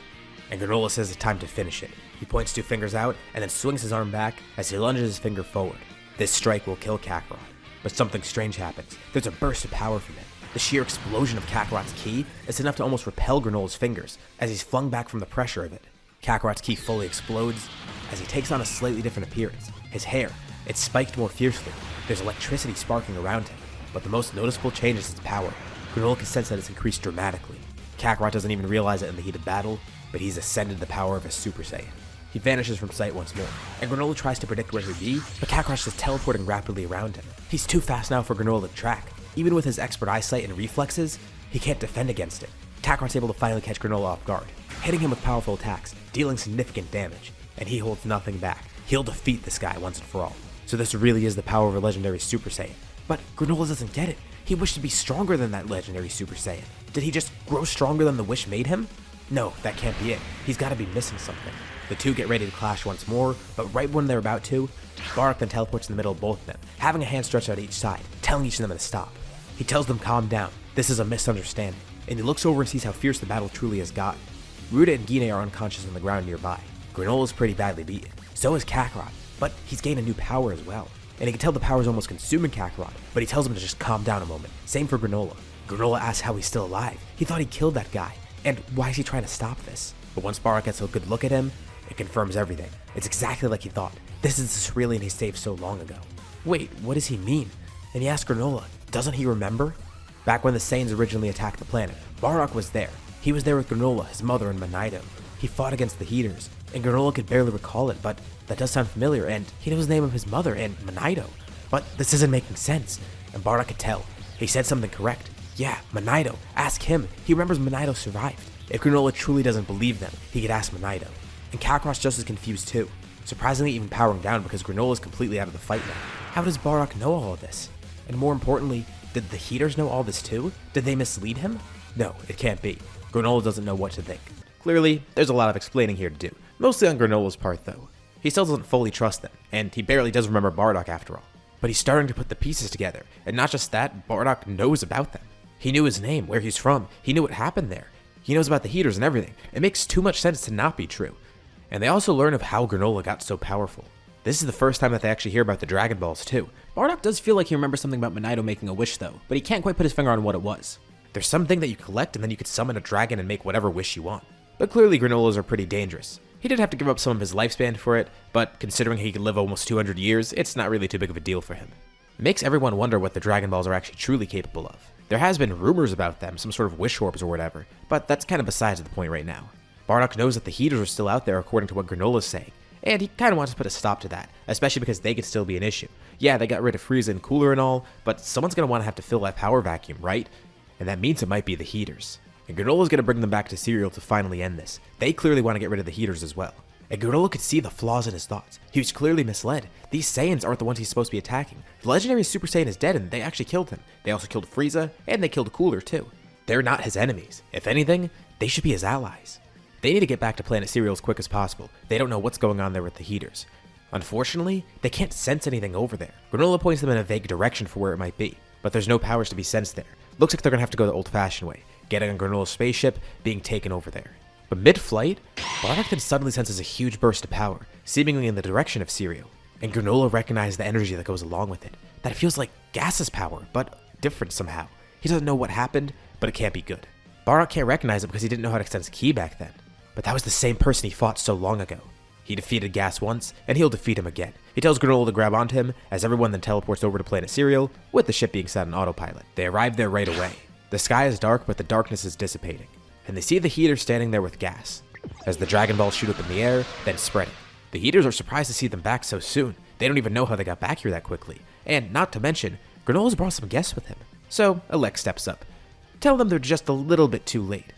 And Granolah says it's time to finish it. He points 2 fingers out and then swings his arm back as he lunges his finger forward. This strike will kill Kakarot. But something strange happens. There's a burst of power from it. The sheer explosion of Kakarot's ki is enough to almost repel Granolah's fingers as he's flung back from the pressure of it. Kakarot's ki fully explodes as he takes on a slightly different appearance. His hair, it's spiked more fiercely. There's electricity sparking around him. But the most noticeable change is its power. Granolah can sense that it's increased dramatically. Kakarot doesn't even realize it in the heat of battle, but he's ascended the power of a Super Saiyan. He vanishes from sight once more, and Granolah tries to predict where he'll be, but Kakarot's just teleporting rapidly around him. He's too fast now for Granolah to track. Even with his expert eyesight and reflexes, he can't defend against it. Kakarot's able to finally catch Granolah off guard, hitting him with powerful attacks, dealing significant damage, and he holds nothing back. He'll defeat this guy once and for all. So this really is the power of a legendary Super Saiyan. But Granolah doesn't get it. He wished to be stronger than that legendary Super Saiyan. Did he just grow stronger than the wish made him? No, that can't be it. He's got to be missing something. The two get ready to clash once more, but right when they're about to, Bardock then teleports in the middle of both of them, having a hand stretched out each side, telling each of them to stop. He tells them calm down, this is a misunderstanding, and he looks over and sees how fierce the battle truly has gotten. Ruda and Gine are unconscious on the ground nearby. Granola's pretty badly beaten. So is Kakarot, but he's gained a new power as well. And he can tell the power is almost consuming Kakarot, but he tells him to just calm down a moment. Same for Granolah. Granolah asks how he's still alive. He thought he killed that guy, and why is he trying to stop this? But once Bardock gets a good look at him, it confirms everything. It's exactly like he thought. This is the Cerealian he saved so long ago. Wait, what does he mean? And he asks Granolah, doesn't he remember? Back when the Saiyans originally attacked the planet, Bardock was there. He was there with Granolah, his mother, and Manaido. He fought against the Heeters, and Granolah could barely recall it, but that does sound familiar, and he knows the name of his mother and Manaido. But this isn't making sense, and Bardock could tell. He said something correct. Yeah, Manaido. Ask him. He remembers Manaido survived. If Granolah truly doesn't believe them, he could ask Manaido. And Kakarot's just as confused too. Surprisingly even powering down because Granola's completely out of the fight now. How does Bardock know all of this? And more importantly, did the Heeters know all this too? Did they mislead him? No, it can't be. Granolah doesn't know what to think. Clearly, there's a lot of explaining here to do. Mostly on Granola's part though. He still doesn't fully trust them, and he barely does remember Bardock after all. But he's starting to put the pieces together, and not just that, Bardock knows about them. He knew his name, where he's from, he knew what happened there. He knows about the Heeters and everything. It makes too much sense to not be true. And they also learn of how Granolah got so powerful. This is the first time that they actually hear about the Dragon Balls too. Bardock does feel like he remembers something about Manaido making a wish though, but he can't quite put his finger on what it was. There's something that you collect and then you could summon a dragon and make whatever wish you want. But clearly Granolas are pretty dangerous. He did have to give up some of his lifespan for it, but considering he could live almost 200 years, it's not really too big of a deal for him. It makes everyone wonder what the Dragon Balls are actually truly capable of. There has been rumors about them, some sort of wish orbs or whatever, but that's kind of besides the point right now. Bardock knows that the Heeters are still out there according to what Granola's saying, and he kind of wants to put a stop to that, especially because they could still be an issue. Yeah, they got rid of Frieza and Cooler and all, but someone's going to want to have to fill that power vacuum, right? And that means it might be the Heeters. And Granola's going to bring them back to Cereal to finally end this. They clearly want to get rid of the Heeters as well. And Granolah could see the flaws in his thoughts. He was clearly misled. These Saiyans aren't the ones he's supposed to be attacking. The legendary Super Saiyan is dead and they actually killed him. They also killed Frieza, and they killed Cooler too. They're not his enemies. If anything, they should be his allies. They need to get back to Planet Cereal as quick as possible. They don't know what's going on there with the Heeters. Unfortunately, they can't sense anything over there. Granolah points them in a vague direction for where it might be, but there's no powers to be sensed there. Looks like they're gonna have to go the old-fashioned way, getting on Granola's spaceship, being taken over there. But mid-flight, Bardock then suddenly senses a huge burst of power, seemingly in the direction of Cereal. And Granolah recognizes the energy that goes along with it, that it feels like Gas's power, but different somehow. He doesn't know what happened, but it can't be good. Bardock can't recognize it because he didn't know how to sense Ki back then. But that was the same person he fought so long ago. He defeated Gas once, and he'll defeat him again. He tells Granolah to grab onto him, as everyone then teleports over to Planet Cereal, with the ship being set on autopilot. They arrive there right away. The sky is dark, but the darkness is dissipating. And they see the Heeters standing there with Gas, as the Dragon Balls shoot up in the air, then spreading. The Heeters are surprised to see them back so soon. They don't even know how they got back here that quickly. And not to mention, Granola's brought some guests with him. So, Alex steps up. Tell them they're just a little bit too late.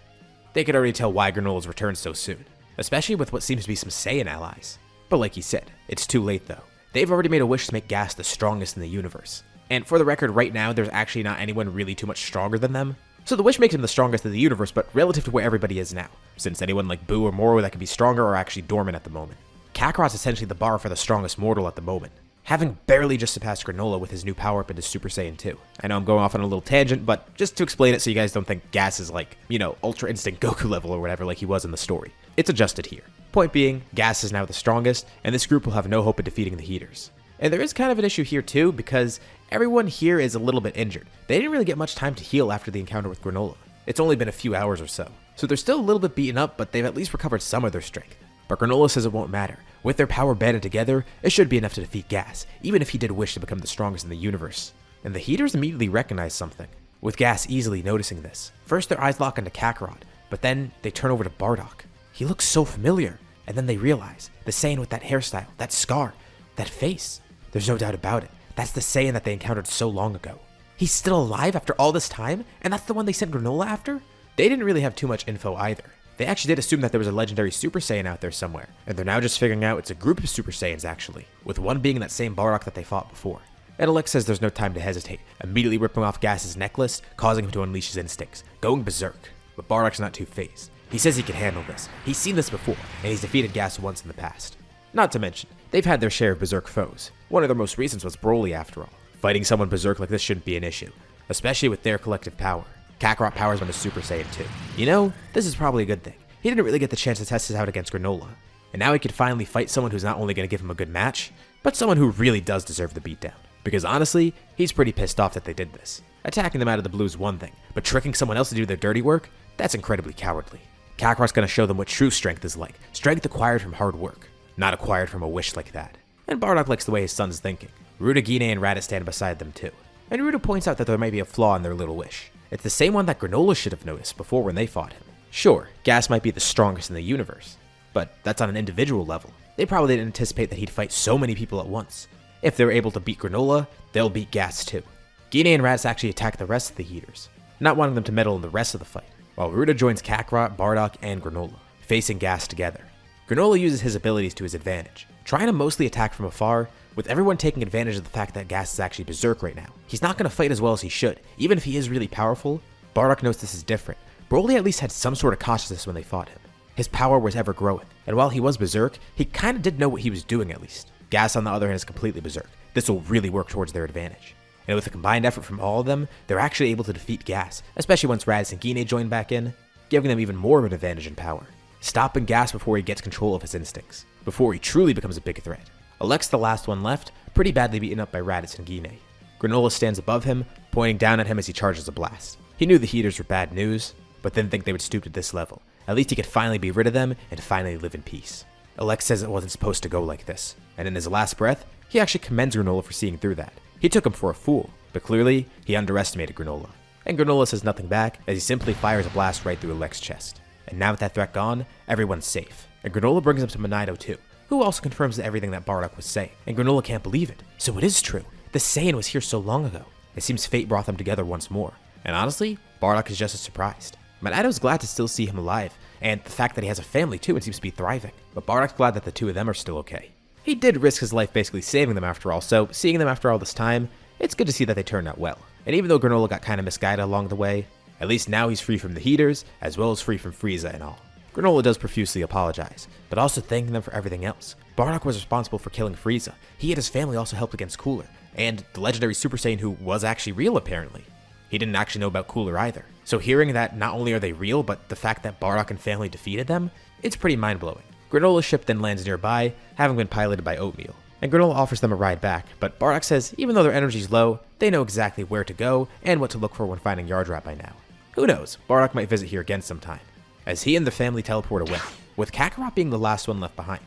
They could already tell why Granola's returned so soon, especially with what seems to be some Saiyan allies. But like he said, it's too late though. They've already made a wish to make Gas the strongest in the universe. And for the record, right now, there's actually not anyone really too much stronger than them. So the wish makes him the strongest in the universe, but relative to where everybody is now, since anyone like Buu or Moro that could be stronger are actually dormant at the moment. Kakarot's essentially the bar for the strongest mortal at the moment, having barely just surpassed Granolah with his new power-up into Super Saiyan 2. I know I'm going off on a little tangent, but just to explain it so you guys don't think Gas is like, Ultra Instinct Goku level or whatever like he was in the story. It's adjusted here. Point being, Gas is now the strongest, and this group will have no hope of defeating the Heeters. And there is kind of an issue here too, because everyone here is a little bit injured. They didn't really get much time to heal after the encounter with Granolah. It's only been a few hours or so. So they're still a little bit beaten up, but they've at least recovered some of their strength. But Granolah says it won't matter. With their power banded together, it should be enough to defeat Gas, even if he did wish to become the strongest in the universe. And the Heeters immediately recognize something, with Gas easily noticing this. First their eyes lock onto Kakarot, but then they turn over to Bardock. He looks so familiar, and then they realize, the Saiyan with that hairstyle, that scar, that face. There's no doubt about it, that's the Saiyan that they encountered so long ago. He's still alive after all this time, and that's the one they sent Granolah after? They didn't really have too much info either. They actually did assume that there was a legendary Super Saiyan out there somewhere, and they're now just figuring out it's a group of Super Saiyans actually, with one being that same Bardock that they fought before. and Alex says there's no time to hesitate, immediately ripping off Gas's necklace, causing him to unleash his instincts, going berserk. But Bardock's not too fazed. He says he can handle this. He's seen this before, and he's defeated Gas once in the past. Not to mention, they've had their share of berserk foes. One of their most recent was Broly after all. Fighting someone berserk like this shouldn't be an issue, especially with their collective power. Kakarot powers him into Super Saiyan 2. You know, this is probably a good thing. He didn't really get the chance to test this out against Granolah, and now he could finally fight someone who's not only going to give him a good match, but someone who really does deserve the beatdown. Because honestly, he's pretty pissed off that they did this. Attacking them out of the blue is one thing, but tricking someone else to do their dirty work, that's incredibly cowardly. Kakarot's going to show them what true strength is like, strength acquired from hard work, not acquired from a wish like that. And Bardock likes the way his son's thinking. Ruda, Gine, and Raditz stand beside them too. And Ruda points out that there might be a flaw in their little wish. It's the same one that Granolah should have noticed before when they fought him. Sure, Gas might be the strongest in the universe, but that's on an individual level. They probably didn't anticipate that he'd fight so many people at once. If they're able to beat Granolah, they'll beat Gas too. Gine and Raditz actually attack the rest of the Heeters, not wanting them to meddle in the rest of the fight, while Ruda joins Kakarot, Bardock, and Granolah, facing Gas together. Granolah uses his abilities to his advantage, trying to mostly attack from afar, with everyone taking advantage of the fact that Gas is actually berserk right now. He's not going to fight as well as he should, even if he is really powerful. Bardock knows this is different. Broly at least had some sort of cautiousness when they fought him. His power was ever growing, and while he was berserk, he kinda did know what he was doing at least. Gas on the other hand is completely berserk. This will really work towards their advantage. And with a combined effort from all of them, they're actually able to defeat Gas, especially once Raditz and Gine join back in, giving them even more of an advantage in power. Stopping Gas before he gets control of his instincts, before he truly becomes a big threat. Alex, the last one left, pretty badly beaten up by Raditz and Gine. Granolah stands above him, pointing down at him as he charges a blast. He knew the Heeters were bad news, but didn't think they would stoop to this level. At least he could finally be rid of them and finally live in peace. Alex says it wasn't supposed to go like this, and in his last breath, he actually commends Granolah for seeing through that. He took him for a fool, but clearly, he underestimated Granolah. And Granolah says nothing back as he simply fires a blast right through Alex's chest. And now with that threat gone, everyone's safe. And Granolah brings him to Monaido too, who also confirms everything that Bardock was saying. And Granolah can't believe it. So it is true. The Saiyan was here so long ago. It seems fate brought them together once more. And honestly, Bardock is just as surprised. Monaido's glad to still see him alive, and the fact that he has a family too and seems to be thriving. But Bardock's glad that the two of them are still okay. He did risk his life basically saving them after all, so seeing them after all this time, it's good to see that they turned out well. And even though Granolah got kinda misguided along the way, at least now he's free from the Heeters, as well as free from Frieza and all. Granolah does profusely apologize, but also thanking them for everything else. Bardock was responsible for killing Frieza. He and his family also helped against Cooler, and the legendary Super Saiyan who was actually real apparently. He didn't actually know about Cooler either. So hearing that not only are they real, but the fact that Bardock and family defeated them, it's pretty mind-blowing. Granolah's ship then lands nearby, having been piloted by Oatmeal. And Granolah offers them a ride back, but Bardock says even though their energy's low, they know exactly where to go and what to look for when finding Yardrat by now. Who knows, Bardock might visit here again sometime, as he and the family teleport away, with Kakarot being the last one left behind.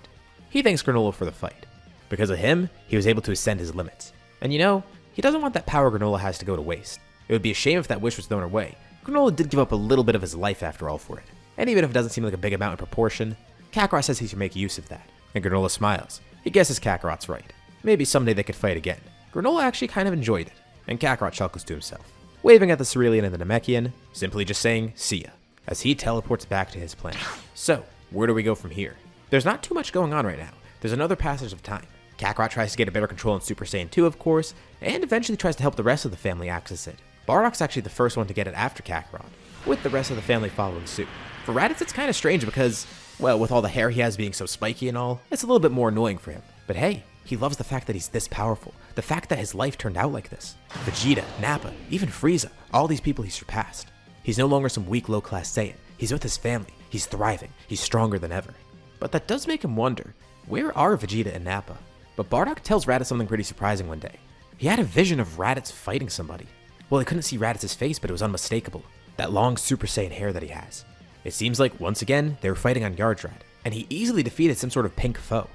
He thanks Granolah for the fight. Because of him, he was able to ascend his limits. And you know, he doesn't want that power Granolah has to go to waste. It would be a shame if that wish was thrown away. Granolah did give up a little bit of his life after all for it. And even if it doesn't seem like a big amount in proportion, Kakarot says he should make use of that. And Granolah smiles. He guesses Kakarot's right. Maybe someday they could fight again. Granolah actually kind of enjoyed it, and Kakarot chuckles to himself, waving at the Cerulean and the Namekian, simply just saying, see ya, as he teleports back to his planet. So, where do we go from here? There's not too much going on right now. There's another passage of time. Kakarot tries to get a better control in Super Saiyan 2, of course, and eventually tries to help the rest of the family access it. Bardock's actually the first one to get it after Kakarot, with the rest of the family following suit. For Raditz, it's kind of strange because, well, with all the hair he has being so spiky and all, it's a little bit more annoying for him. But hey, he loves the fact that he's this powerful, the fact that his life turned out like this. Vegeta, Nappa, even Frieza, all these people he surpassed. He's no longer some weak low-class Saiyan. He's with his family, he's thriving, he's stronger than ever. But that does make him wonder, where are Vegeta and Nappa? But Bardock tells Raditz something pretty surprising one day. He had a vision of Raditz fighting somebody. Well, he couldn't see Raditz's face, but it was unmistakable. That long Super Saiyan hair that he has. It seems like, once again, they were fighting on Yardrat, and he easily defeated some sort of pink foe.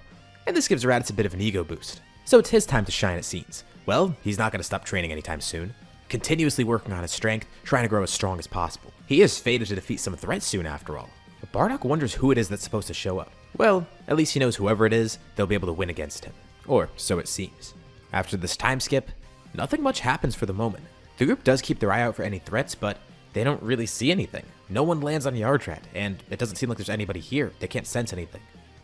And this gives Raditz a bit of an ego boost. So it's his time to shine, it seems. Well, he's not going to stop training anytime soon. Continuously working on his strength, trying to grow as strong as possible. He is fated to defeat some threats soon after all. But Bardock wonders who it is that's supposed to show up. Well, at least he knows whoever it is, they'll be able to win against him. Or so it seems. After this time skip, nothing much happens for the moment. The group does keep their eye out for any threats, but they don't really see anything. No one lands on Yardrat, and it doesn't seem like there's anybody here. They can't sense anything.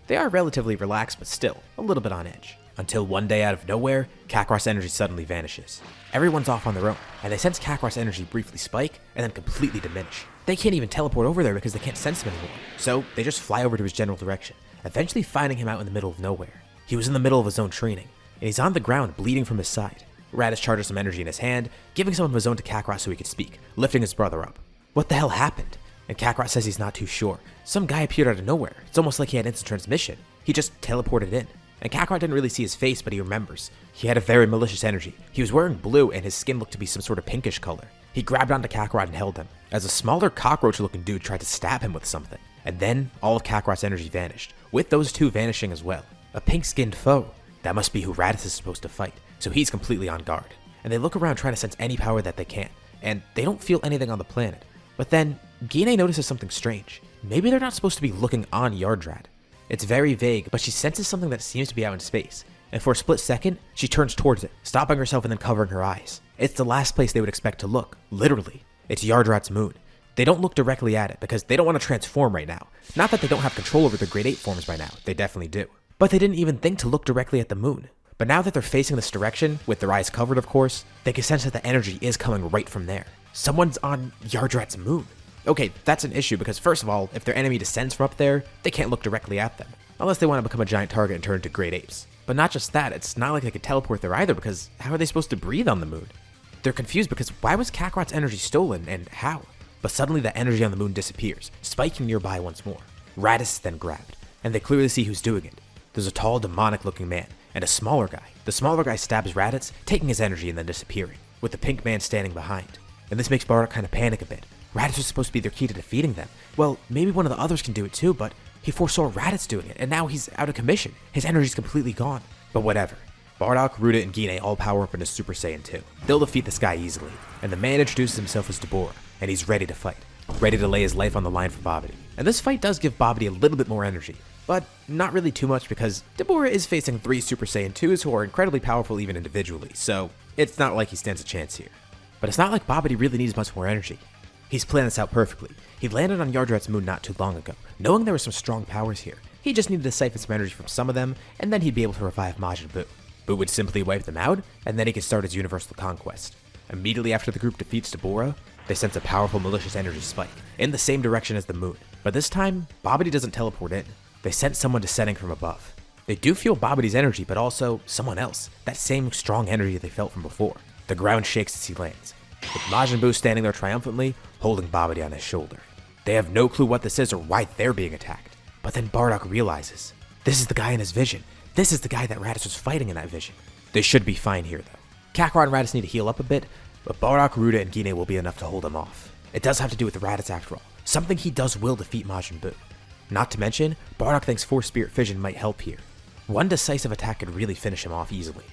They are relatively relaxed, but still, a little bit on edge. Until one day out of nowhere, Kakarot's energy suddenly vanishes. Everyone's off on their own, and they sense Kakarot's energy briefly spike and then completely diminish. They can't even teleport over there because they can't sense him anymore, so they just fly over to his general direction, eventually finding him out in the middle of nowhere. He was in the middle of his own training, and he's on the ground bleeding from his side. Raditz charges some energy in his hand, giving some of his own to Kakarot so he could speak, lifting his brother up. What the hell happened? And Kakarot says he's not too sure. Some guy appeared out of nowhere. It's almost like he had instant transmission. He just teleported in. And Kakarot didn't really see his face, but he remembers. He had a very malicious energy. He was wearing blue, and his skin looked to be some sort of pinkish color. He grabbed onto Kakarot and held him, as a smaller cockroach-looking dude tried to stab him with something. And then, all of Kakarot's energy vanished, with those two vanishing as well. A pink-skinned foe. That must be who Raditz is supposed to fight, so he's completely on guard. And they look around trying to sense any power that they can, and they don't feel anything on the planet. But then, Gine notices something strange. Maybe they're not supposed to be looking on Yardrat. It's very vague, but she senses something that seems to be out in space, and for a split second, she turns towards it, stopping herself and then covering her eyes. It's the last place they would expect to look, literally. It's Yardrat's moon. They don't look directly at it because they don't want to transform right now. Not that they don't have control over their grade 8 forms by now, they definitely do. But they didn't even think to look directly at the moon. But now that they're facing this direction, with their eyes covered of course, they can sense that the energy is coming right from there. Someone's on Yardrat's moon. Okay, that's an issue because first of all, if their enemy descends from up there, they can't look directly at them. Unless they want to become a giant target and turn into grade apes. But not just that, it's not like they could teleport there either because how are they supposed to breathe on the moon? They're confused because why was Kakarot's energy stolen and how? But suddenly the energy on the moon disappears, spiking nearby once more. Raditz is then grabbed, and they clearly see who's doing it. There's a tall, demonic looking man, and a smaller guy. The smaller guy stabs Raditz, taking his energy and then disappearing, with the pink man standing behind. And this makes Bardock kind of panic a bit. Raditz was supposed to be their key to defeating them. Well, maybe one of the others can do it too, but he foresaw Raditz doing it, and now he's out of commission. His energy's completely gone. But whatever. Bardock, Ruda, and Gine all power up into Super Saiyan 2. They'll defeat this guy easily, and the man introduces himself as Deborah, and he's ready to fight. Ready to lay his life on the line for Babidi. And this fight does give Babidi a little bit more energy, but not really too much because Deborah is facing 3 Super Saiyan 2s who are incredibly powerful even individually, so it's not like he stands a chance here. But it's not like Babidi really needs much more energy. He's planned this out perfectly. He landed on Yardrat's moon not too long ago, knowing there were some strong powers here. He just needed to siphon some energy from some of them, and then he'd be able to revive Majin Buu. Buu would simply wipe them out, and then he could start his universal conquest. Immediately after the group defeats Deborah, they sense a powerful malicious energy spike, in the same direction as the moon. But this time, Babidi doesn't teleport in. They sense someone descending from above. They do feel Babidi's energy, but also someone else, that same strong energy they felt from before. The ground shakes as he lands, with Majin Buu standing there triumphantly, holding Babidi on his shoulder. They have no clue what this is or why they're being attacked. But then Bardock realizes, this is the guy in his vision. This is the guy that Raditz was fighting in that vision. They should be fine here though. Kakarot and Raditz need to heal up a bit, but Bardock, Ruda, and Gine will be enough to hold them off. It does have to do with Raditz after all. Something he does will defeat Majin Buu. Not to mention, Bardock thinks Force Spirit Fission might help here. One decisive attack could really finish him off easily.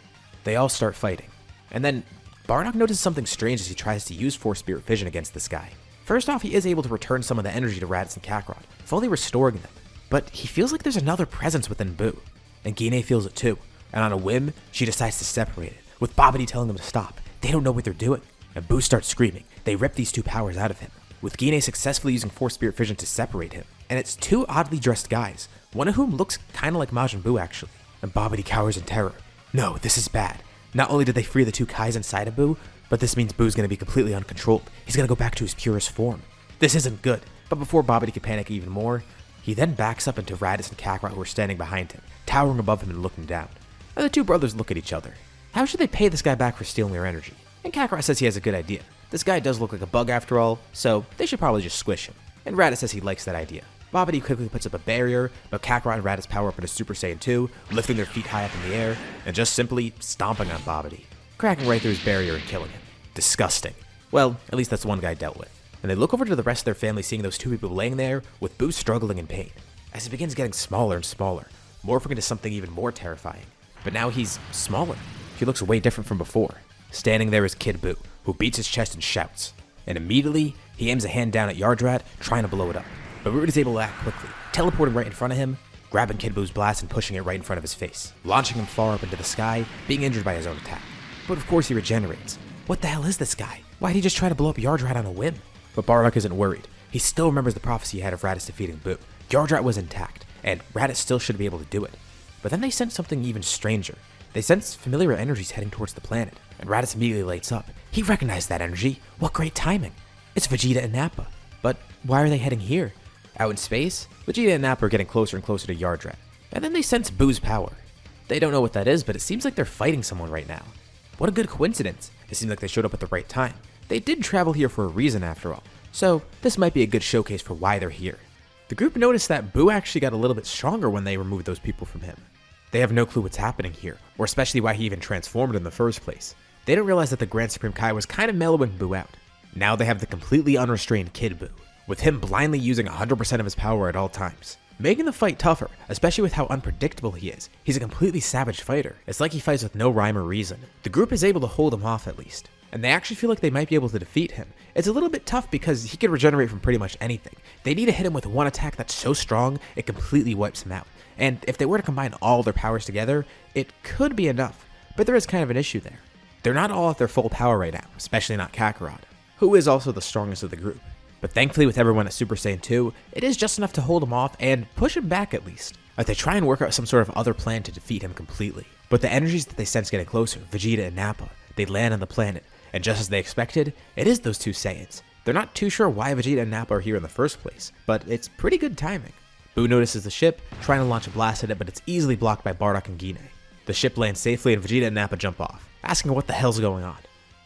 They all start fighting. And then, Bardock notices something strange as he tries to use Force Spirit Fission against this guy. First off, he is able to return some of the energy to Raditz and Kakarot, fully restoring them. But he feels like there's another presence within Buu. And Gine feels it too. And on a whim, she decides to separate it, with Babidi telling them to stop. They don't know what they're doing. And Buu starts screaming. They rip these two powers out of him, with Gine successfully using Force Spirit Fission to separate him. And it's two oddly dressed guys, one of whom looks kinda like Majin Buu actually. And Babidi cowers in terror. No, this is bad. Not only did they free the two Kais inside of Buu, but this means Boo's gonna be completely uncontrolled. He's gonna go back to his purest form. This isn't good. But before Babidi can panic even more, he then backs up into Raditz and Kakarot who are standing behind him, towering above him and looking down. And the two brothers look at each other. How should they pay this guy back for stealing their energy? And Kakarot says he has a good idea. This guy does look like a bug after all, so they should probably just squish him. And Raditz says he likes that idea. Babidi quickly puts up a barrier, but Kakarot and Raditz power up into Super Saiyan 2, lifting their feet high up in the air, and just simply stomping on Babidi, cracking right through his barrier and killing him. Disgusting. Well, at least that's one guy dealt with. And they look over to the rest of their family seeing those two people laying there, with Buu struggling in pain, as he begins getting smaller and smaller, morphing into something even more terrifying. But now he's smaller. He looks way different from before. Standing there is Kid Buu, who beats his chest and shouts. And immediately, he aims a hand down at Yardrat, trying to blow it up. But Rude is able to act quickly, teleporting right in front of him, grabbing Kid Buu's blast and pushing it right in front of his face, launching him far up into the sky, being injured by his own attack. But of course he regenerates. What the hell is this guy? Why'd he just try to blow up Yardrat on a whim? But Bardock isn't worried. He still remembers the prophecy he had of Raditz defeating Buu. Yardrat was intact, and Raditz still should be able to do it. But then they sense something even stranger. They sense familiar energies heading towards the planet, and Raditz immediately lights up. He recognized that energy. What great timing. It's Vegeta and Nappa. But why are they heading here? Out in space, Vegeta and Nappa are getting closer and closer to Yardrat, and then they sense Buu's power. They don't know what that is, but it seems like they're fighting someone right now. What a good coincidence. It seems like they showed up at the right time. They did travel here for a reason after all, so this might be a good showcase for why they're here. The group noticed that Buu actually got a little bit stronger when they removed those people from him. They have no clue what's happening here, or especially why he even transformed in the first place. They don't realize that the Grand Supreme Kai was kind of mellowing Buu out. Now they have the completely unrestrained Kid Buu, with him blindly using 100% of his power at all times, making the fight tougher, especially with how unpredictable he is. He's a completely savage fighter. It's like he fights with no rhyme or reason. The group is able to hold him off at least, and they actually feel like they might be able to defeat him. It's a little bit tough because he can regenerate from pretty much anything. They need to hit him with one attack that's so strong, it completely wipes him out. And if they were to combine all their powers together, it could be enough, but there is kind of an issue there. They're not all at their full power right now, especially not Kakarot, who is also the strongest of the group. But thankfully with everyone at Super Saiyan 2, it is just enough to hold him off and push him back at least, as they try and work out some sort of other plan to defeat him completely. But the energies that they sense getting closer, Vegeta and Nappa, they land on the planet, and just as they expected, it is those two Saiyans. They're not too sure why Vegeta and Nappa are here in the first place, but it's pretty good timing. Buu notices the ship, trying to launch a blast at it, but it's easily blocked by Bardock and Gine. The ship lands safely and Vegeta and Nappa jump off, asking what the hell's going on.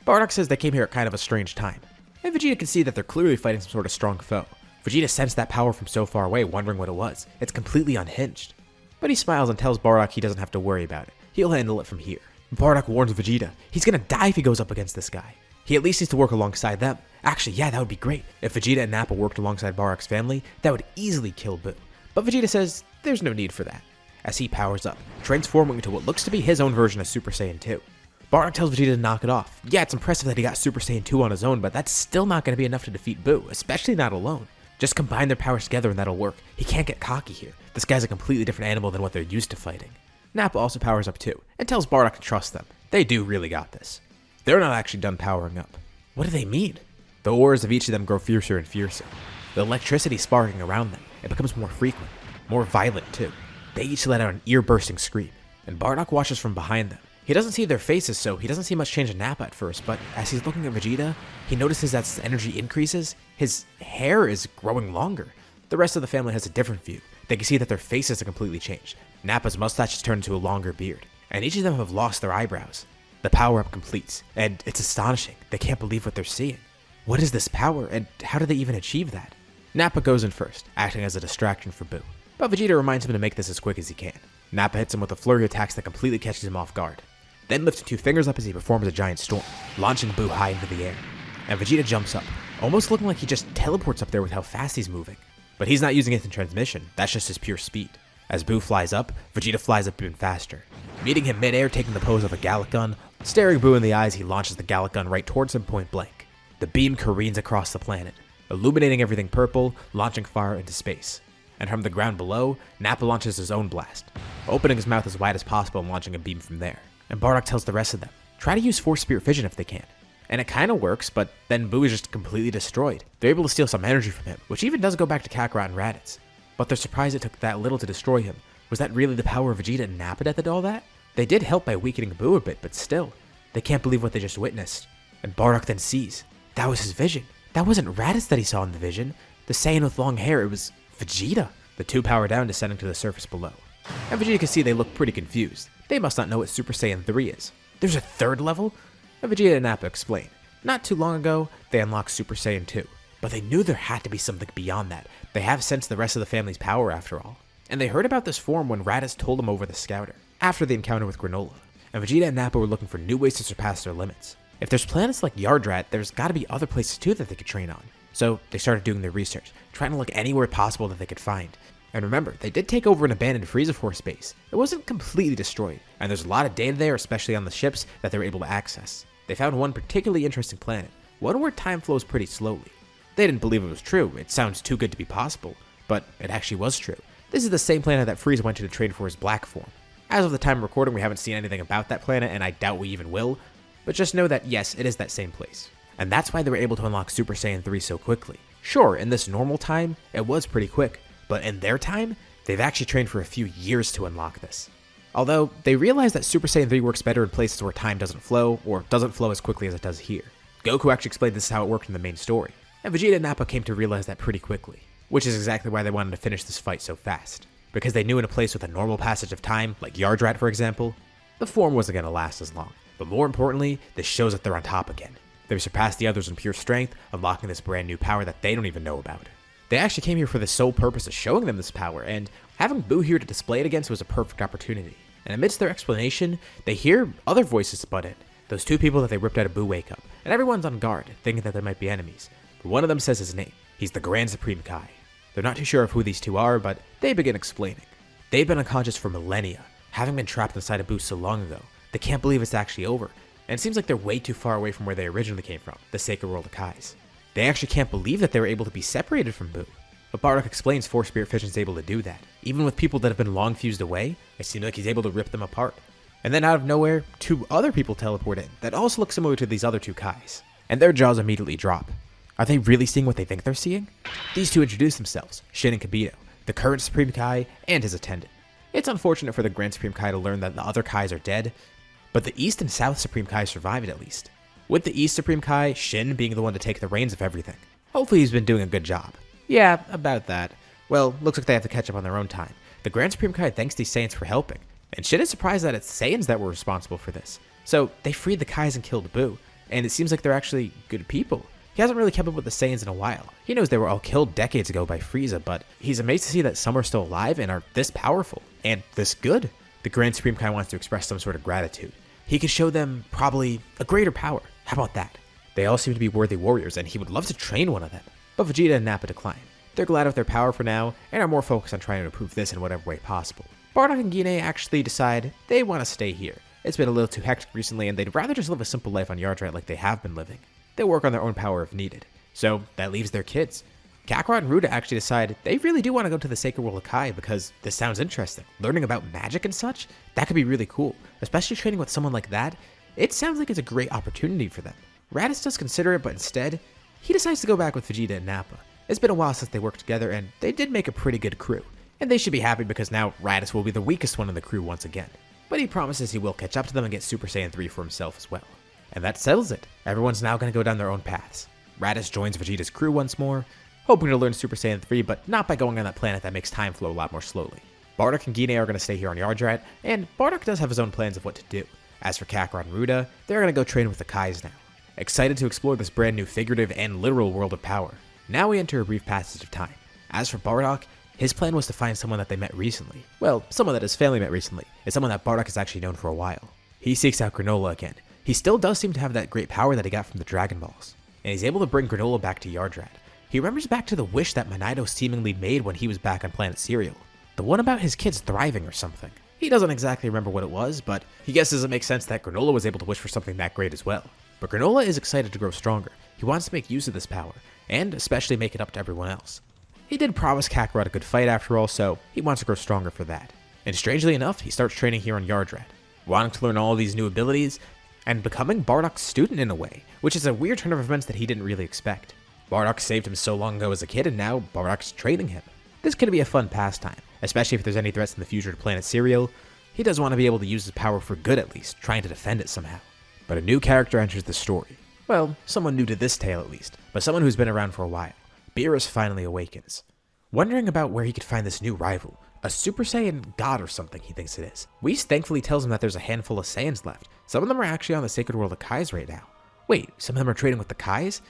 Bardock says they came here at kind of a strange time, and Vegeta can see that they're clearly fighting some sort of strong foe. Vegeta sensed that power from so far away, wondering what it was. It's completely unhinged. But he smiles and tells Bardock he doesn't have to worry about it. He'll handle it from here. Bardock warns Vegeta he's gonna die if he goes up against this guy. He at least needs to work alongside them. Actually, yeah, that would be great. If Vegeta and Nappa worked alongside Bardock's family, that would easily kill Buu. But Vegeta says there's no need for that, as he powers up, transforming into what looks to be his own version of Super Saiyan 2. Bardock tells Vegeta to knock it off. Yeah, it's impressive that he got Super Saiyan 2 on his own, but that's still not going to be enough to defeat Buu, especially not alone. Just combine their powers together and that'll work. He can't get cocky here. This guy's a completely different animal than what they're used to fighting. Nappa also powers up too, and tells Bardock to trust them. They do really got this. They're not actually done powering up. What do they mean? The auras of each of them grow fiercer and fiercer. The electricity sparking around them, it becomes more frequent, more violent too. They each let out an ear-bursting scream, and Bardock watches from behind them. He doesn't see their faces, so he doesn't see much change in Nappa at first, but as he's looking at Vegeta, he notices that as his energy increases, his hair is growing longer. The rest of the family has a different view. They can see that their faces have completely changed. Nappa's mustache has turned into a longer beard, and each of them have lost their eyebrows. The power-up completes, and it's astonishing. They can't believe what they're seeing. What is this power, and how did they even achieve that? Nappa goes in first, acting as a distraction for Buu, but Vegeta reminds him to make this as quick as he can. Nappa hits him with a flurry of attacks that completely catches him off guard, then lifting two fingers up as he performs a giant storm, launching Buu high into the air. And Vegeta jumps up, almost looking like he just teleports up there with how fast he's moving. But he's not using instant transmission, that's just his pure speed. As Buu flies up, Vegeta flies up even faster, meeting him mid-air, taking the pose of a Gallic gun. Staring Buu in the eyes, he launches the Gallic gun right towards him point blank. The beam careens across the planet, illuminating everything purple, launching fire into space. And from the ground below, Nappa launches his own blast, opening his mouth as wide as possible and launching a beam from there. And Bardock tells the rest of them, try to use Force Spirit Fission if they can. And it kinda works, but then Buu is just completely destroyed. They're able to steal some energy from him, which even does go back to Kakarot and Raditz. But they're surprised it took that little to destroy him. Was that really the power of Vegeta and Nappa that did all that? They did help by weakening Buu a bit, but still, they can't believe what they just witnessed. And Bardock then sees, that was his vision. That wasn't Raditz that he saw in the vision. The Saiyan with long hair, it was Vegeta. The two power down, descending to the surface below. And Vegeta can see they look pretty confused. They must not know what Super Saiyan 3 is. There's a third level? And Vegeta and Nappa explain. Not too long ago, they unlocked Super Saiyan 2. But they knew there had to be something beyond that. They have sensed the rest of the family's power after all. And they heard about this form when Raditz told them over the scouter, after the encounter with Granolah. And Vegeta and Nappa were looking for new ways to surpass their limits. If there's planets like Yardrat, there's gotta be other places too that they could train on. So they started doing their research, trying to look anywhere possible that they could find. And remember, they did take over an abandoned Frieza Force base. It wasn't completely destroyed, and there's a lot of data there, especially on the ships, that they were able to access. They found one particularly interesting planet, one where time flows pretty slowly. They didn't believe it was true, it sounds too good to be possible, but it actually was true. This is the same planet that Frieza went to train for his black form. As of the time of recording, we haven't seen anything about that planet, and I doubt we even will, but just know that yes, it is that same place. And that's why they were able to unlock Super Saiyan 3 so quickly. Sure, in this normal time, it was pretty quick, but in their time, they've actually trained for a few years to unlock this. Although, they realize that Super Saiyan 3 works better in places where time doesn't flow, or doesn't flow as quickly as it does here. Goku actually explained this is how it worked in the main story, and Vegeta and Nappa came to realize that pretty quickly, which is exactly why they wanted to finish this fight so fast. Because they knew in a place with a normal passage of time, like Yardrat for example, the form wasn't going to last as long. But more importantly, this shows that they're on top again. They've surpassed the others in pure strength, unlocking this brand new power that they don't even know about. They actually came here for the sole purpose of showing them this power, and having Buu here to display it against was a perfect opportunity. And amidst their explanation, they hear other voices butt in. Those two people that they ripped out of Buu wake up, and everyone's on guard, thinking that they might be enemies. But one of them says his name. He's the Grand Supreme Kai. They're not too sure of who these two are, but they begin explaining. They've been unconscious for millennia, having been trapped inside of Buu so long ago. They can't believe it's actually over, and it seems like they're way too far away from where they originally came from, the Sacred World of Kais. They actually can't believe that they were able to be separated from Buu. But Bardock explains Force Spirit Fission's able to do that. Even with people that have been long fused away, it seems like he's able to rip them apart. And then out of nowhere, two other people teleport in that also look similar to these other two Kais, and their jaws immediately drop. Are they really seeing what they think they're seeing? These two introduce themselves, Shin and Kibito, the current Supreme Kai and his attendant. It's unfortunate for the Grand Supreme Kai to learn that the other Kais are dead, but the East and South Supreme Kai survived at least. With the East Supreme Kai, Shin being the one to take the reins of everything. Hopefully he's been doing a good job. Yeah, about that. Well, looks like they have to catch up on their own time. The Grand Supreme Kai thanks these Saiyans for helping, and Shin is surprised that it's Saiyans that were responsible for this. So they freed the Kais and killed Buu, and it seems like they're actually good people. He hasn't really kept up with the Saiyans in a while. He knows they were all killed decades ago by Frieza, but he's amazed to see that some are still alive and are this powerful, and this good. The Grand Supreme Kai wants to express some sort of gratitude. He could show them, probably, a greater power. How about that? They all seem to be worthy warriors, and he would love to train one of them. But Vegeta and Nappa decline. They're glad of their power for now, and are more focused on trying to improve this in whatever way possible. Bardock and Gine actually decide they want to stay here. It's been a little too hectic recently, and they'd rather just live a simple life on Yardrat like they have been living. They'll work on their own power if needed. So that leaves their kids. Kakarot and Ruda actually decide they really do want to go to the Sacred World of Kai because this sounds interesting. Learning about magic and such, that could be really cool. Especially training with someone like that, it sounds like it's a great opportunity for them. Raditz does consider it, but instead, he decides to go back with Vegeta and Nappa. It's been a while since they worked together, and they did make a pretty good crew. And they should be happy because now Raditz will be the weakest one in the crew once again. But he promises he will catch up to them and get Super Saiyan 3 for himself as well. And that settles it. Everyone's now going to go down their own paths. Raditz joins Vegeta's crew once more, hoping to learn Super Saiyan 3, but not by going on that planet that makes time flow a lot more slowly. Bardock and Gine are going to stay here on Yardrat, and Bardock does have his own plans of what to do. As for Kakarot and Ruda, they're going to go train with the Kais now. Excited to explore this brand new figurative and literal world of power. Now we enter a brief passage of time. As for Bardock, his plan was to find someone that they met recently. Well, someone that his family met recently, and someone that Bardock has actually known for a while. He seeks out Granolah again. He still does seem to have that great power that he got from the Dragon Balls, and he's able to bring Granolah back to Yardrat. He remembers back to the wish that Manito seemingly made when he was back on Planet Cereal. The one about his kids thriving or something. He doesn't exactly remember what it was, but he guesses it makes sense that Granolah was able to wish for something that great as well. But Granolah is excited to grow stronger. He wants to make use of this power, and especially make it up to everyone else. He did promise Kakarot a good fight after all, so he wants to grow stronger for that. And strangely enough, he starts training here on Yardrat, wanting to learn all these new abilities, and becoming Bardock's student in a way, which is a weird turn of events that he didn't really expect. Bardock saved him so long ago as a kid, and now Bardock's training him. This could be a fun pastime, especially if there's any threats in the future to Planet Cereal. He does want to be able to use his power for good at least, trying to defend it somehow. But a new character enters the story. Well, someone new to this tale at least, but someone who's been around for a while. Beerus finally awakens. Wondering about where he could find this new rival, a Super Saiyan god or something he thinks it is. Whis thankfully tells him that there's a handful of Saiyans left. Some of them are actually on the Sacred World of Kais right now. Wait, some of them are trading with the Kais?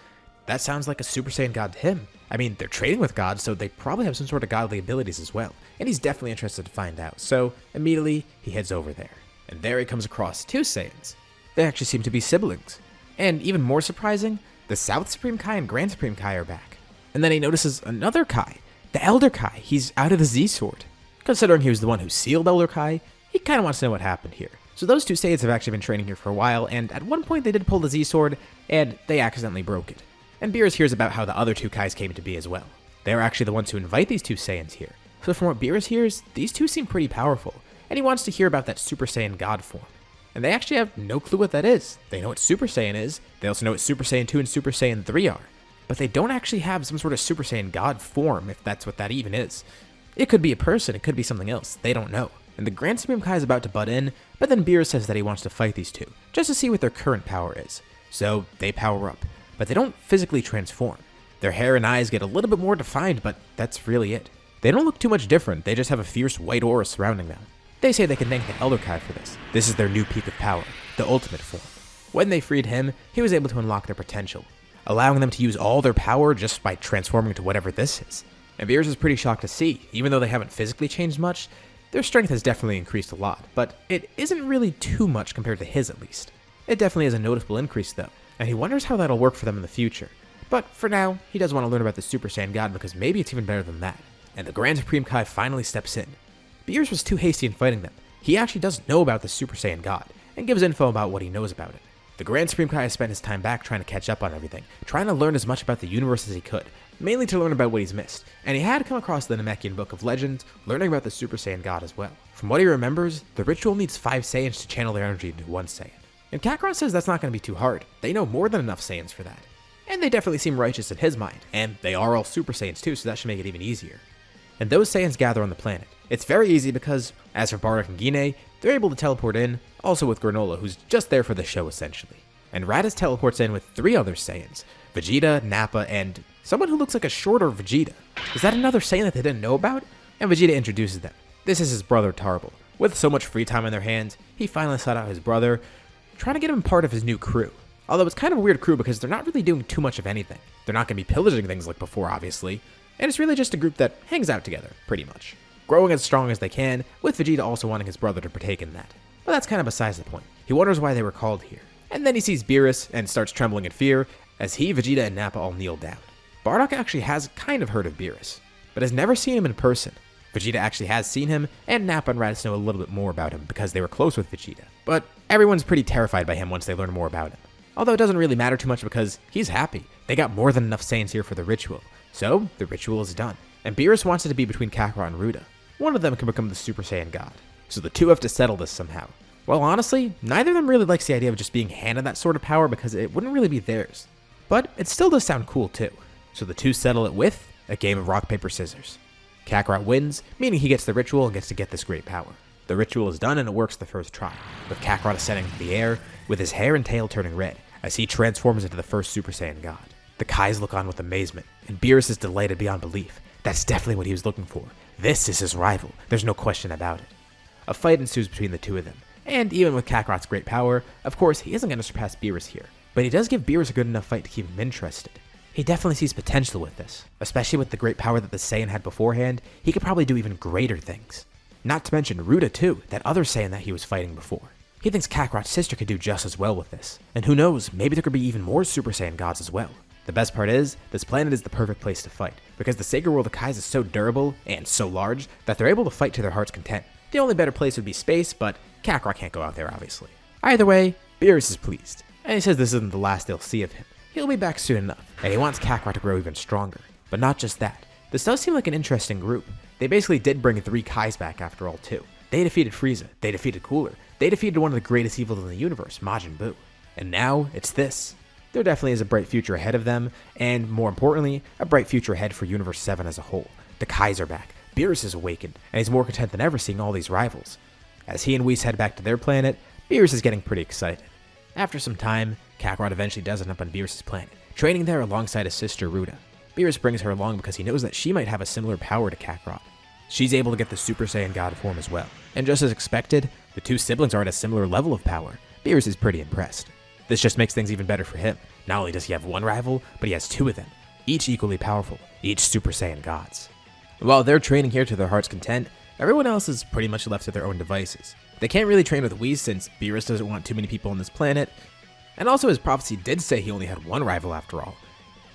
That sounds like a Super Saiyan god to him. I mean, they're trading with gods, so they probably have some sort of godly abilities as well. And he's definitely interested to find out, so immediately he heads over there. And there he comes across two Saiyans. They actually seem to be siblings. And even more surprising, the South Supreme Kai and Grand Supreme Kai are back. And then he notices another Kai, the Elder Kai. He's out of the Z-Sword. Considering he was the one who sealed Elder Kai, he kind of wants to know what happened here. So those two Saiyans have actually been training here for a while, and at one point they did pull the Z-Sword, and they accidentally broke it. And Beerus hears about how the other two Kais came to be as well. They are actually the ones who invite these two Saiyans here. So from what Beerus hears, these two seem pretty powerful, and he wants to hear about that Super Saiyan God form. And they actually have no clue what that is. They know what Super Saiyan is, they also know what Super Saiyan 2 and Super Saiyan 3 are. But they don't actually have some sort of Super Saiyan God form, if that's what that even is. It could be a person, it could be something else, they don't know. and the Grand Supreme Kai is about to butt in, but then Beerus says that he wants to fight these two, just to see what their current power is. So they power up, but they don't physically transform. Their hair and eyes get a little bit more defined, but that's really it. They don't look too much different, they just have a fierce white aura surrounding them. They say they can thank the Elder Kai for this. This is their new peak of power, the ultimate form. When they freed him, he was able to unlock their potential, allowing them to use all their power just by transforming into whatever this is. And Beerus is pretty shocked to see, even though they haven't physically changed much, their strength has definitely increased a lot, but it isn't really too much compared to his at least. It definitely is a noticeable increase though, and he wonders how that'll work for them in the future. But for now, he does want to learn about the Super Saiyan God because maybe it's even better than that. And the Grand Supreme Kai finally steps in. Beerus was too hasty in fighting them. He actually does know about the Super Saiyan God, and gives info about what he knows about it. The Grand Supreme Kai has spent his time back trying to catch up on everything, trying to learn as much about the universe as he could, mainly to learn about what he's missed, and he had come across the Namekian Book of Legends, learning about the Super Saiyan God as well. From what he remembers, the ritual needs 5 Saiyans to channel their energy into 1 Saiyan. And Kakarot says that's not going to be too hard, they know more than enough Saiyans for that. And they definitely seem righteous in his mind, and they are all Super Saiyans too, so that should make it even easier. And those Saiyans gather on the planet. It's very easy because, as for Bardock and Gine, they're able to teleport in, also with Granolah, who's just there for the show essentially. And Raditz teleports in with 3 other Saiyans, Vegeta, Nappa, and someone who looks like a shorter Vegeta. Is that another Saiyan that they didn't know about? And Vegeta introduces them. This is his brother Tarble. With so much free time in their hands, he finally sought out his brother, trying to get him part of his new crew. Although it's kind of a weird crew because they're not really doing too much of anything. They're not going to be pillaging things like before, obviously. And it's really just a group that hangs out together, pretty much. Growing as strong as they can, with Vegeta also wanting his brother to partake in that. But that's kind of besides the point. He wonders why they were called here. And then he sees Beerus and starts trembling in fear as he, Vegeta, and Nappa all kneel down. Bardock actually has kind of heard of Beerus, but has never seen him in person. Vegeta actually has seen him, and Nappa and Raditz know a little bit more about him because they were close with Vegeta. But everyone's pretty terrified by him once they learn more about him. Although it doesn't really matter too much because he's happy. They got more than enough Saiyans here for the ritual. So, the ritual is done. And Beerus wants it to be between Kakarot and Ruda. One of them can become the Super Saiyan God. So the two have to settle this somehow. Well, honestly, neither of them really likes the idea of just being handed that sort of power because it wouldn't really be theirs. But it still does sound cool too. So the two settle it with a game of rock, paper, scissors. Kakarot wins, meaning he gets the ritual and gets to get this great power. The ritual is done and it works the first try, with Kakarot ascending into the air, with his hair and tail turning red, as he transforms into the first Super Saiyan God. The Kais look on with amazement, and Beerus is delighted beyond belief. That's definitely what he was looking for. This is his rival, there's no question about it. A fight ensues between the two of them, and even with Kakarot's great power, of course he isn't going to surpass Beerus here, but he does give Beerus a good enough fight to keep him interested. He definitely sees potential with this, especially with the great power that the Saiyan had beforehand. He could probably do even greater things. Not to mention Ruda too, that other Saiyan that he was fighting before. He thinks Kakarot's sister could do just as well with this, and who knows, maybe there could be even more Super Saiyan gods as well. The best part is, this planet is the perfect place to fight, because the sacred world of Kais is so durable and so large that they're able to fight to their heart's content. The only better place would be space, but Kakarot can't go out there obviously. Either way, Beerus is pleased, and he says this isn't the last they'll see of him. He'll be back soon enough, and he wants Kakarot to grow even stronger. But not just that. This does seem like an interesting group. They basically did bring 3 Kais back after all too. They defeated Frieza, they defeated Cooler, they defeated one of the greatest evils in the universe, Majin Buu. And now, it's this. There definitely is a bright future ahead of them, and more importantly, a bright future ahead for Universe 7 as a whole. The Kais are back, Beerus is awakened, and he's more content than ever seeing all these rivals. As he and Whis head back to their planet, Beerus is getting pretty excited. After some time, Kakarot eventually does end up on Beerus' planet, training there alongside his sister Ruda. Beerus brings her along because he knows that she might have a similar power to Kakarot. She's able to get the Super Saiyan God form as well, and just as expected, the two siblings are at a similar level of power. Beerus is pretty impressed. This just makes things even better for him. Not only does he have one rival, but he has 2 of them, each equally powerful, each Super Saiyan gods. While they're training here to their heart's content, everyone else is pretty much left to their own devices. They can't really train with Whis since Beerus doesn't want too many people on this planet, and also his prophecy did say he only had 1 rival after all.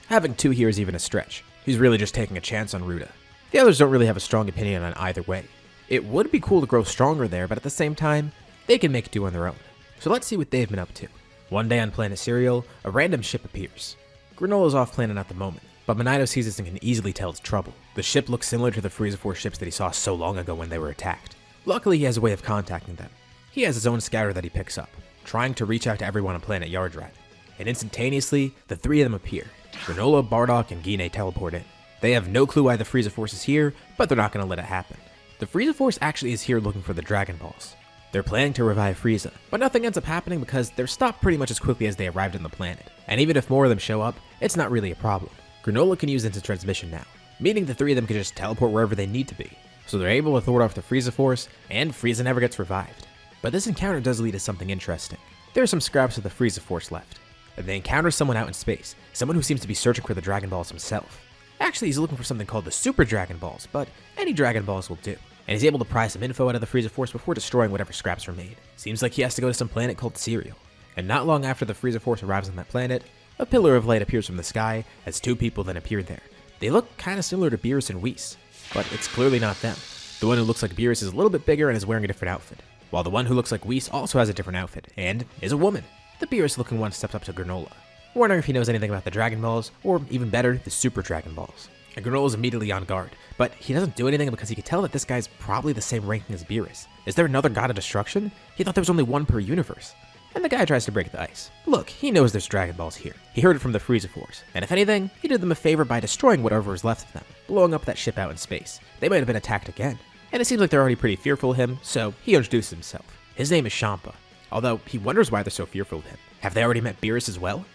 Having 2 here is even a stretch. He's really just taking a chance on Ruda. The others don't really have a strong opinion on either way. It would be cool to grow stronger there, but at the same time, they can make do on their own. So let's see what they've been up to. One day on Planet Cereal, a random ship appears. Granolah's off planet at the moment, but Monito sees this and can easily tell it's trouble. The ship looks similar to the Frieza Force ships that he saw so long ago when they were attacked. Luckily, he has a way of contacting them. He has his own scouter that he picks up, trying to reach out to everyone on planet Yardrat. And instantaneously, the 3 of them appear. Granolah, Bardock, and Gine teleport in. They have no clue why the Frieza Force is here, but they're not going to let it happen. The Frieza Force actually is here looking for the Dragon Balls. They're planning to revive Frieza, but nothing ends up happening because they're stopped pretty much as quickly as they arrived on the planet. And even if more of them show up, it's not really a problem. Granolah can use instant transmission now, meaning the three of them can just teleport wherever they need to be. So they're able to thwart off the Frieza Force, and Frieza never gets revived. But this encounter does lead to something interesting. There are some scraps of the Frieza Force left. And they encounter someone out in space, someone who seems to be searching for the Dragon Balls himself. Actually, he's looking for something called the Super Dragon Balls, but any Dragon Balls will do. And he's able to pry some info out of the Frieza Force before destroying whatever scraps were made. Seems like he has to go to some planet called Cereal. And not long after the Frieza Force arrives on that planet, a pillar of light appears from the sky as two people then appear there. They look kinda similar to Beerus and Whis, but it's clearly not them. The one who looks like Beerus is a little bit bigger and is wearing a different outfit, while the one who looks like Whis also has a different outfit, and is a woman. The Beerus-looking one steps up to Granolah, wondering if he knows anything about the Dragon Balls, or even better, the Super Dragon Balls. And Granolah's immediately on guard, but he doesn't do anything because he can tell that this guy's probably the same ranking as Beerus. Is there another god of destruction? He thought there was only one per universe. And the guy tries to break the ice. Look, he knows there's Dragon Balls here. He heard it from the Frieza Force, and if anything, he did them a favor by destroying whatever was left of them, blowing up that ship out in space. They might have been attacked again. And it seems like they're already pretty fearful of him, so he introduces himself. His name is Champa, although he wonders why they're so fearful of him. Have they already met Beerus as well?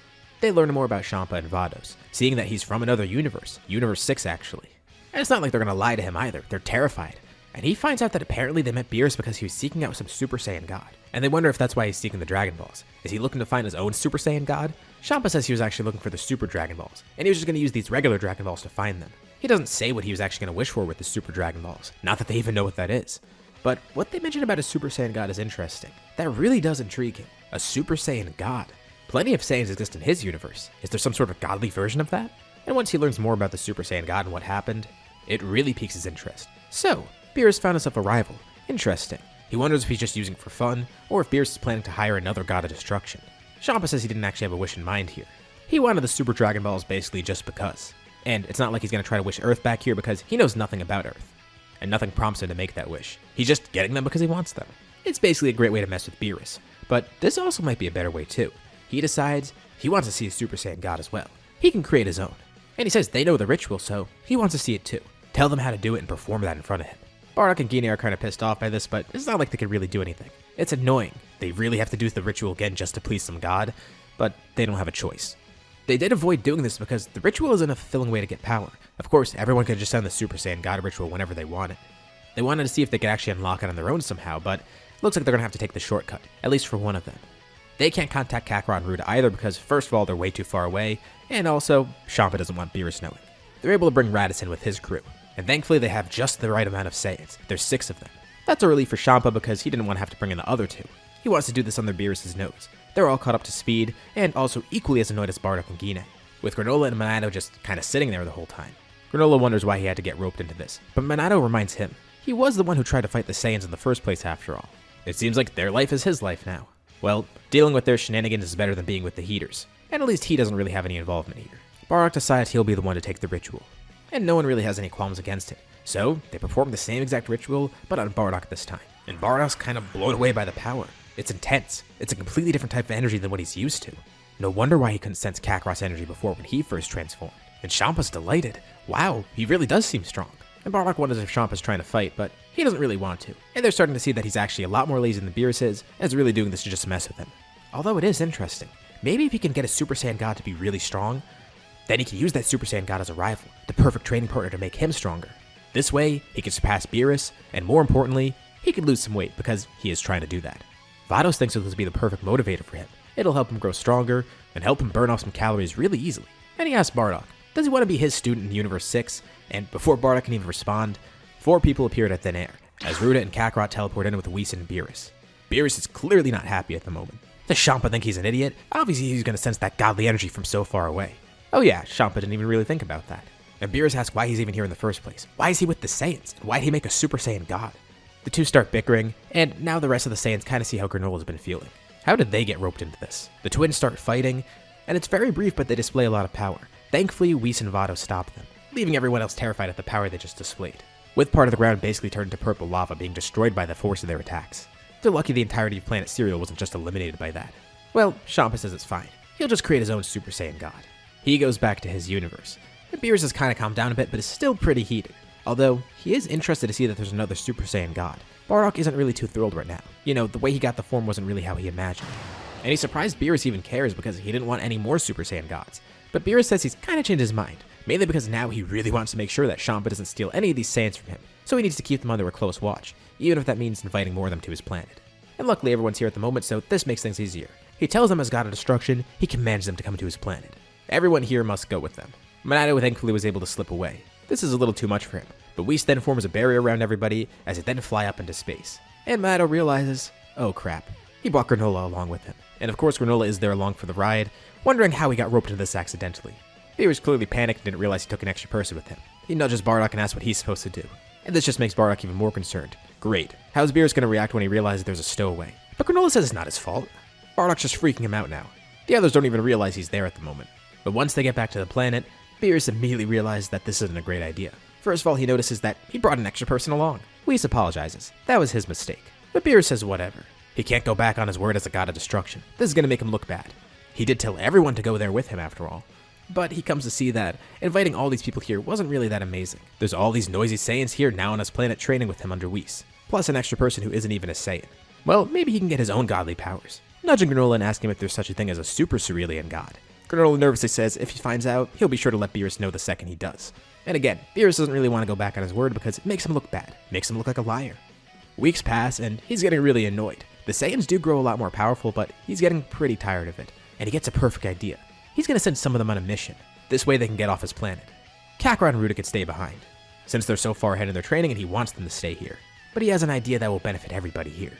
They learn more about Champa and Vados, seeing that he's from another universe, Universe 6 actually. And it's not like they're gonna lie to him either, they're terrified. And he finds out that apparently they met Beerus because he was seeking out some Super Saiyan God. And they wonder if that's why he's seeking the Dragon Balls. Is he looking to find his own Super Saiyan God? Champa says he was actually looking for the Super Dragon Balls, and he was just gonna use these regular Dragon Balls to find them. He doesn't say what he was actually gonna wish for with the Super Dragon Balls, not that they even know what that is. But what they mention about a Super Saiyan God is interesting. That really does intrigue him. A Super Saiyan God. Plenty of Saiyans exist in his universe. Is there some sort of godly version of that? And once he learns more about the Super Saiyan God and what happened, it really piques his interest. So, Beerus found himself a rival. Interesting. He wonders if he's just using it for fun, or if Beerus is planning to hire another god of destruction. Champa says he didn't actually have a wish in mind here. He wanted the Super Dragon Balls basically just because. And it's not like he's going to try to wish Earth back here because he knows nothing about Earth. And nothing prompts him to make that wish. He's just getting them because he wants them. It's basically a great way to mess with Beerus. But this also might be a better way too. He decides he wants to see a Super Saiyan God as well. He can create his own. And he says they know the ritual, so he wants to see it too. Tell them how to do it and perform that in front of him. Bardock and Gine are kind of pissed off by this, but it's not like they could really do anything. It's annoying. They really have to do the ritual again just to please some god, but they don't have a choice. They did avoid doing this because the ritual isn't a fulfilling way to get power. Of course, everyone could just send the Super Saiyan God ritual whenever they wanted. They wanted to see if they could actually unlock it on their own somehow, but looks like they're going to have to take the shortcut, at least for one of them. They can't contact Kakarot and Ruda either because, first of all, they're way too far away, and also, Champa doesn't want Beerus knowing. They're able to bring Raditz in with his crew, and thankfully they have just the right amount of Saiyans. There's 6 of them. That's a relief for Champa because he didn't want to have to bring in the other 2. He wants to do this under Beerus' nose. They're all caught up to speed, and also equally as annoyed as Bardock and Gine, with Granolah and Monado just kinda sitting there the whole time. Granolah wonders why he had to get roped into this, but Monado reminds him, he was the one who tried to fight the Saiyans in the first place after all. It seems like their life is his life now. Well, dealing with their shenanigans is better than being with the Heeters, and at least he doesn't really have any involvement here. Bardock decides he'll be the one to take the ritual, and no one really has any qualms against it. So, they perform the same exact ritual, but on Bardock this time. And Bardock's kind of blown away by the power. It's intense. It's a completely different type of energy than what he's used to. No wonder why he couldn't sense Kakarot's energy before when he first transformed. And Champa's delighted. Wow, he really does seem strong. And Bardock wonders if Champa's trying to fight, but he doesn't really want to. And they're starting to see that he's actually a lot more lazy than Beerus is, and is really doing this to just mess with him. Although it is interesting. Maybe if he can get a Super Saiyan God to be really strong, then he can use that Super Saiyan God as a rival, the perfect training partner to make him stronger. This way, he can surpass Beerus, and more importantly, he can lose some weight because he is trying to do that. Vados thinks this will be the perfect motivator for him. It'll help him grow stronger, and help him burn off some calories really easily. And he asks Bardock, does he want to be his student in Universe 6? And before Bardock can even respond, 4 people appeared at thin air, as Ruda and Kakarot teleport in with Whis and Beerus. Beerus is clearly not happy at the moment. Does Champa think he's an idiot? Obviously he's going to sense that godly energy from so far away. Oh yeah, Champa didn't even really think about that. And Beerus asks why he's even here in the first place. Why is he with the Saiyans? And why did he make a Super Saiyan God? The two start bickering, and now the rest of the Saiyans kind of see how Granolah's been feeling. How did they get roped into this? The twins start fighting, and it's very brief but they display a lot of power. Thankfully, Whis and Vados stop them, leaving everyone else terrified at the power they just displayed, with part of the ground basically turned into purple lava being destroyed by the force of their attacks. They're lucky the entirety of Planet Cereal wasn't just eliminated by that. Well, Champa says it's fine. He'll just create his own Super Saiyan God. He goes back to his universe. And Beerus has kind of calmed down a bit, but is still pretty heated. Although, he is interested to see that there's another Super Saiyan God. Bardock isn't really too thrilled right now. You know, the way he got the form wasn't really how he imagined. And he's surprised Beerus even cares because he didn't want any more Super Saiyan gods. But Beerus says he's kinda changed his mind, mainly because now he really wants to make sure that Champa doesn't steal any of these Saiyans from him, so he needs to keep them under a close watch, even if that means inviting more of them to his planet. And luckily everyone's here at the moment, so this makes things easier. He tells them as God of Destruction, he commands them to come to his planet. Everyone here must go with them. Monado thankfully was able to slip away. This is a little too much for him, but Whis then forms a barrier around everybody as they then fly up into space. And Monado realizes, oh crap, he brought Granolah along with him. And of course Granolah is there along for the ride, wondering how he got roped into this accidentally. Beerus clearly panicked and didn't realize he took an extra person with him. He nudges Bardock and asks what he's supposed to do. And this just makes Bardock even more concerned. Great, how's Beerus going to react when he realizes there's a stowaway? But Granolah says it's not his fault. Bardock's just freaking him out now. The others don't even realize he's there at the moment. But once they get back to the planet, Beerus immediately realizes that this isn't a great idea. First of all, he notices that he brought an extra person along. Whis apologizes. That was his mistake. But Beerus says whatever. He can't go back on his word as a god of destruction. This is going to make him look bad. He did tell everyone to go there with him after all. But he comes to see that inviting all these people here wasn't really that amazing. There's all these noisy Saiyans here now on his planet training with him under Whis, plus an extra person who isn't even a Saiyan. Well, maybe he can get his own godly powers. Nudging Granolah and asking him if there's such a thing as a Super Cerealian god. Granolah nervously says if he finds out, he'll be sure to let Beerus know the second he does. And again, Beerus doesn't really want to go back on his word because it makes him look bad, makes him look like a liar. Weeks pass and he's getting really annoyed. The Saiyans do grow a lot more powerful, but he's getting pretty tired of it. And he gets a perfect idea. He's going to send some of them on a mission. This way they can get off his planet. Kakarot and Ruda could stay behind, since they're so far ahead in their training and he wants them to stay here. But he has an idea that will benefit everybody here.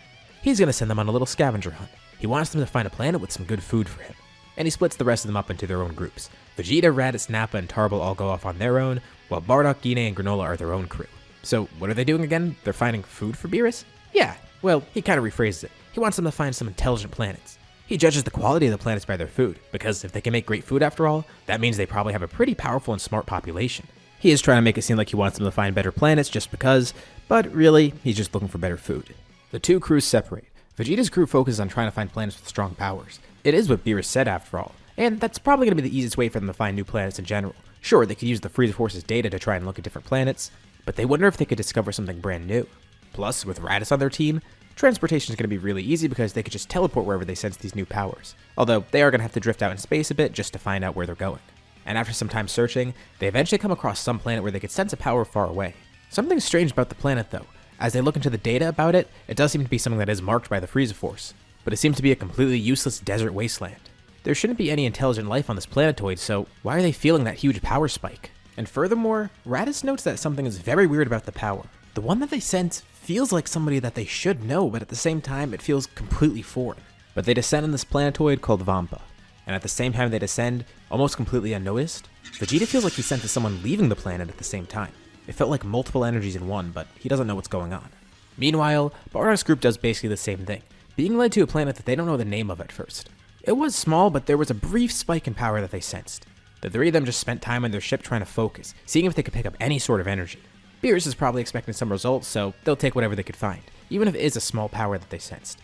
He's going to send them on a little scavenger hunt. He wants them to find a planet with some good food for him. And he splits the rest of them up into their own groups. Vegeta, Raditz, Nappa, and Tarbell all go off on their own, while Bardock, Gine, and Granolah are their own crew. So what are they doing again? They're finding food for Beerus? Yeah, well, he kind of rephrases it. He wants them to find some intelligent planets. He judges the quality of the planets by their food, because if they can make great food after all, that means they probably have a pretty powerful and smart population. He is trying to make it seem like he wants them to find better planets just because, but really, he's just looking for better food. The two crews separate. Vegeta's crew focuses on trying to find planets with strong powers. It is what Beerus said after all, and that's probably going to be the easiest way for them to find new planets in general. Sure, they could use the Frieza Force's data to try and look at different planets, but they wonder if they could discover something brand new. Plus, with Raditz on their team, transportation is going to be really easy because they could just teleport wherever they sense these new powers. Although, they are going to have to drift out in space a bit just to find out where they're going. And after some time searching, they eventually come across some planet where they could sense a power far away. Something strange about the planet though. As they look into the data about it, it does seem to be something that is marked by the Frieza Force, but it seems to be a completely useless desert wasteland. There shouldn't be any intelligent life on this planetoid, so why are they feeling that huge power spike? And furthermore, Raditz notes that something is very weird about the power. The one that they sense feels like somebody that they should know, but at the same time it feels completely foreign. But they descend on this planetoid called Vampa, and at the same time they descend, almost completely unnoticed, Vegeta feels like he senses someone leaving the planet at the same time. It felt like multiple energies in one, but he doesn't know what's going on. Meanwhile, Bardock's group does basically the same thing, being led to a planet that they don't know the name of at first. It was small, but there was a brief spike in power that they sensed. The three of them just spent time on their ship trying to focus, seeing if they could pick up any sort of energy. Beerus is probably expecting some results, so they'll take whatever they could find, even if it is a small power that they sensed.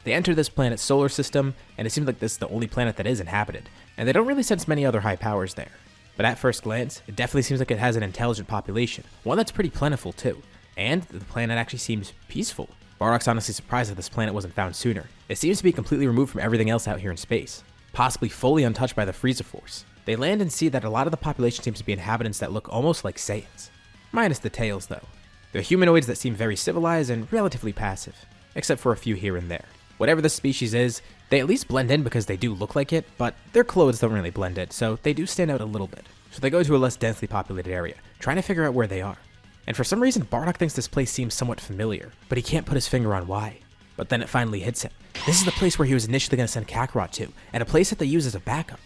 They enter this planet's solar system, and it seems like this is the only planet that is inhabited, and they don't really sense many other high powers there. But at first glance, it definitely seems like it has an intelligent population, one that's pretty plentiful too, and the planet actually seems peaceful. Bardock's honestly surprised that this planet wasn't found sooner. It seems to be completely removed from everything else out here in space, possibly fully untouched by the Frieza Force. They land and see that a lot of the population seems to be inhabitants that look almost like Saiyans. Minus the tails though. They're humanoids that seem very civilized and relatively passive, except for a few here and there. Whatever the species is, they at least blend in because they do look like it, but their clothes don't really blend in, so they do stand out a little bit. So they go to a less densely populated area, trying to figure out where they are. And for some reason, Bardock thinks this place seems somewhat familiar, but he can't put his finger on why. But then it finally hits him. This is the place where he was initially going to send Kakarot to, and a place that they use as a backup.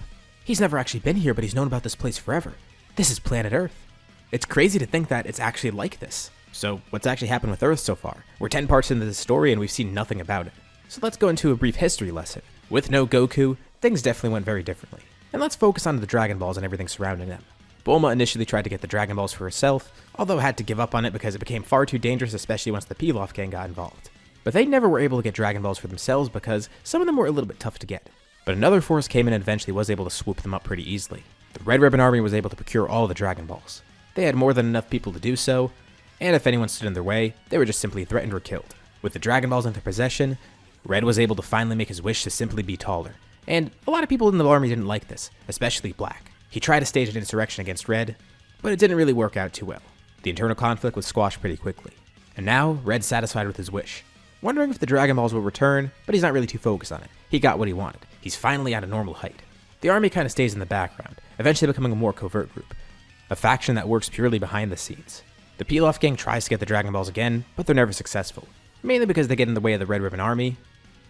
He's never actually been here, but he's known about this place forever. This is planet Earth. It's crazy to think that it's actually like this. So what's actually happened with Earth so far? We're 10 parts into this story and we've seen nothing about it. So let's go into a brief history lesson. With no Goku, things definitely went very differently. And let's focus on the Dragon Balls and everything surrounding them. Bulma initially tried to get the Dragon Balls for herself, although had to give up on it because it became far too dangerous, especially once the Pilaf gang got involved. But they never were able to get Dragon Balls for themselves because some of them were a little bit tough to get. But another force came in and eventually was able to swoop them up pretty easily. The Red Ribbon Army was able to procure all the Dragon Balls. They had more than enough people to do so, and if anyone stood in their way, they were just simply threatened or killed. With the Dragon Balls in their possession, Red was able to finally make his wish to simply be taller, and a lot of people in the army didn't like this, especially Black. He tried to stage an insurrection against Red, but it didn't really work out too well. The internal conflict was squashed pretty quickly, and now Red's satisfied with his wish, wondering if the Dragon Balls will return, but he's not really too focused on it. He got what he wanted. He's finally at a normal height. The army kind of stays in the background, eventually becoming a more covert group, a faction that works purely behind the scenes. The Pilaf gang tries to get the Dragon Balls again, but they're never successful, mainly because they get in the way of the Red Ribbon Army,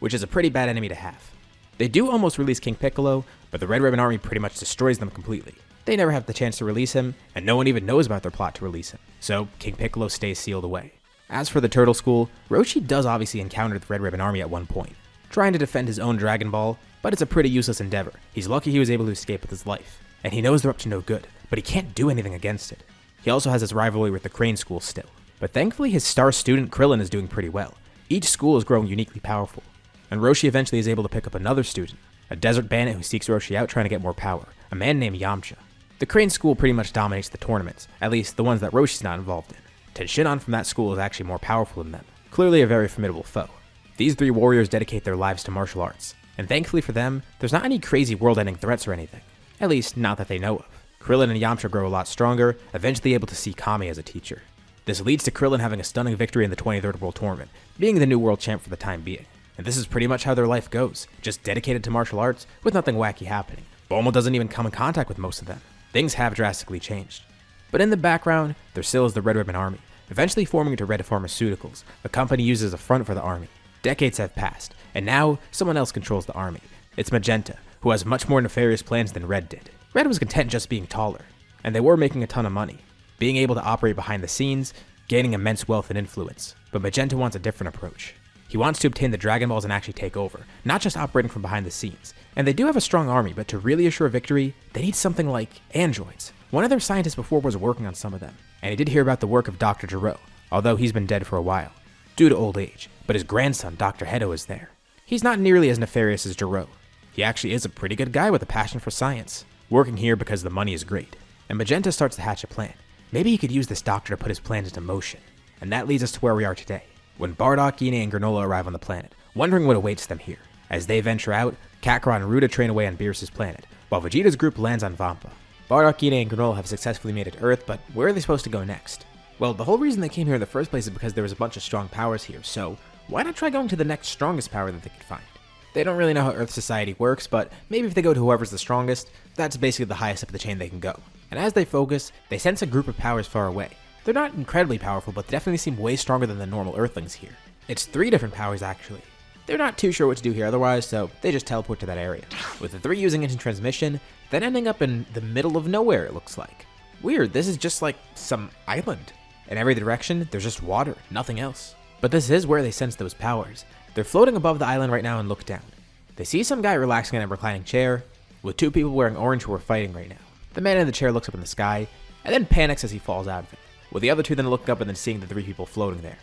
which is a pretty bad enemy to have. They do almost release King Piccolo, but the Red Ribbon Army pretty much destroys them completely. They never have the chance to release him, and no one even knows about their plot to release him, so King Piccolo stays sealed away. As for the Turtle School, Roshi does obviously encounter the Red Ribbon Army at one point, trying to defend his own Dragon Ball, but it's a pretty useless endeavor. He's lucky he was able to escape with his life, and he knows they're up to no good, but he can't do anything against it. He also has his rivalry with the Crane School still, but thankfully his star student Krillin is doing pretty well. Each school is growing uniquely powerful, and Roshi eventually is able to pick up another student, a desert bandit who seeks Roshi out trying to get more power, a man named Yamcha. The Crane School pretty much dominates the tournaments, at least the ones that Roshi's not involved in. Tenshinhan from that school is actually more powerful than them, clearly a very formidable foe. These three warriors dedicate their lives to martial arts, and thankfully for them, there's not any crazy world-ending threats or anything, at least not that they know of. Krillin and Yamcha grow a lot stronger, eventually able to see Kami as a teacher. This leads to Krillin having a stunning victory in the 23rd World Tournament, being the new world champ for the time being. And this is pretty much how their life goes, just dedicated to martial arts with nothing wacky happening. Bulma doesn't even come in contact with most of them. Things have drastically changed. But in the background, there still is the Red Ribbon Army, eventually forming into Red Pharmaceuticals, a company used as a front for the army. Decades have passed, and now someone else controls the army. It's Magenta, who has much more nefarious plans than Red did. Red was content just being taller, and they were making a ton of money, being able to operate behind the scenes, gaining immense wealth and influence. But Magenta wants a different approach. He wants to obtain the Dragon Balls and actually take over, not just operating from behind the scenes. And they do have a strong army, but to really assure victory, they need something like androids. One of their scientists before was working on some of them, and he did hear about the work of Dr. Gero, although he's been dead for a while, due to old age, but his grandson, Dr. Hedo, is there. He's not nearly as nefarious as Gero. He actually is a pretty good guy with a passion for science, working here because the money is great. And Magenta starts to hatch a plan. Maybe he could use this doctor to put his plans into motion. And that leads us to where we are today, when Bardock, Gine, and Granolah arrive on the planet, wondering what awaits them here. As they venture out, Kakarot and Ruda train away on Beerus' planet, while Vegeta's group lands on Vampa. Bardock, Gine, and Granolah have successfully made it to Earth, but where are they supposed to go next? Well, the whole reason they came here in the first place is because there was a bunch of strong powers here, so why not try going to the next strongest power that they could find? They don't really know how Earth society works, but maybe if they go to whoever's the strongest, that's basically the highest up the chain they can go. And as they focus, they sense a group of powers far away. They're not incredibly powerful, but they definitely seem way stronger than the normal Earthlings here. It's 3 different powers actually. They're not too sure what to do here otherwise, so they just teleport to that area, with the 3 using instant transmission, then ending up in the middle of nowhere it looks like. Weird, this is just like some island. In every direction, there's just water, nothing else. But this is where they sense those powers. They're floating above the island right now and look down. They see some guy relaxing in a reclining chair, with 2 people wearing orange who are fighting right now. The man in the chair looks up in the sky, and then panics as he falls out of it, with the other 2 then looking up and then seeing the 3 people floating there.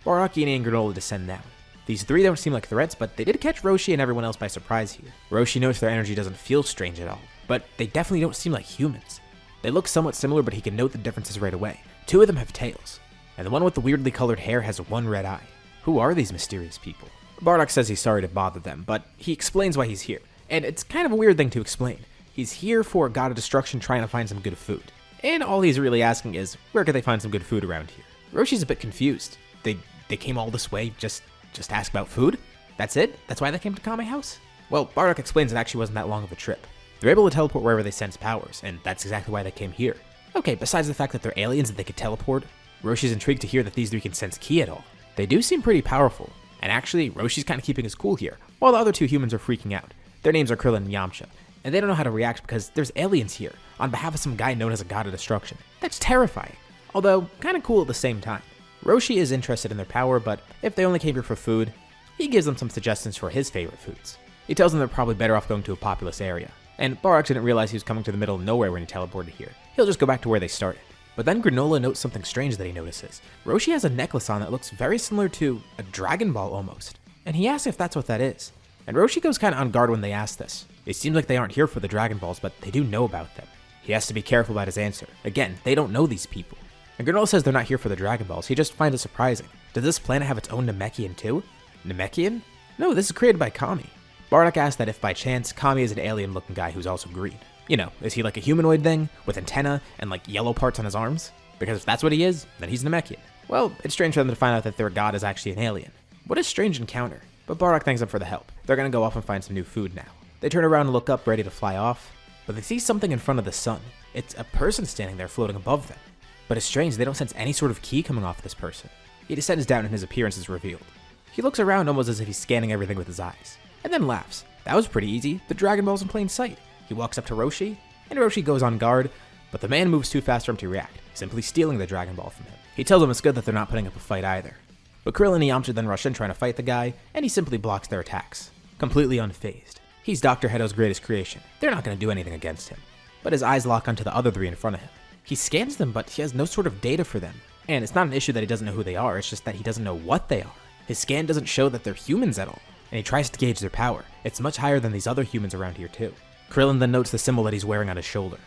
Bardock, Gine, and Granolah descend down. These 3 don't seem like threats, but they did catch Roshi and everyone else by surprise here. Roshi notes their energy doesn't feel strange at all, but they definitely don't seem like humans. They look somewhat similar, but he can note the differences right away. 2 of them have tails, and the one with the weirdly colored hair has 1 red eye. Who are these mysterious people? Bardock says he's sorry to bother them, but he explains why he's here, and it's kind of a weird thing to explain. He's here for a god of destruction trying to find some good food, and all he's really asking is, where could they find some good food around here? Roshi's a bit confused. They came all this way just ask about food? That's it? That's why they came to Kame House? Well, Bardock explains it actually wasn't that long of a trip. They're able to teleport wherever they sense powers, and that's exactly why they came here. Okay, besides the fact that they're aliens and they could teleport, Roshi's intrigued to hear that these 3 can sense ki at all. They do seem pretty powerful, and actually, Roshi's kind of keeping his cool here, while the other 2 humans are freaking out. Their names are Krillin and Yamcha, and they don't know how to react because there's aliens here, on behalf of some guy known as a god of destruction. That's terrifying, although kind of cool at the same time. Roshi is interested in their power, but if they only came here for food, he gives them some suggestions for his favorite foods. He tells them they're probably better off going to a populous area, and Bardock didn't realize he was coming to the middle of nowhere when he teleported here. He'll just go back to where they started. But then Granolah notes something strange that he notices. Roshi has a necklace on that looks very similar to a Dragon Ball almost, and he asks if that's what that is. And Roshi goes kind of on guard when they ask this. It seems like they aren't here for the Dragon Balls, but they do know about them. He has to be careful about his answer. Again, they don't know these people. And Granolah says they're not here for the Dragon Balls, he just finds it surprising. Does this planet have its own Namekian too? Namekian? No, this is created by Kami. Bardock asks that if by chance Kami is an alien looking guy who's also green. You know, is he like a humanoid thing with antenna and like yellow parts on his arms? Because if that's what he is, then he's Namekian. Well, it's strange for them to find out that their god is actually an alien. What a strange encounter. But Bardock thanks them for the help. They're gonna go off and find some new food now. They turn around and look up, ready to fly off, but they see something in front of the sun. It's a person standing there floating above them. But it's strange, they don't sense any sort of ki coming off this person. He descends down and his appearance is revealed. He looks around almost as if he's scanning everything with his eyes, and then laughs. That was pretty easy, the Dragon Ball's in plain sight. He walks up to Roshi, and Roshi goes on guard, but the man moves too fast for him to react, simply stealing the Dragon Ball from him. He tells him it's good that they're not putting up a fight either. But Krillin and Yamcha then rush in trying to fight the guy, and he simply blocks their attacks, completely unfazed. He's Dr. Heto's greatest creation. They're not going to do anything against him. But his eyes lock onto the other three in front of him. He scans them, but he has no sort of data for them. And it's not an issue that he doesn't know who they are, it's just that he doesn't know what they are. His scan doesn't show that they're humans at all, and he tries to gauge their power. It's much higher than these other humans around here too. Krillin then notes the symbol that he's wearing on his shoulder.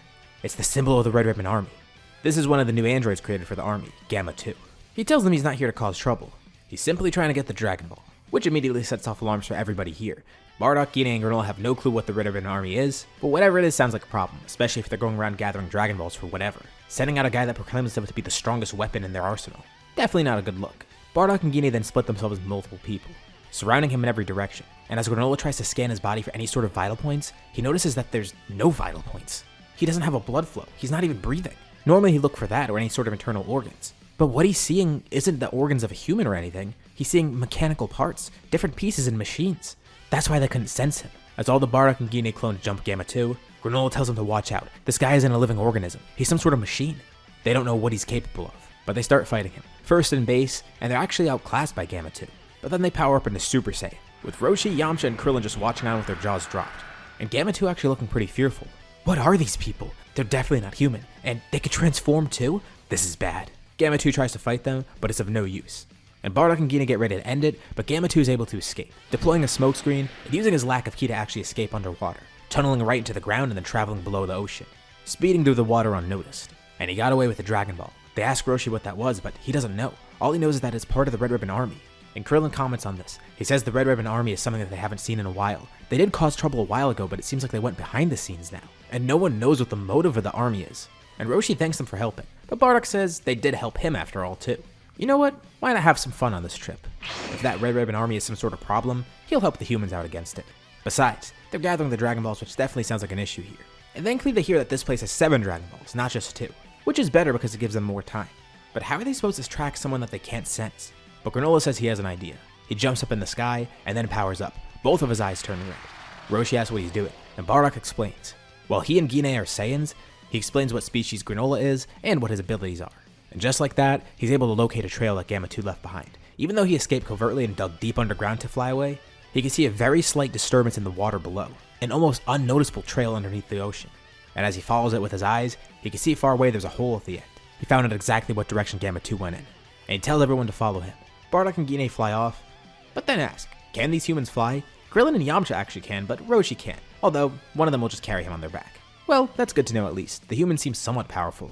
It's the symbol of the Red Ribbon Army. This is one of the new androids created for the army, Gamma 2. He tells them he's not here to cause trouble. He's simply trying to get the Dragon Ball, which immediately sets off alarms for everybody here. Bardock, Gine, and Granolah have no clue what the Red Ribbon Army is, but whatever it is sounds like a problem, especially if they're going around gathering Dragon Balls for whatever. Sending out a guy that proclaims himself to be the strongest weapon in their arsenal. Definitely not a good look. Bardock and Gine then split themselves into multiple people, surrounding him in every direction, and as Granolah tries to scan his body for any sort of vital points, he notices that there's no vital points. He doesn't have a blood flow, he's not even breathing. Normally he'd look for that or any sort of internal organs. But what he's seeing isn't the organs of a human or anything, he's seeing mechanical parts, different pieces in machines. That's why they couldn't sense him. As all the Bardock and Gine clones jump Gamma 2, Granolah tells him to watch out. This guy isn't a living organism, he's some sort of machine. They don't know what he's capable of, but they start fighting him. First in base, and they're actually outclassed by Gamma 2. But then they power up into Super Saiyan, with Roshi, Yamcha, and Krillin just watching on with their jaws dropped. And Gamma 2 actually looking pretty fearful. What are these people? They're definitely not human, and they could transform too? This is bad. Gamma 2 tries to fight them, but it's of no use. And Bardock and Gine get ready to end it, but Gamma 2 is able to escape, deploying a smokescreen and using his lack of ki to actually escape underwater, tunneling right into the ground and then traveling below the ocean, speeding through the water unnoticed. And he got away with the Dragon Ball. They ask Roshi what that was, but he doesn't know. All he knows is that it's part of the Red Ribbon Army. And Krillin comments on this. He says the Red Ribbon Army is something that they haven't seen in a while. They did cause trouble a while ago, but it seems like they went behind the scenes now. And no one knows what the motive of the army is. And Roshi thanks them for helping, but Bardock says they did help him after all too. You know what? Why not have some fun on this trip? If that Red Ribbon Army is some sort of problem, he'll help the humans out against it. Besides, they're gathering the Dragon Balls, which definitely sounds like an issue here. Eventually they hear that this place has 7 Dragon Balls, not just 2, which is better because it gives them more time. But how are they supposed to track someone that they can't sense? But Granolah says he has an idea. He jumps up in the sky and then powers up. Both of his eyes turn red. Roshi asks what he's doing, and Bardock explains. While he and Gine are Saiyans, he explains what species Granolah is and what his abilities are. And just like that, he's able to locate a trail that Gamma 2 left behind. Even though he escaped covertly and dug deep underground to fly away, he can see a very slight disturbance in the water below, an almost unnoticeable trail underneath the ocean. And as he follows it with his eyes, he can see far away there's a hole at the end. He found out exactly what direction Gamma 2 went in, and he tells everyone to follow him. Bardock and Gine fly off, but then ask, can these humans fly? Krillin and Yamcha actually can, but Roshi can't, although one of them will just carry him on their back. Well, that's good to know at least. The human seems somewhat powerful.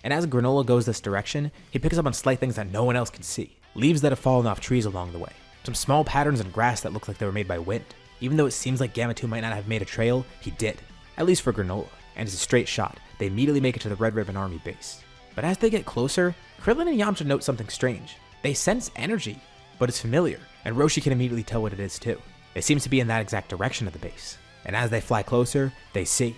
And as Granolah goes this direction, he picks up on slight things that no one else can see. Leaves that have fallen off trees along the way. Some small patterns in grass that look like they were made by wind. Even though it seems like Gamma 2 might not have made a trail, he did. At least for Granolah. And as a straight shot, they immediately make it to the Red Ribbon Army base. But as they get closer, Krillin and Yamcha note something strange. They sense energy, but it's familiar, and Roshi can immediately tell what it is too. It seems to be in that exact direction of the base. And as they fly closer, they see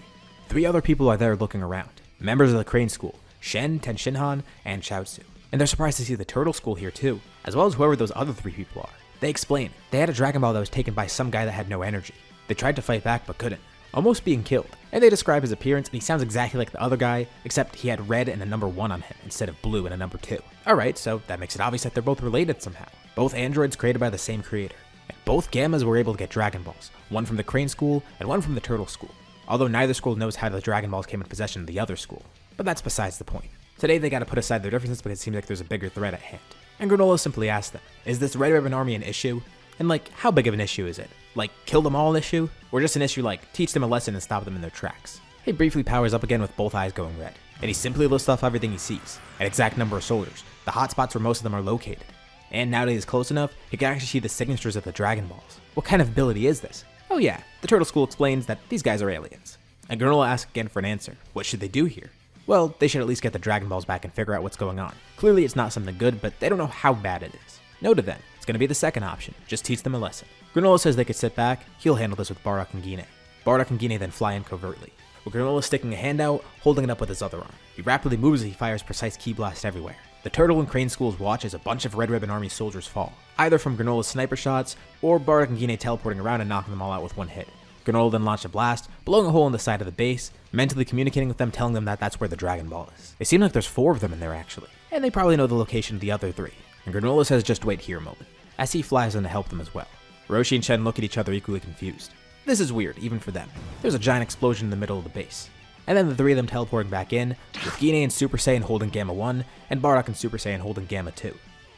3 other people are there looking around. Members of the Crane School, Shen, Tenshinhan, and Chaozu. And they're surprised to see the Turtle School here too, as well as whoever those other 3 people are. They explain, they had a Dragon Ball that was taken by some guy that had no energy. They tried to fight back but couldn't, almost being killed. And they describe his appearance and he sounds exactly like the other guy, except he had red and a number 1 on him instead of blue and a number 2. Alright, so that makes it obvious that they're both related somehow. Both androids created by the same creator. And both Gammas were able to get Dragon Balls, one from the Crane School and one from the Turtle School. Although neither school knows how the Dragon Balls came in possession of the other school. But that's besides the point. Today they gotta put aside their differences because it seems like there's a bigger threat at hand. And Granolah simply asks them, is this Red Ribbon Army an issue? And like, how big of an issue is it? Like, kill them all an issue? Or just an issue like, teach them a lesson and stop them in their tracks? He briefly powers up again with both eyes going red, and he simply lists off everything he sees, an exact number of soldiers, the hotspots where most of them are located. And now that he's close enough, he can actually see the signatures of the Dragon Balls. What kind of ability is this? Oh yeah, the Turtle School explains that these guys are aliens. And Granolah asks again for an answer. What should they do here? Well, they should at least get the Dragon Balls back and figure out what's going on. Clearly it's not something good, but they don't know how bad it is. Noted then, it's going to be the second option, just teach them a lesson. Granolah says they could sit back, he'll handle this with Bardock and Gine. Bardock and Gine then fly in covertly, with Granolah sticking a hand out, holding it up with his other arm. He rapidly moves as he fires precise ki blasts everywhere. The Turtle and Crane schools watch as a bunch of Red Ribbon Army soldiers fall, either from Granolah's sniper shots, or Bardock and Gine teleporting around and knocking them all out with one hit. Granolah then launched a blast, blowing a hole in the side of the base, mentally communicating with them, telling them that that's where the Dragon Ball is. It seems like there's 4 of them in there actually, and they probably know the location of the other 3. And Granolah says just wait here a moment, as he flies in to help them as well. Roshi and Shen look at each other equally confused. This is weird, even for them. There's a giant explosion in the middle of the base. And then the 3 of them teleporting back in, with Gine and Super Saiyan holding Gamma 1, and Bardock and Super Saiyan holding Gamma 2,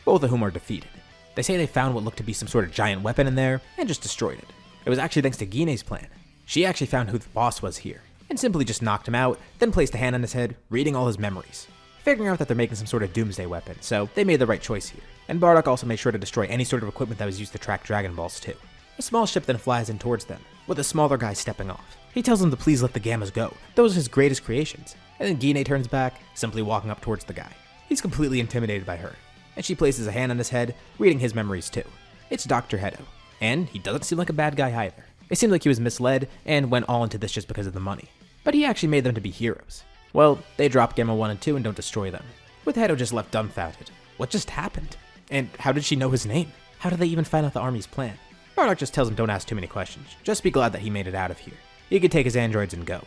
both of whom are defeated. They say they found what looked to be some sort of giant weapon in there, and just destroyed it. It was actually thanks to Gine's plan. She actually found who the boss was here, and simply just knocked him out, then placed a hand on his head, reading all his memories. Figuring out that they're making some sort of doomsday weapon, so they made the right choice here. And Bardock also made sure to destroy any sort of equipment that was used to track Dragon Balls too. A small ship then flies in towards them, with a smaller guy stepping off. He tells them to please let the Gammas go, those are his greatest creations. And then Gine turns back, simply walking up towards the guy. He's completely intimidated by her, and she places a hand on his head, reading his memories too. It's Dr. Hedo, and he doesn't seem like a bad guy either. It seemed like he was misled, and went all into this just because of the money. But he actually made them to be heroes. Well, they drop Gamma 1 and 2 and don't destroy them, with Hedo just left dumbfounded. What just happened? And how did she know his name? How did they even find out the army's plan? Bardock just tells him don't ask too many questions, just be glad that he made it out of here. He could take his androids and go.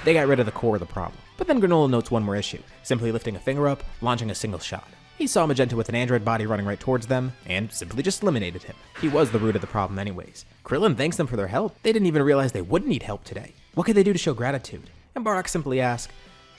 They got rid of the core of the problem. But then Granolah notes one more issue, simply lifting a finger up, launching a single shot. He saw Magenta with an android body running right towards them, and simply just eliminated him. He was the root of the problem anyways. Krillin thanks them for their help. They didn't even realize they would need help today. What could they do to show gratitude? And Bardock simply asks,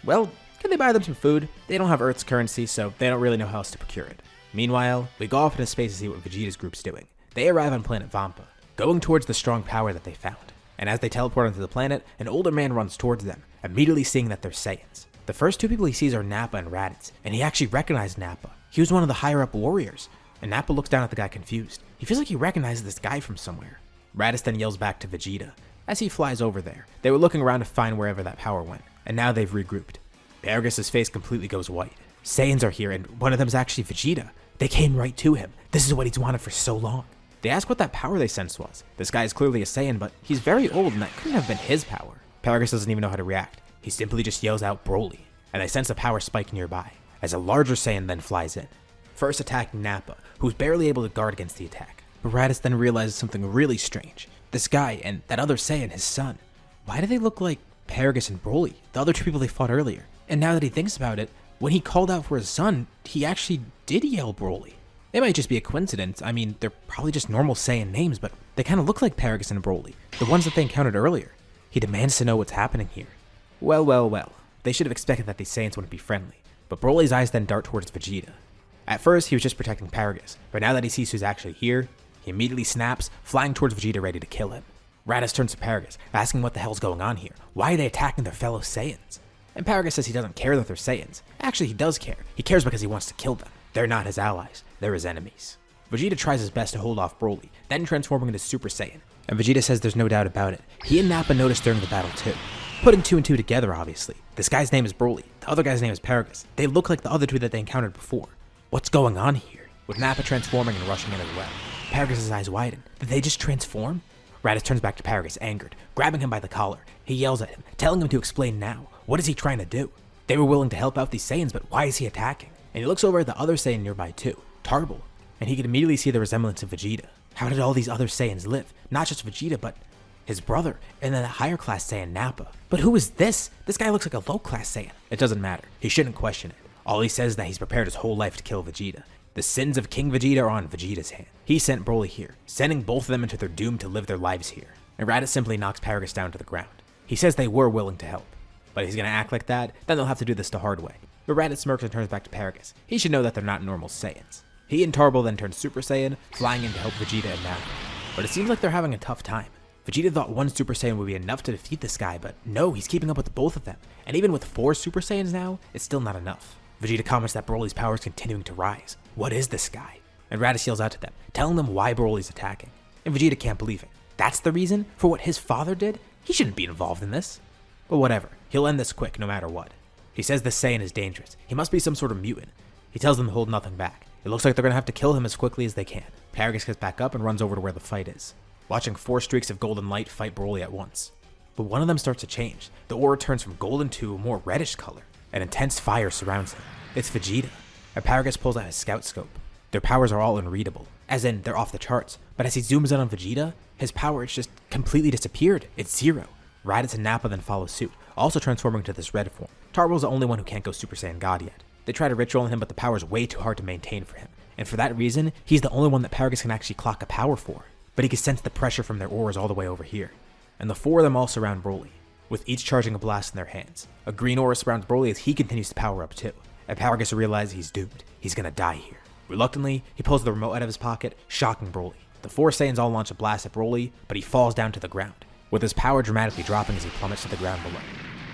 well, can they buy them some food? They don't have Earth's currency, so they don't really know how else to procure it. Meanwhile, we go off into space to see what Vegeta's group's doing. They arrive on planet Vampa, going towards the strong power that they found. And as they teleport onto the planet, an older man runs towards them, immediately seeing that they're Saiyans. The first 2 people he sees are Nappa and Raditz, and he actually recognized Nappa. He was one of the higher up warriors, and Nappa looks down at the guy confused. He feels like he recognizes this guy from somewhere. Raditz then yells back to Vegeta. As he flies over there, they were looking around to find wherever that power went, and now they've regrouped. Paragus' face completely goes white. Saiyans are here, and one of them is actually Vegeta. They came right to him. This is what he's wanted for so long. They ask what that power they sensed was. This guy is clearly a Saiyan, but he's very old, and that couldn't have been his power. Paragus doesn't even know how to react. He simply just yells out Broly, and they sense a power spike nearby, as a larger Saiyan then flies in, first attacking Nappa, who's barely able to guard against the attack. But Raditz then realizes something really strange. This guy and that other Saiyan, his son, why do they look like Paragus and Broly, the other 2 people they fought earlier? And now that he thinks about it, when he called out for his son, he actually did yell Broly. It might just be a coincidence. I mean, they're probably just normal Saiyan names, but they kind of look like Paragus and Broly, the ones that they encountered earlier. He demands to know what's happening here. Well, well, well. They should have expected that these Saiyans wouldn't be friendly, but Broly's eyes then dart towards Vegeta. At first, he was just protecting Paragus, but now that he sees who's actually here, he immediately snaps, flying towards Vegeta ready to kill him. Raditz turns to Paragus, asking what the hell's going on here. Why are they attacking their fellow Saiyans? And Paragus says he doesn't care that they're Saiyans. Actually, he does care. He cares because he wants to kill them. They're not his allies. They're his enemies. Vegeta tries his best to hold off Broly, then transforming into Super Saiyan. And Vegeta says there's no doubt about it. He and Nappa noticed during the battle too. Putting 2 and 2 together, obviously. This guy's name is Broly. The other guy's name is Paragus. They look like the other 2 that they encountered before. What's going on here? With Nappa transforming and rushing in as well. Paragus' eyes widen. Did they just transform? Raditz turns back to Paragus, angered, grabbing him by the collar. He yells at him, telling him to explain now. What is he trying to do? They were willing to help out these Saiyans, but why is he attacking? And he looks over at the other Saiyan nearby too, Tarble, and he can immediately see the resemblance of Vegeta. How did all these other Saiyans live? Not just Vegeta, but his brother, and then a higher class Saiyan, Nappa. But who is this? This guy looks like a low class Saiyan. It doesn't matter. He shouldn't question it. All he says is that he's prepared his whole life to kill Vegeta. The sins of King Vegeta are on Vegeta's hand. He sent Broly here, sending both of them into their doom to live their lives here. And Raditz simply knocks Paragus down to the ground. He says they were willing to help, but if he's gonna act like that, then they'll have to do this the hard way. But Raditz smirks and turns back to Paragus. He should know that they're not normal Saiyans. He and Tarble then turn Super Saiyan, flying in to help Vegeta and Nappa. But it seems like they're having a tough time. Vegeta thought one Super Saiyan would be enough to defeat this guy, but no, he's keeping up with both of them. And even with 4 Super Saiyans now, it's still not enough. Vegeta comments that Broly's power is continuing to rise. What is this guy? And Raditz yells out to them, telling them why Broly's attacking. And Vegeta can't believe it. That's the reason for what his father did? He shouldn't be involved in this. But whatever, he'll end this quick no matter what. He says this Saiyan is dangerous. He must be some sort of mutant. He tells them to hold nothing back. It looks like they're going to have to kill him as quickly as they can. Paragus gets back up and runs over to where the fight is, watching 4 streaks of golden light fight Broly at once. But one of them starts to change. The aura turns from golden to a more reddish color. An intense fire surrounds him. It's Vegeta. And Paragus pulls out his scout scope. Their powers are all unreadable, as in they're off the charts. But as he zooms in on Vegeta, his power has just completely disappeared. It's 0. Raditz and Nappa then follow suit, also transforming to this red form. Tarbal's the only one who can't go Super Saiyan God yet. They try to ritual on him, but the power is way too hard to maintain for him. And for that reason, he's the only one that Paragus can actually clock a power for. But he can sense the pressure from their auras all the way over here. And the 4 of them all surround Broly, with each charging a blast in their hands. A green aura surrounds Broly as he continues to power up too. And Paragus realizes he's doomed. He's gonna die here. Reluctantly, he pulls the remote out of his pocket, shocking Broly. The 4 Saiyans all launch a blast at Broly, but he falls down to the ground, with his power dramatically dropping as he plummets to the ground below.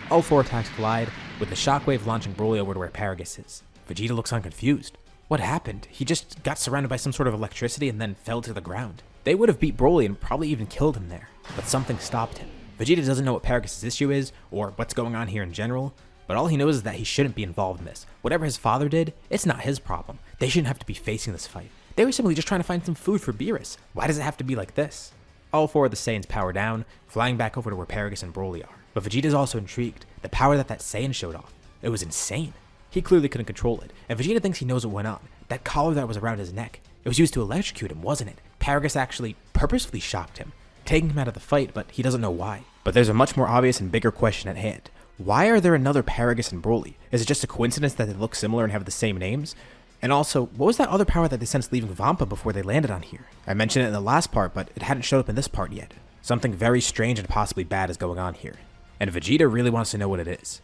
All 4 attacks collide, with the shockwave launching Broly over to where Paragus is. Vegeta looks unconfused. What happened? He just got surrounded by some sort of electricity and then fell to the ground. They would have beat Broly and probably even killed him there, but something stopped him. Vegeta doesn't know what Paragus' issue is, or what's going on here in general, but all he knows is that he shouldn't be involved in this. Whatever his father did, it's not his problem. They shouldn't have to be facing this fight. They were simply just trying to find some food for Beerus. Why does it have to be like this? All 4 of the Saiyans power down, flying back over to where Paragus and Broly are. But Vegeta's also intrigued. The power that Saiyan showed off, it was insane. He clearly couldn't control it, and Vegeta thinks he knows what went on. That collar that was around his neck, it was used to electrocute him, wasn't it? Paragus actually purposefully shocked him, taking him out of the fight, but he doesn't know why. But there's a much more obvious and bigger question at hand. Why are there another Paragus and Broly? Is it just a coincidence that they look similar and have the same names? And also, what was that other power that they sensed leaving Vampa before they landed on here? I mentioned it in the last part, but it hadn't showed up in this part yet. Something very strange and possibly bad is going on here. And Vegeta really wants to know what it is.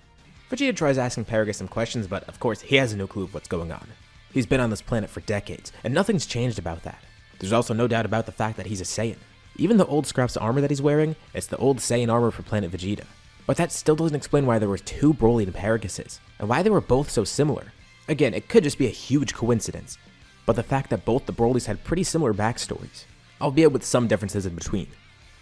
Vegeta tries asking Paragus some questions, but of course he has no clue of what's going on. He's been on this planet for decades, and nothing's changed about that. There's also no doubt about the fact that he's a Saiyan. Even the old scraps of armor that he's wearing, it's the old Saiyan armor for Planet Vegeta. But that still doesn't explain why there were 2 Broly and Paraguses, and why they were both so similar. Again, it could just be a huge coincidence, but the fact that both the Brolys had pretty similar backstories, albeit with some differences in between.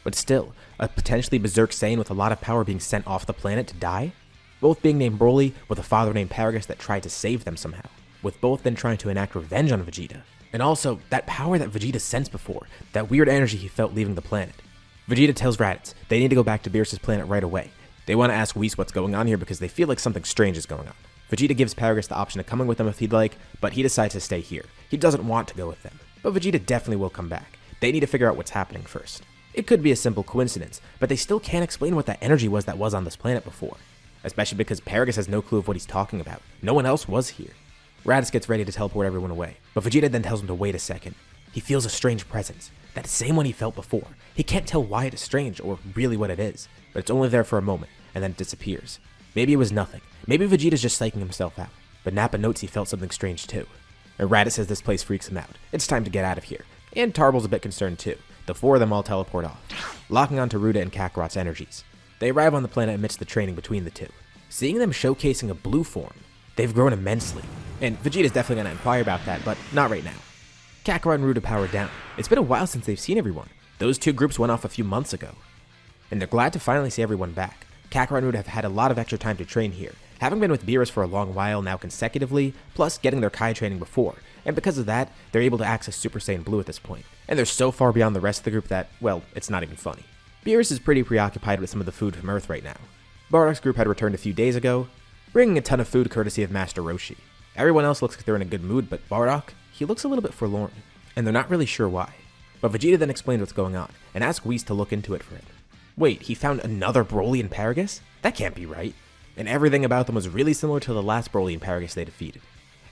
But still, a potentially berserk Saiyan with a lot of power being sent off the planet to die? Both being named Broly, with a father named Paragus that tried to save them somehow, with both then trying to enact revenge on Vegeta. And also, that power that Vegeta sensed before, that weird energy he felt leaving the planet. Vegeta tells Raditz they need to go back to Beerus' planet right away. They want to ask Whis what's going on here because they feel like something strange is going on. Vegeta gives Paragus the option of coming with them if he'd like, but he decides to stay here. He doesn't want to go with them, but Vegeta definitely will come back. They need to figure out what's happening first. It could be a simple coincidence, but they still can't explain what that energy was that was on this planet before. Especially because Paragus has no clue of what he's talking about. No one else was here. Raditz gets ready to teleport everyone away, but Vegeta then tells him to wait a second. He feels a strange presence, that same one he felt before. He can't tell why it is strange or really what it is, but it's only there for a moment, and then it disappears. Maybe it was nothing. Maybe Vegeta's just psyching himself out, but Nappa notes he felt something strange too. And Raditz says this place freaks him out. It's time to get out of here. And Tarbal's a bit concerned too. The 4 of them all teleport off, locking onto Ruda and Kakarot's energies. They arrive on the planet amidst the training between the two. Seeing them showcasing a blue form, they've grown immensely. And Vegeta's definitely going to inquire about that, but not right now. Kakarot and Ruda power down. It's been a while since they've seen everyone. Those 2 groups went off a few months ago. And they're glad to finally see everyone back. Kakarot and Ruda have had a lot of extra time to train here, having been with Beerus for a long while now consecutively, plus getting their Kai training before. And because of that, they're able to access Super Saiyan Blue at this point. And they're so far beyond the rest of the group that, well, it's not even funny. Beerus is pretty preoccupied with some of the food from Earth right now. Bardock's group had returned a few days ago, bringing a ton of food courtesy of Master Roshi. Everyone else looks like they're in a good mood, but Bardock, he looks a little bit forlorn, and they're not really sure why. But Vegeta then explains what's going on, and asks Whis to look into it for him. Wait, he found another Broly and Paragus? That can't be right. And everything about them was really similar to the last Broly and Paragus they defeated.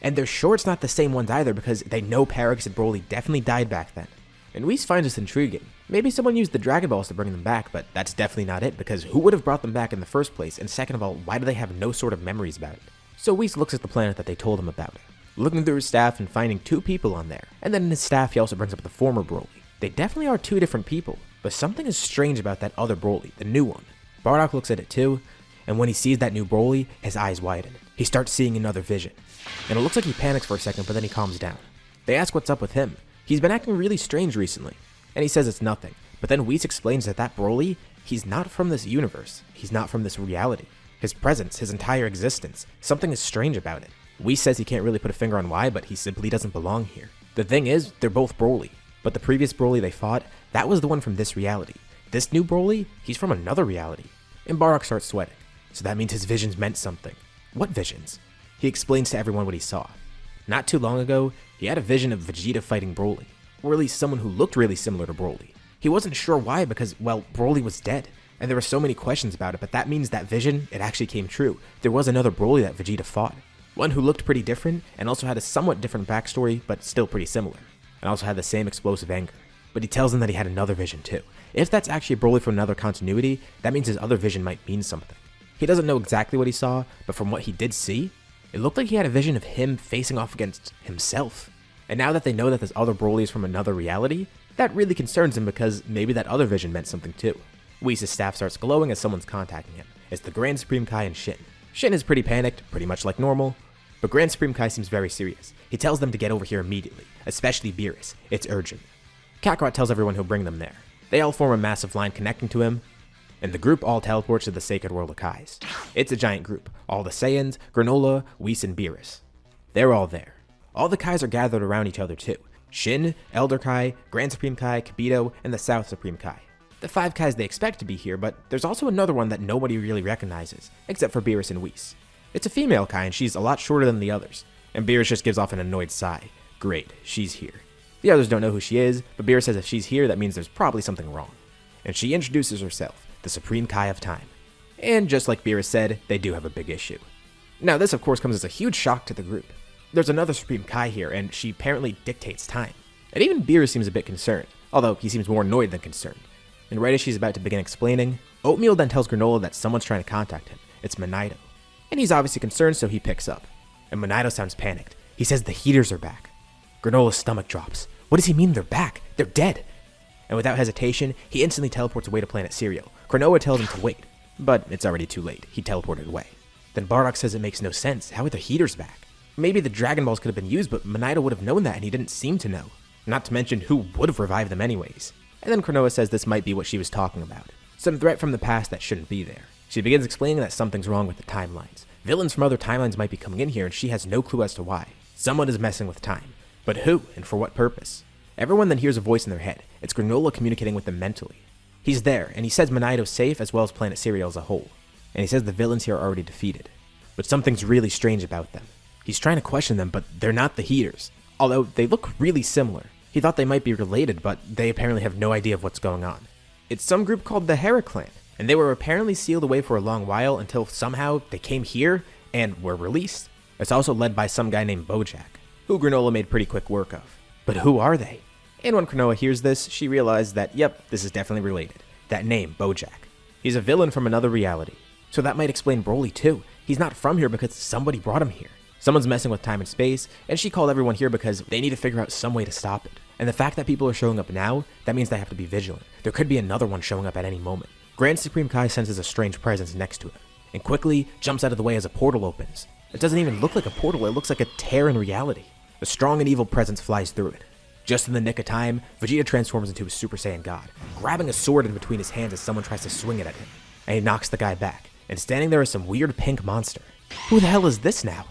And they're sure it's not the same ones either because they know Paragus and Broly definitely died back then. And Whis finds this intriguing. Maybe someone used the Dragon Balls to bring them back, but that's definitely not it because who would have brought them back in the first place? And second of all, why do they have no sort of memories about it? So Whis looks at the planet that they told him about, looking through his staff and finding 2 people on there. And then in his staff he also brings up the former Broly. They definitely are 2 different people, But something is strange about that other Broly, the new one. Bardock looks at it too, and when he sees that new Broly, his eyes widen. He starts seeing another vision. And it looks like he panics for a second, but then he calms down. They ask what's up with him. He's been acting really strange recently, and he says it's nothing. But then Whis explains that Broly, he's not from this universe. He's not from this reality. His presence, his entire existence, something is strange about it. Whis says he can't really put a finger on why, but he simply doesn't belong here. The thing is, they're both Broly, but the previous Broly they fought, that was the one from this reality. This new Broly, he's from another reality. And Bardock starts sweating. So that means his visions meant something. What visions? He explains to everyone what he saw. Not too long ago, he had a vision of Vegeta fighting Broly, or at least someone who looked really similar to Broly. He wasn't sure why because, well, Broly was dead, and there were so many questions about it, but that means that vision, it actually came true. There was another Broly that Vegeta fought. One who looked pretty different, and also had a somewhat different backstory, but still pretty similar, and also had the same explosive anger. But he tells them that he had another vision too. If that's actually a Broly from another continuity, that means his other vision might mean something. He doesn't know exactly what he saw, but from what he did see, it looked like he had a vision of him facing off against himself. And now that they know that this other Broly is from another reality, that really concerns him because maybe that other vision meant something too. Whis' staff starts glowing as someone's contacting him. It's the Grand Supreme Kai and Shin. Shin is pretty panicked, pretty much like normal, but Grand Supreme Kai seems very serious. He tells them to get over here immediately, especially Beerus. It's urgent. Kakarot tells everyone he'll bring them there. They all form a massive line connecting to him, and the group all teleports to the Sacred World of Kais. It's a giant group. All the Saiyans, Granolah, Whis, and Beerus. They're all there. All the Kais are gathered around each other too. Shin, Elder Kai, Grand Supreme Kai, Kibito, and the South Supreme Kai. The 5 Kais they expect to be here, but there's also another one that nobody really recognizes, except for Beerus and Whis. It's a female Kai, and she's a lot shorter than the others, and Beerus just gives off an annoyed sigh. Great, she's here. The others don't know who she is, but Beerus says if she's here, that means there's probably something wrong. And she introduces herself, the Supreme Kai of Time. And just like Beerus said, they do have a big issue. Now this of course comes as a huge shock to the group. There's another Supreme Kai here, and she apparently dictates time. And even Beerus seems a bit concerned, although he seems more annoyed than concerned. And right as she's about to begin explaining, Oatmeal then tells Granolah that someone's trying to contact him. It's Monito. And he's obviously concerned, so he picks up. And Monito sounds panicked. He says the Heeters are back. Granolah's stomach drops. What does he mean they're back? They're dead. And without hesitation, he instantly teleports away to Planet Cereal. Granolah tells him to wait, but it's already too late. He teleported away. Then Bardock says it makes no sense. How are the Heeters back? Maybe the Dragon Balls could have been used, but Monito would have known that, and he didn't seem to know. Not to mention who would have revived them anyways. And then Granolah says this might be what she was talking about. Some threat from the past that shouldn't be there. She begins explaining that something's wrong with the timelines. Villains from other timelines might be coming in here, and she has no clue as to why. Someone is messing with time. But who, and for what purpose? Everyone then hears a voice in their head. It's Granolah communicating with them mentally. He's there, and he says Monito's safe as well as Planet Cereal as a whole. And he says the villains here are already defeated. But something's really strange about them. He's trying to question them, but they're not the Heeters. Although they look really similar. He thought they might be related, but they apparently have no idea of what's going on. It's some group called the Hera Clan, and they were apparently sealed away for a long while until somehow they came here and were released. It's also led by some guy named Bojack, who Granolah made pretty quick work of. But who are they? And when Granolah hears this, she realizes that, yep, this is definitely related. That name, Bojack. He's a villain from another reality. So that might explain Broly too. He's not from here because somebody brought him here. Someone's messing with time and space, and she called everyone here because they need to figure out some way to stop it. And the fact that people are showing up now, that means they have to be vigilant. There could be another one showing up at any moment. Grand Supreme Kai senses a strange presence next to him, and quickly jumps out of the way as a portal opens. It doesn't even look like a portal, it looks like a tear in reality. A strong and evil presence flies through it. Just in the nick of time, Vegeta transforms into a Super Saiyan God, grabbing a sword in between his hands as someone tries to swing it at him. And he knocks the guy back, and standing there is some weird pink monster. Who the hell is this now?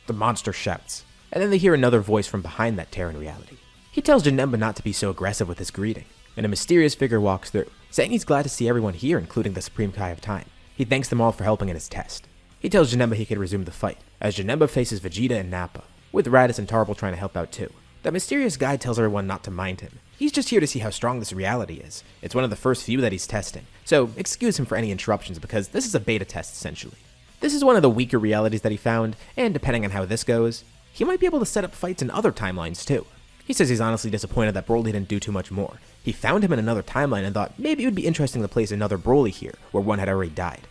The monster shouts, and then they hear another voice from behind that tear in reality. He tells Janemba not to be so aggressive with his greeting, and a mysterious figure walks through, saying he's glad to see everyone here, including the Supreme Kai of Time. He thanks them all for helping in his test. He tells Janemba he can resume the fight, as Janemba faces Vegeta and Nappa, with Raditz and Tarble trying to help out too. That mysterious guy tells everyone not to mind him. He's just here to see how strong this reality is. It's one of the first few that he's testing, so excuse him for any interruptions because this is a beta test essentially. This is one of the weaker realities that he found, and depending on how this goes, he might be able to set up fights in other timelines too. He says he's honestly disappointed that Broly didn't do too much more. He found him in another timeline and thought maybe it would be interesting to place another Broly here, where one had already died.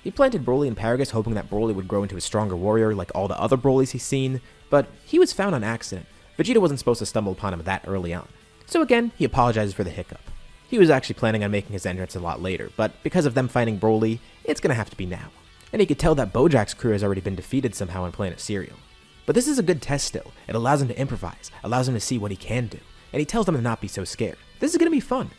He planted Broly in Paragus hoping that Broly would grow into a stronger warrior like all the other Brolys he's seen, but he was found on accident. Vegeta wasn't supposed to stumble upon him that early on. So again, he apologizes for the hiccup. He was actually planning on making his entrance a lot later, but because of them fighting Broly, it's gonna have to be now. And he could tell that Bojack's crew has already been defeated somehow on Planet Cereal. But this is a good test still. It allows him to improvise, allows him to see what he can do, and he tells them to not be so scared. This is gonna be fun.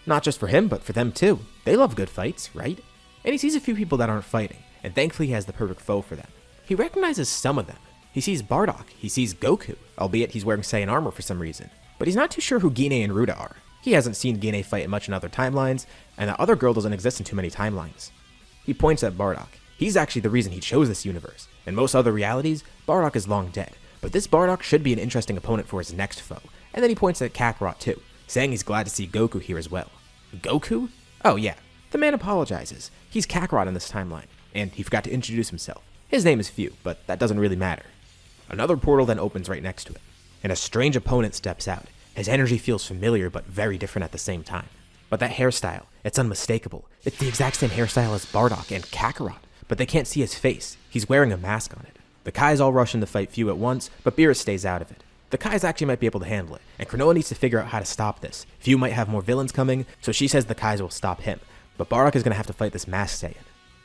Not just for him, but for them too. They love good fights, right? And he sees a few people that aren't fighting, and thankfully he has the perfect foe for them. He recognizes some of them. He sees Bardock, he sees Goku, albeit he's wearing Saiyan armor for some reason. But he's not too sure who Gine and Ruda are. He hasn't seen Gine fight much in other timelines, and that other girl doesn't exist in too many timelines. He points at Bardock. He's actually the reason he chose this universe. In most other realities, Bardock is long dead, but this Bardock should be an interesting opponent for his next foe. And then he points at Kakarot too, saying he's glad to see Goku here as well. Goku? Oh yeah, the man apologizes. He's Kakarot in this timeline, and he forgot to introduce himself. His name is Few, but that doesn't really matter. Another portal then opens right next to it, and a strange opponent steps out. His energy feels familiar, but very different at the same time. But that hairstyle, it's unmistakable. It's the exact same hairstyle as Bardock and Kakarot, but they can't see his face. He's wearing a mask on it. The Kais all rush in to fight Few at once, but Beerus stays out of it. The Kais actually might be able to handle it, and Granolah needs to figure out how to stop this. Few might have more villains coming, so she says the Kais will stop him, but Bardock is going to have to fight this masked Saiyan.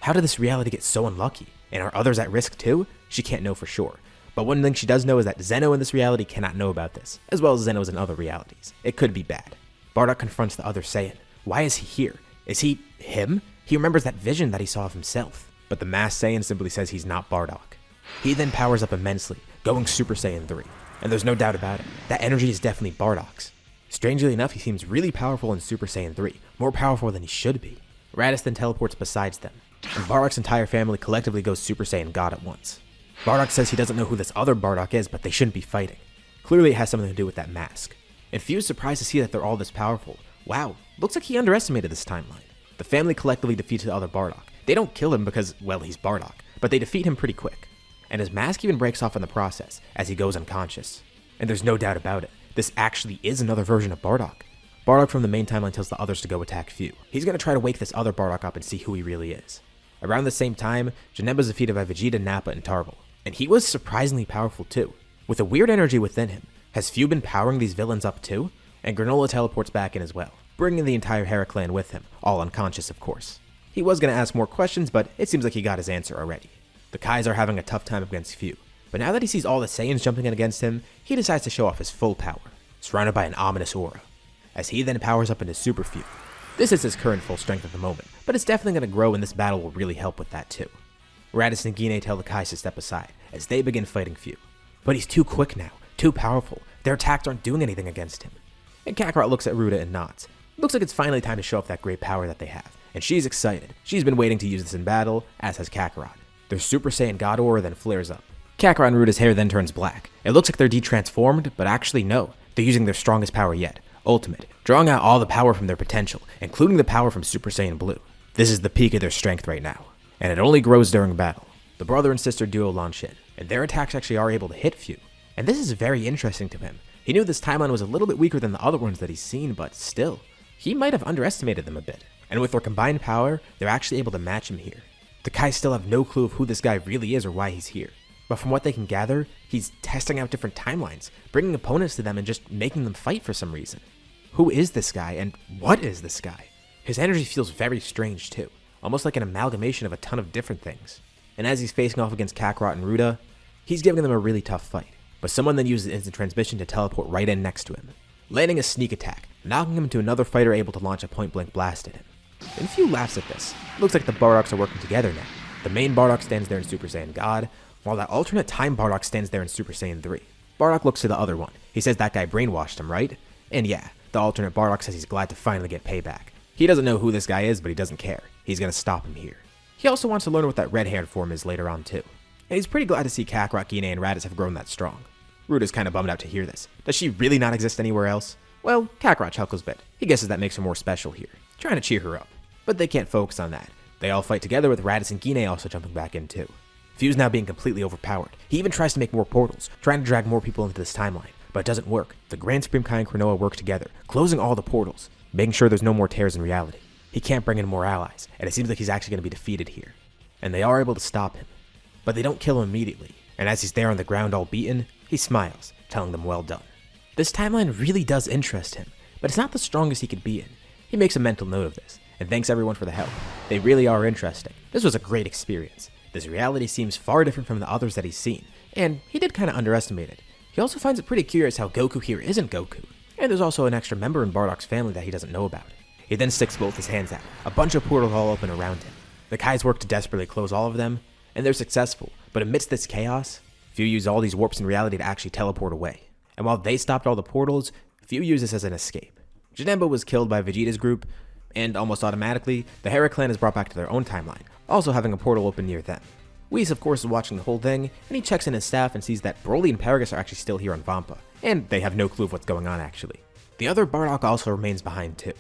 How did this reality get so unlucky? And are others at risk too? She can't know for sure. But one thing she does know is that Zeno in this reality cannot know about this, as well as Zeno's in other realities. It could be bad. Bardock confronts the other Saiyan. Why is he here? Is he him? He remembers that vision that he saw of himself. But the masked Saiyan simply says he's not Bardock. He then powers up immensely, going Super Saiyan 3. And there's no doubt about it, that energy is definitely Bardock's. Strangely enough, he seems really powerful in Super Saiyan 3, more powerful than he should be. Raditz then teleports besides them, and Bardock's entire family collectively goes Super Saiyan God at once. Bardock says he doesn't know who this other Bardock is, but they shouldn't be fighting. Clearly it has something to do with that mask. And Few's surprised to see that they're all this powerful. Wow, looks like he underestimated this timeline. The family collectively defeats the other Bardock. They don't kill him because, well, he's Bardock, but they defeat him pretty quick. And his mask even breaks off in the process, as he goes unconscious. And there's no doubt about it, this actually is another version of Bardock. Bardock from the main timeline tells the others to go attack Few. He's gonna try to wake this other Bardock up and see who he really is. Around the same time, Janemba's defeated by Vegeta, Nappa, and Tarble. And he was surprisingly powerful too. With a weird energy within him, has Few been powering these villains up too? And Granolah teleports back in as well, bringing the entire Hera clan with him, all unconscious of course. He was going to ask more questions, but it seems like he got his answer already. The Kais are having a tough time against Few, but now that he sees all the Saiyans jumping in against him, he decides to show off his full power, surrounded by an ominous aura, as he then powers up into Super Few. This is his current full strength at the moment, but it's definitely going to grow and this battle will really help with that too. Raditz and Gine tell the Kais to step aside, as they begin fighting Few. But he's too quick now, too powerful, their attacks aren't doing anything against him. And Kakarot looks at Ruda and nods. Looks like it's finally time to show off that great power that they have, and she's excited. She's been waiting to use this in battle, as has Kakarot. Their Super Saiyan God aura then flares up. Kakarot and Ruda's hair then turns black. It looks like they're de-transformed, but actually no. They're using their strongest power yet, Ultimate, drawing out all the power from their potential, including the power from Super Saiyan Blue. This is the peak of their strength right now, and it only grows during battle. The brother and sister duo launch in, and their attacks actually are able to hit Few. And this is very interesting to him. He knew this timeline was a little bit weaker than the other ones that he's seen, but still, he might have underestimated them a bit. And with their combined power, they're actually able to match him here. The Kais still have no clue of who this guy really is or why he's here. But from what they can gather, he's testing out different timelines, bringing opponents to them and just making them fight for some reason. Who is this guy, and what is this guy? His energy feels very strange too, almost like an amalgamation of a ton of different things. And as he's facing off against Kakarot and Ruda, he's giving them a really tough fight. But someone then uses instant transmission to teleport right in next to him, landing a sneak attack, knocking him into another fighter able to launch a point-blank blast at him. And Few laughs at this. Looks like the Bardocks are working together now. The main Bardock stands there in Super Saiyan God, while that alternate time Bardock stands there in Super Saiyan 3. Bardock looks to the other one. He says that guy brainwashed him, right? And yeah, the alternate Bardock says he's glad to finally get payback. He doesn't know who this guy is, but he doesn't care. He's gonna stop him here. He also wants to learn what that red-haired form is later on too. And he's pretty glad to see Kakarot, Gine, and Raditz have grown that strong. Ruda's kinda bummed out to hear this. Does she really not exist anywhere else? Well, Kakarot chuckles a bit. He guesses that makes her more special here, trying to cheer her up. But they can't focus on that. They all fight together with Raditz and Gine also jumping back in too. Few's now being completely overpowered. He even tries to make more portals, trying to drag more people into this timeline, but it doesn't work. The Grand Supreme Kai and Granolah work together, closing all the portals, making sure there's no more tears in reality. He can't bring in more allies, and it seems like he's actually going to be defeated here. And they are able to stop him. But they don't kill him immediately, and as he's there on the ground all beaten, he smiles, telling them well done. This timeline really does interest him, but it's not the strongest he could be in. He makes a mental note of this, and thanks everyone for the help. They really are interesting. This was a great experience. This reality seems far different from the others that he's seen, and he did kind of underestimate it. He also finds it pretty curious how Goku here isn't Goku, and there's also an extra member in Bardock's family that he doesn't know about. He then sticks both his hands out. A bunch of portals all open around him. The Kais work to desperately close all of them, and they're successful, but amidst this chaos, Few use all these warps in reality to actually teleport away. And while they stopped all the portals, Few use this as an escape. Janemba was killed by Vegeta's group, and almost automatically, the Hera clan is brought back to their own timeline, also having a portal open near them. Whis, of course, is watching the whole thing, and he checks in his staff and sees that Broly and Paragus are actually still here on Vampa, and they have no clue of what's going on actually. The other Bardock also remains behind too.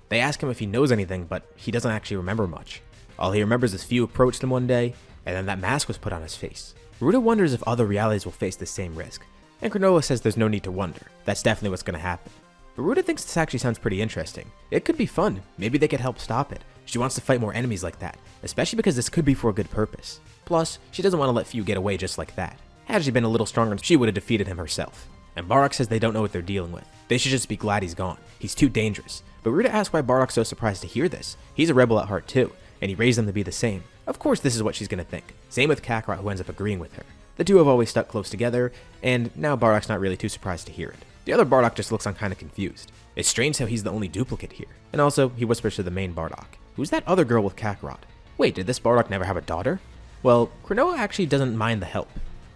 They ask him if he knows anything, but he doesn't actually remember much. All he remembers is Few approached him one day, and then that mask was put on his face. Ruda wonders if other realities will face the same risk, and Granolah says there's no need to wonder, that's definitely what's going to happen. But Ruda thinks this actually sounds pretty interesting. It could be fun, maybe they could help stop it. She wants to fight more enemies like that, especially because this could be for a good purpose. Plus, she doesn't want to let Few get away just like that. Had she been a little stronger, she would have defeated him herself. And Bardock says they don't know what they're dealing with. They should just be glad he's gone. He's too dangerous. But Ruda asks why Bardock's so surprised to hear this. He's a rebel at heart too, and he raised them to be the same. Of course this is what she's going to think. Same with Kakarot, who ends up agreeing with her. The two have always stuck close together, and now Bardock's not really too surprised to hear it. The other Bardock just looks on kind of confused. It's strange how he's the only duplicate here. And also, he whispers to the main Bardock, "Who's that other girl with Kakarot? Wait, did this Bardock never have a daughter?" Well, Granolah actually doesn't mind the help.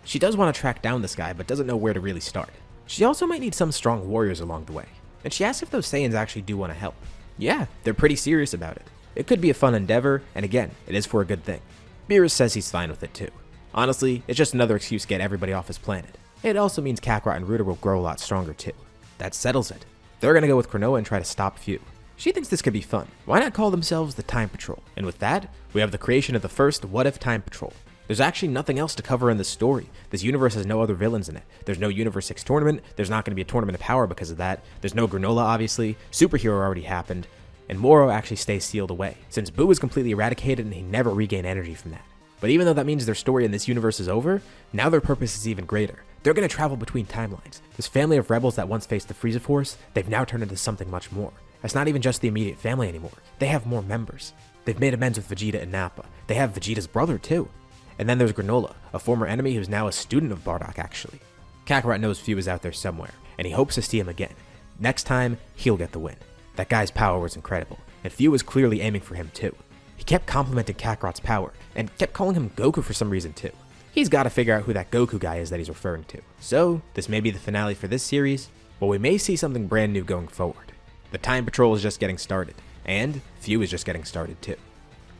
She does want to track down this guy, but doesn't know where to really start. She also might need some strong warriors along the way. And she asks if those Saiyans actually do want to help. Yeah, they're pretty serious about it. It could be a fun endeavor, and again, it is for a good thing. Beerus says he's fine with it too. Honestly, it's just another excuse to get everybody off his planet. It also means Kakarot and Ruda will grow a lot stronger too. That settles it. They're gonna go with Granolah and try to stop Few. She thinks this could be fun. Why not call themselves the Time Patrol? And with that, we have the creation of the first What If Time Patrol. There's actually nothing else to cover in this story. This universe has no other villains in it. There's no Universe 6 tournament, there's not going to be a Tournament of Power because of that, there's no Granolah obviously, Superhero already happened, and Moro actually stays sealed away, since Buu was completely eradicated and he never regained energy from that. But even though that means their story in this universe is over, now their purpose is even greater. They're going to travel between timelines. This family of rebels that once faced the Frieza Force, they've now turned into something much more. It's not even just the immediate family anymore. They have more members. They've made amends with Vegeta and Nappa. They have Vegeta's brother too. And then there's Granolah, a former enemy who's now a student of Bardock actually. Kakarot knows Few is out there somewhere, and he hopes to see him again. Next time, he'll get the win. That guy's power was incredible, and Few was clearly aiming for him too. He kept complimenting Kakarot's power, and kept calling him Goku for some reason too. He's got to figure out who that Goku guy is that he's referring to. So, this may be the finale for this series, but we may see something brand new going forward. The Time Patrol is just getting started, and Few is just getting started too.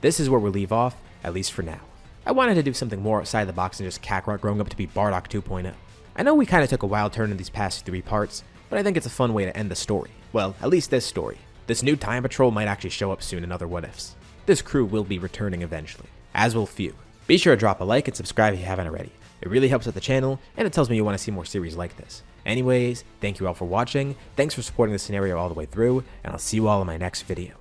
This is where we'll leave off, at least for now. I wanted to do something more outside the box than just Kakarot growing up to be Bardock 2.0. I know we kind of took a wild turn in these past 3 parts, but I think it's a fun way to end the story. Well, at least this story. This new Time Patrol might actually show up soon in other What Ifs. This crew will be returning eventually, as will Few. Be sure to drop a like and subscribe if you haven't already. It really helps with the channel, and it tells me you want to see more series like this. Anyways, thank you all for watching, thanks for supporting the scenario all the way through, and I'll see you all in my next video.